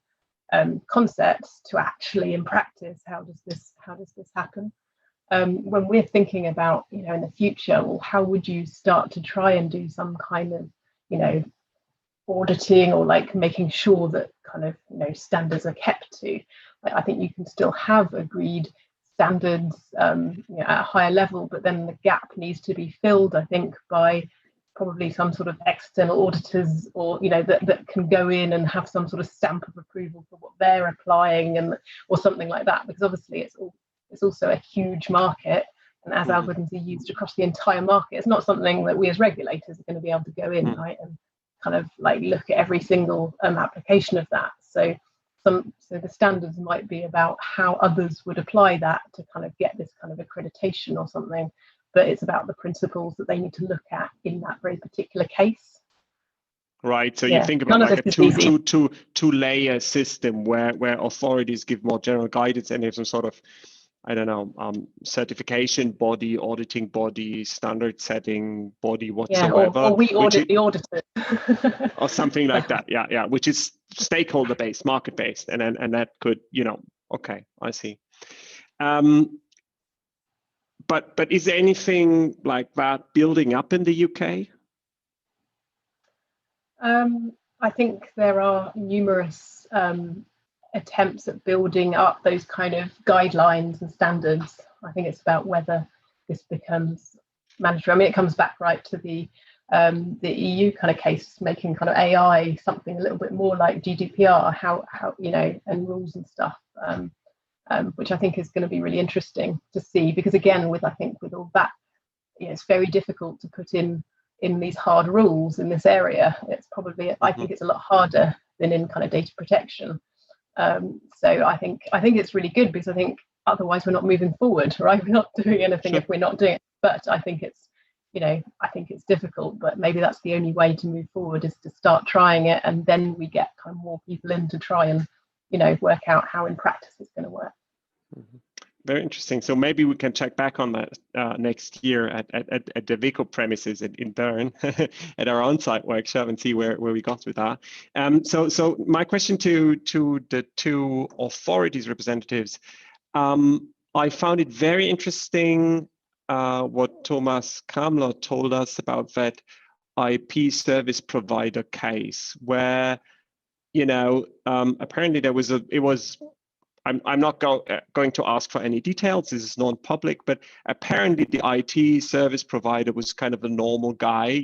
concepts to actually in practice, how does this happen? When we're thinking about, in the future, well, how would you start to try and do some kind of, auditing or like making sure that kind of, standards are kept to? I think you can still have agreed standards at a higher level, but then the gap needs to be filled, I think, by probably some sort of external auditors, or that can go in and have some sort of stamp of approval for what they're applying, or something like that, because obviously it's also a huge market, and as algorithms are used across the entire market, it's not something that we as regulators are going to be able to go in, right, and kind of like look at every single application of that. So the standards might be about how others would apply that to kind of get this kind of accreditation or something, but it's about the principles that they need to look at in that very particular case. Right. So you think about like a two-layer system where authorities give more general guidance and have some sort of I don't know, certification body, auditing body, standard setting body, whatsoever. Yeah, or we audit the auditors. Or something like that. Yeah, which is stakeholder based, market based, and that could, okay, I see. But is there anything like that building up in the UK? I think there are numerous attempts at building up those kind of guidelines and standards. I think it's about whether this becomes mandatory. I mean, it comes back right to the EU kind of case, making kind of AI something a little bit more like GDPR, how and rules and stuff, which I think is going to be really interesting to see, because again, I think with all that, it's very difficult to put in these hard rules in this area. It's probably, I think it's a lot harder than in kind of data protection. So I think it's really good, because I think otherwise we're not moving forward, right? We're not doing anything if we're not doing it. But I think it's, I think it's difficult, but maybe that's the only way to move forward, is to start trying it, and then we get kind of more people in to try and, work out how in practice it's going to work. Very interesting. So maybe we can check back on that next year at the Vico premises in Bern at our on-site workshop and see where we got with that. So my question to the two authorities representatives, I found it very interesting what Thomas Kamler told us about that IP service provider case, where apparently I'm not going to ask for any details. This is non-public, but apparently the IT service provider was kind of a normal guy,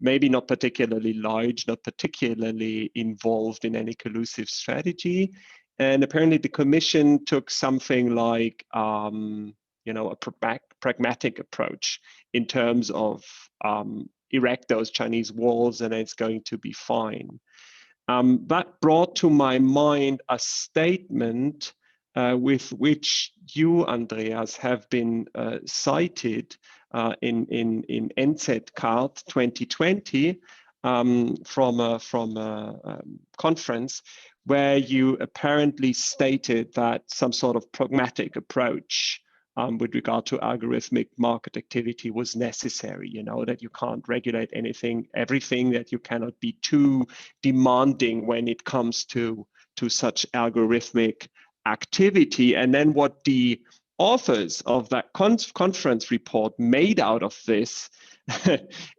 maybe not particularly large, not particularly involved in any collusive strategy. And apparently the commission took something like, a pragmatic approach in terms of erect those Chinese walls and it's going to be fine. That brought to my mind a statement with which you, Andreas, have been cited in NZ-CART 2020 from a conference, where you apparently stated that some sort of pragmatic approach with regard to algorithmic market activity was necessary, that you can't regulate everything, that you cannot be too demanding when it comes to such algorithmic activity. And then what the authors of that conference report made out of this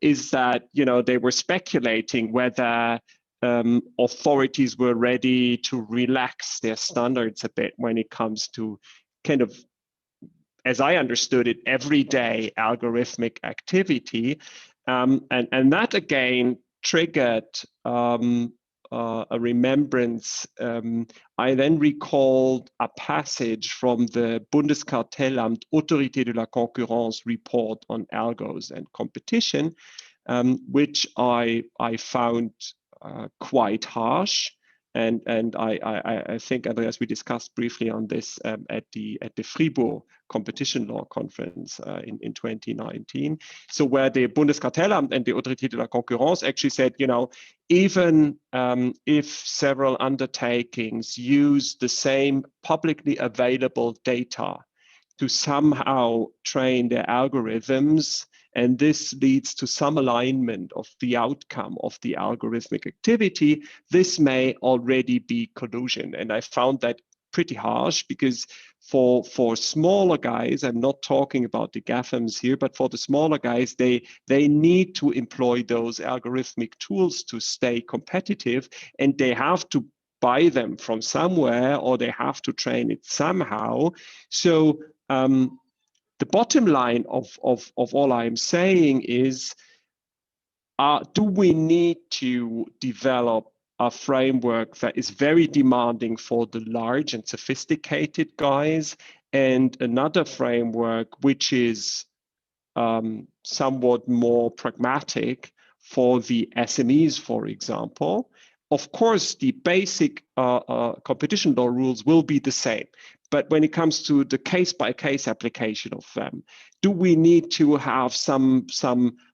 is that, they were speculating whether authorities were ready to relax their standards a bit when it comes to kind of, as I understood it, everyday algorithmic activity. And that again triggered a remembrance. I then recalled a passage from the Bundeskartellamt Autorité de la Concurrence report on algos and competition, which I found quite harsh. And I think, Andreas, we discussed briefly on this at the Fribourg Competition Law Conference in 2019. So where the Bundeskartellamt and the Autorité de la Concurrence actually said, even if several undertakings use the same publicly available data to somehow train their algorithms, and this leads to some alignment of the outcome of the algorithmic activity, this may already be collusion. And I found that pretty harsh, because for smaller guys, I'm not talking about the GAFAMs here, but for the smaller guys, they need to employ those algorithmic tools to stay competitive, and they have to buy them from somewhere, or they have to train it somehow. So the bottom line of all I'm saying is, do we need to develop a framework that is very demanding for the large and sophisticated guys, and another framework which is somewhat more pragmatic for the SMEs, for example? Of course, the basic competition law rules will be the same. But when it comes to the case-by-case application of them, do we need to have some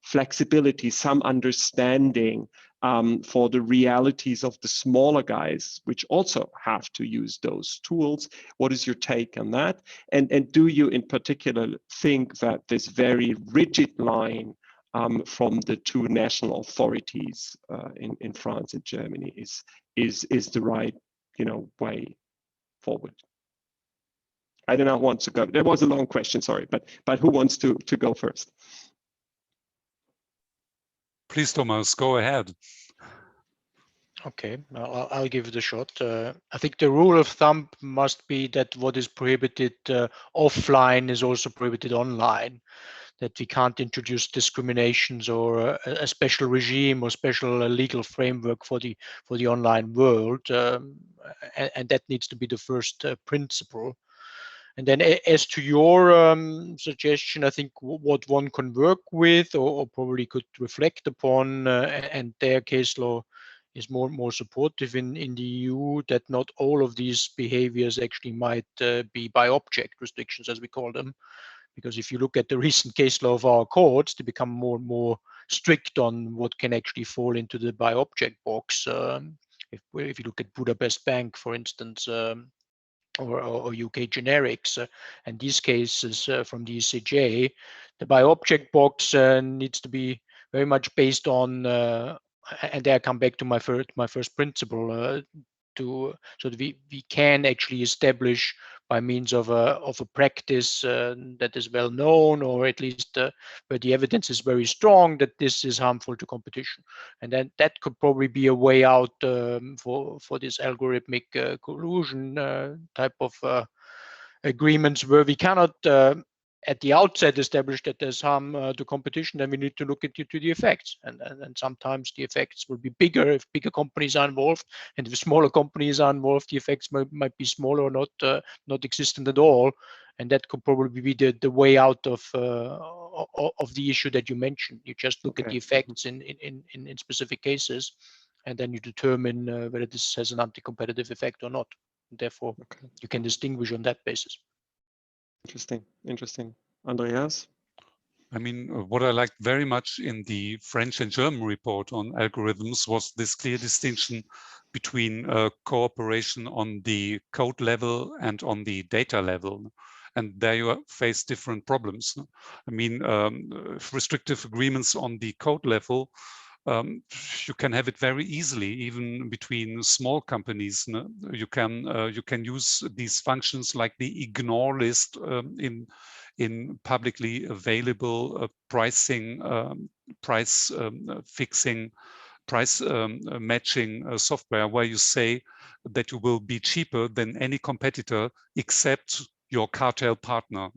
flexibility, some understanding for the realities of the smaller guys, which also have to use those tools. What is your take on that? And do you in particular think that this very rigid line from the two national authorities in France and Germany is the right, way forward? I do not want to go. That was a long question, sorry, but who wants to go first? Please, Thomas, go ahead. Okay, I'll give it a shot. I think the rule of thumb must be that what is prohibited offline is also prohibited online. That we can't introduce discriminations or a special regime or special legal framework for the online world, and that needs to be the first principle. And then as to your suggestion, I think what one can work with or probably could reflect upon, and their case law is more supportive in the EU, that not all of these behaviors actually might be by object restrictions, as we call them. Because if you look at the recent case law of our courts, they become more and more strict on what can actually fall into the by object box. If you look at Budapest Bank, for instance, or UK generics, and these cases from the ECJ, the by object box needs to be very much based on, and there I come back to my first principle, so that we can actually establish by means of a practice that is well known, or at least where the evidence is very strong that this is harmful to competition. And then that could probably be a way out for this algorithmic collusion type of agreements, where we cannot at the outset establish that there's harm to competition. Then we need to look to the effects, and sometimes the effects will be bigger if bigger companies are involved, and if smaller companies are involved, the effects might be smaller or not existent at all. And that could probably be the way out of the issue that you mentioned. You just look at the effects in specific cases, and then you determine whether this has an anti-competitive effect or not. Therefore, you can distinguish on that basis. Interesting. Andreas? I mean, what I liked very much in the French and German report on algorithms was this clear distinction between cooperation on the code level and on the data level. And there you face different problems. I mean, restrictive agreements on the code level, you can have it very easily, even between small companies. You can use these functions like the ignore list in publicly available pricing, price fixing, price matching software, where you say that you will be cheaper than any competitor except your cartel partner.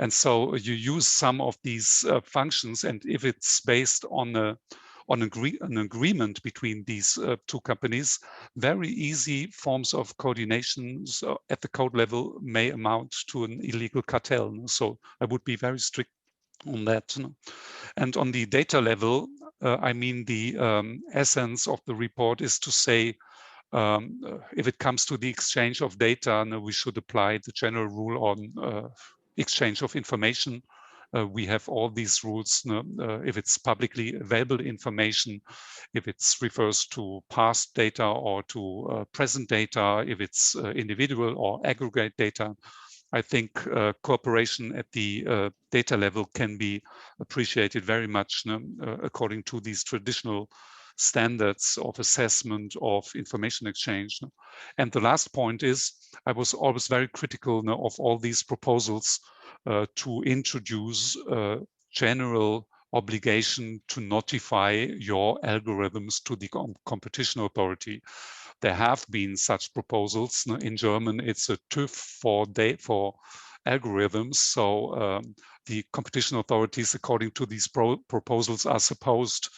And so you use some of these functions, and if it's based on an agreement between these two companies, very easy forms of coordination at the code level may amount to an illegal cartel. So I would be very strict on that. And on the data level, I mean, the essence of the report is to say, if it comes to the exchange of data, we should apply the general rule on exchange of information. We have all these rules. If it's publicly available information, if it refers to past data or to present data, if it's individual or aggregate data, I think cooperation at the data level can be appreciated very much according to these traditional standards of assessment of information exchange. And the last point is, I was always very critical of all these proposals to introduce a general obligation to notify your algorithms to the competition authority. There have been such proposals. In German, it's a TÜV for algorithms. So the competition authorities, according to these proposals, are supposed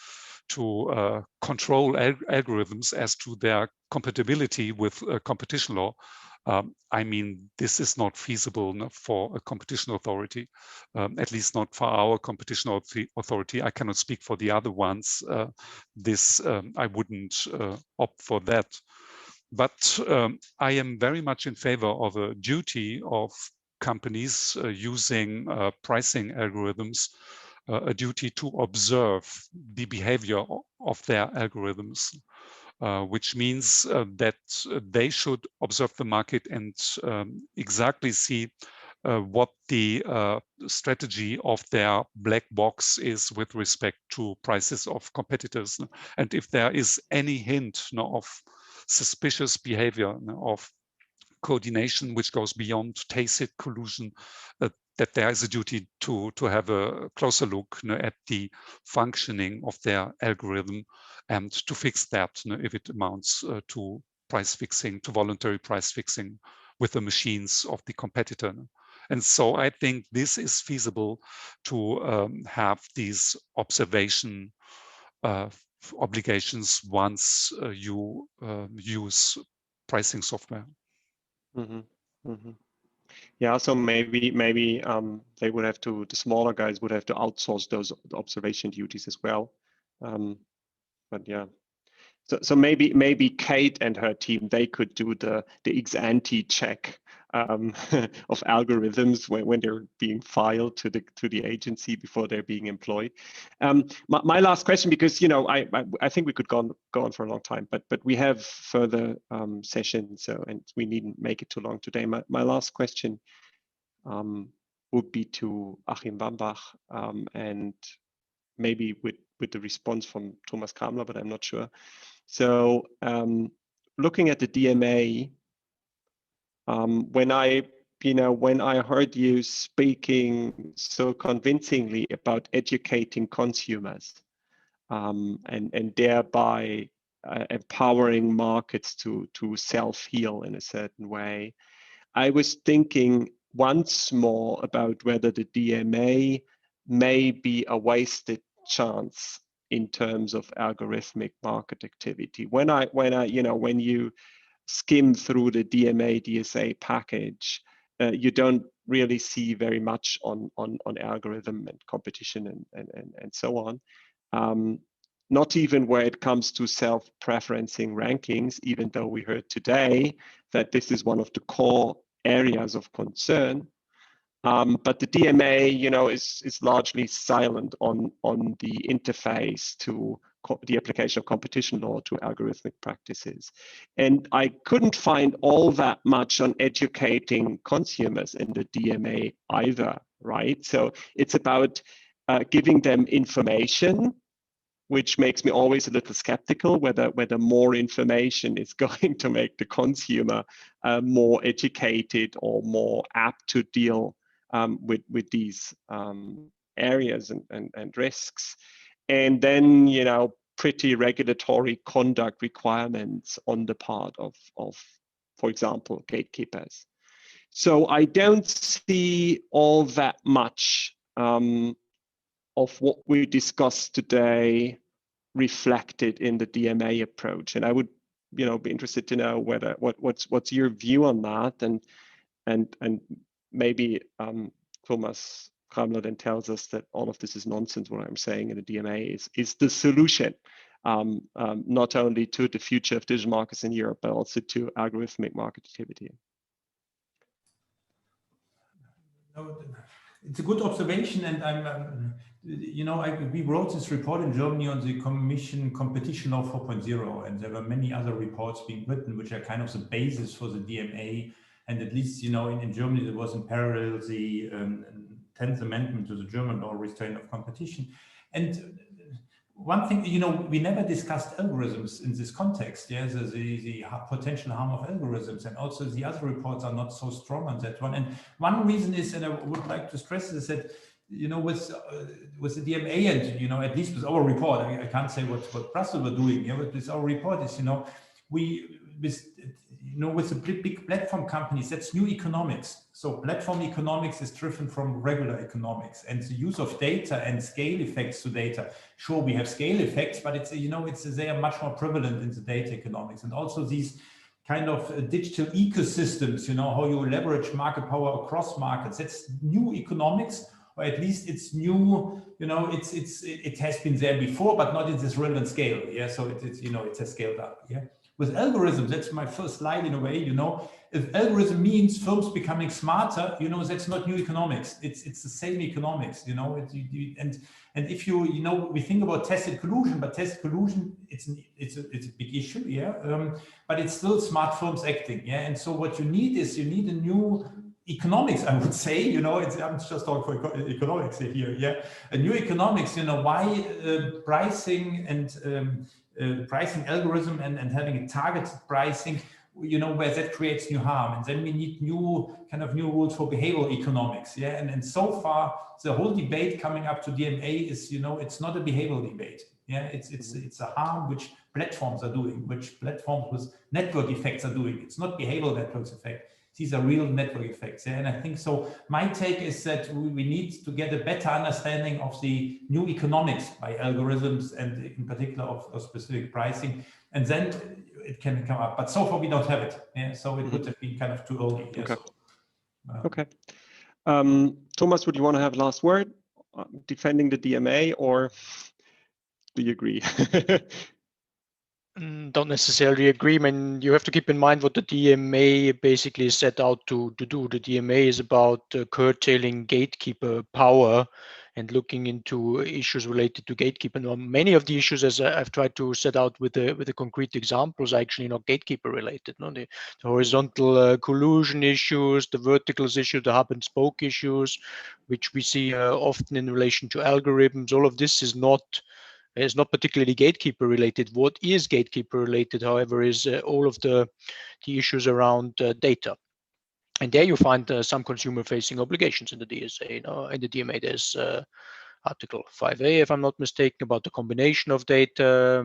to control algorithms as to their compatibility with competition law. I mean, this is not feasible for a competition authority, at least not for our competition authority. I cannot speak for the other ones. I wouldn't opt for that. But I am very much in favor of a duty of companies using pricing algorithms a duty to observe the behavior of their algorithms, which means that they should observe the market and exactly see what the strategy of their black box is with respect to prices of competitors. And if there is any hint of suspicious behavior, of coordination which goes beyond tacit collusion, that there is a duty to have a closer look at the functioning of their algorithm and to fix that if it amounts to price fixing, to voluntary price fixing with the machines of the competitor. And so I think this is feasible to have these observation obligations once you use pricing software. Mm-hmm. Mm-hmm. Yeah, so maybe they would have to, the smaller guys would have to outsource those observation duties as well. But yeah, so maybe Kate and her team, they could do the ex-ante check of algorithms when they're being filed to the agency before they're being employed. My last question, because I think we could go on for a long time, but we have further sessions, so and we needn't make it too long today. My last question would be to Achim Wambach, and maybe with the response from Thomas Kramler, but I'm not sure. So looking at the DMA, when I heard you speaking so convincingly about educating consumers and thereby empowering markets to self-heal in a certain way, I was thinking once more about whether the DMA may be a wasted chance in terms of algorithmic market activity. When you skim through the DMA DSA package, you don't really see very much on algorithm and competition and so on. Not even where it comes to self-preferencing rankings, even though we heard today that this is one of the core areas of concern. But the DMA, is largely silent on the interface to the application of competition law to algorithmic practices. And I couldn't find all that much on educating consumers in the DMA either, right? So it's about giving them information, which makes me always a little skeptical whether more information is going to make the consumer more educated or more apt to deal with these areas and risks. And then, pretty regulatory conduct requirements on the part of for example, gatekeepers. So I don't see all that much of what we discussed today reflected in the DMA approach, and I would, be interested to know what's your view on that, and maybe Thomas Kramler then tells us that all of this is nonsense. What I'm saying in the DMA is the solution, not only to the future of digital markets in Europe, but also to algorithmic market activity. It's a good observation, and we wrote this report in Germany on the Commission Competition Law 4.0, and there were many other reports being written, which are kind of the basis for the DMA. And at least, in Germany, there was in parallel the 10th Amendment to the German law restraint of competition. And one thing, we never discussed algorithms in this context, yeah, the potential harm of algorithms, and also the other reports are not so strong on that one. And one reason is, and I would like to stress, is that, with the DMA and, at least with our report, I can't say what Brussels were doing, yeah, but with our report is, with the big platform companies, that's new economics. So platform economics is different from regular economics, and the use of data and scale effects to data. Sure, we have scale effects, but they are much more prevalent in the data economics. And also these kind of digital ecosystems, how you leverage market power across markets. That's new economics, or at least it's new. It has been there before, but not in this relevant scale. Yeah, so it has scaled up. Yeah. with algorithms, that's my first slide in a way, you know, if algorithm means firms becoming smarter, you know, that's not new economics. It's the same economics, you know, and if you know, we think about tacit collusion, but tacit collusion, it's a big issue, yeah, but it's still smart firms acting, yeah. And so what you need is a new economics, I would say, you know, I'm just talking for economics here, yeah, a new economics, you know, why pricing and pricing algorithm and having a targeted pricing, you know, where that creates new harm. And then we need new rules for behavioral economics, yeah. And so far, the whole debate coming up to DMA is, you know, it's not a behavioral debate, yeah. It's a harm which platforms are doing, which platforms with network effects are doing. It's not behavioral networks effect. These are real network effects, yeah? And I think so. My take is that we need to get a better understanding of the new economics by algorithms and in particular of specific pricing, and then it can come up. But so far we don't have it, yeah? So it would have been kind of too early. Yeah? Okay. So, okay. Thomas, would you want to have last word defending the DMA, or do you agree? Don't necessarily agree. I mean, you have to keep in mind what the DMA basically set out to do. The DMA is about curtailing gatekeeper power and looking into issues related to gatekeeper. Now, many of the issues, as I've tried to set out with the concrete examples, are actually not gatekeeper related. No, the horizontal collusion issues, the verticals issue, the hub and spoke issues, which we see often in relation to algorithms. All of this is not particularly gatekeeper related. What is gatekeeper related, however, is all of the issues around data. And there you find some consumer-facing obligations in the DSA. You know, in the DMA, there's Article 5A, if I'm not mistaken, about the combination of data,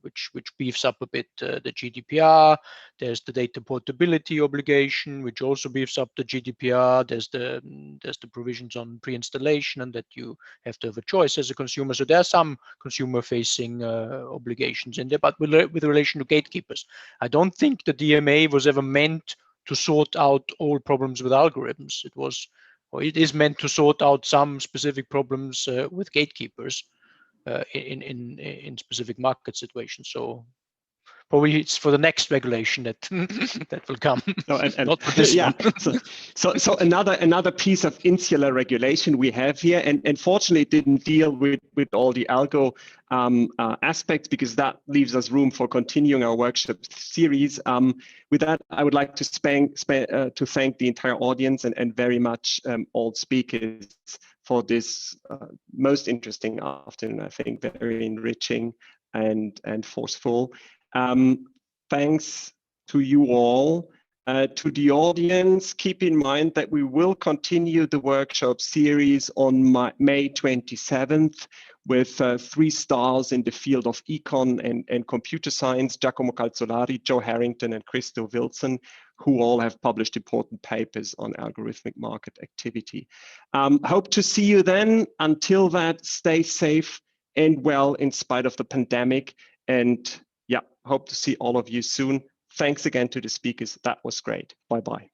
which beefs up a bit the GDPR. There's the data portability obligation, which also beefs up the GDPR. There's the provisions on pre-installation and that you have to have a choice as a consumer. So there are some consumer-facing obligations in there, but with relation to gatekeepers, I don't think the DMA was ever meant to sort out all problems with algorithms. It is meant to sort out some specific problems with gatekeepers in specific market situations. So probably it's for the next regulation that that will come. No, and not for this yeah. one. so another piece of insular regulation we have here, and fortunately it didn't deal with all the algo aspects, because that leaves us room for continuing our workshop series. With that, I would like to thank the entire audience and very much all speakers for this most interesting afternoon. I think very enriching and forceful. Thanks to you all. To the audience, keep in mind that we will continue the workshop series on May 27th with 3 stars in the field of econ and computer science, Giacomo Calzolari, Joe Harrington, and Christo Wilson, who all have published important papers on algorithmic market activity. Hope to see you then. Until that, stay safe and well in spite of the pandemic. And yeah, hope to see all of you soon. Thanks again to the speakers. That was great. Bye-bye.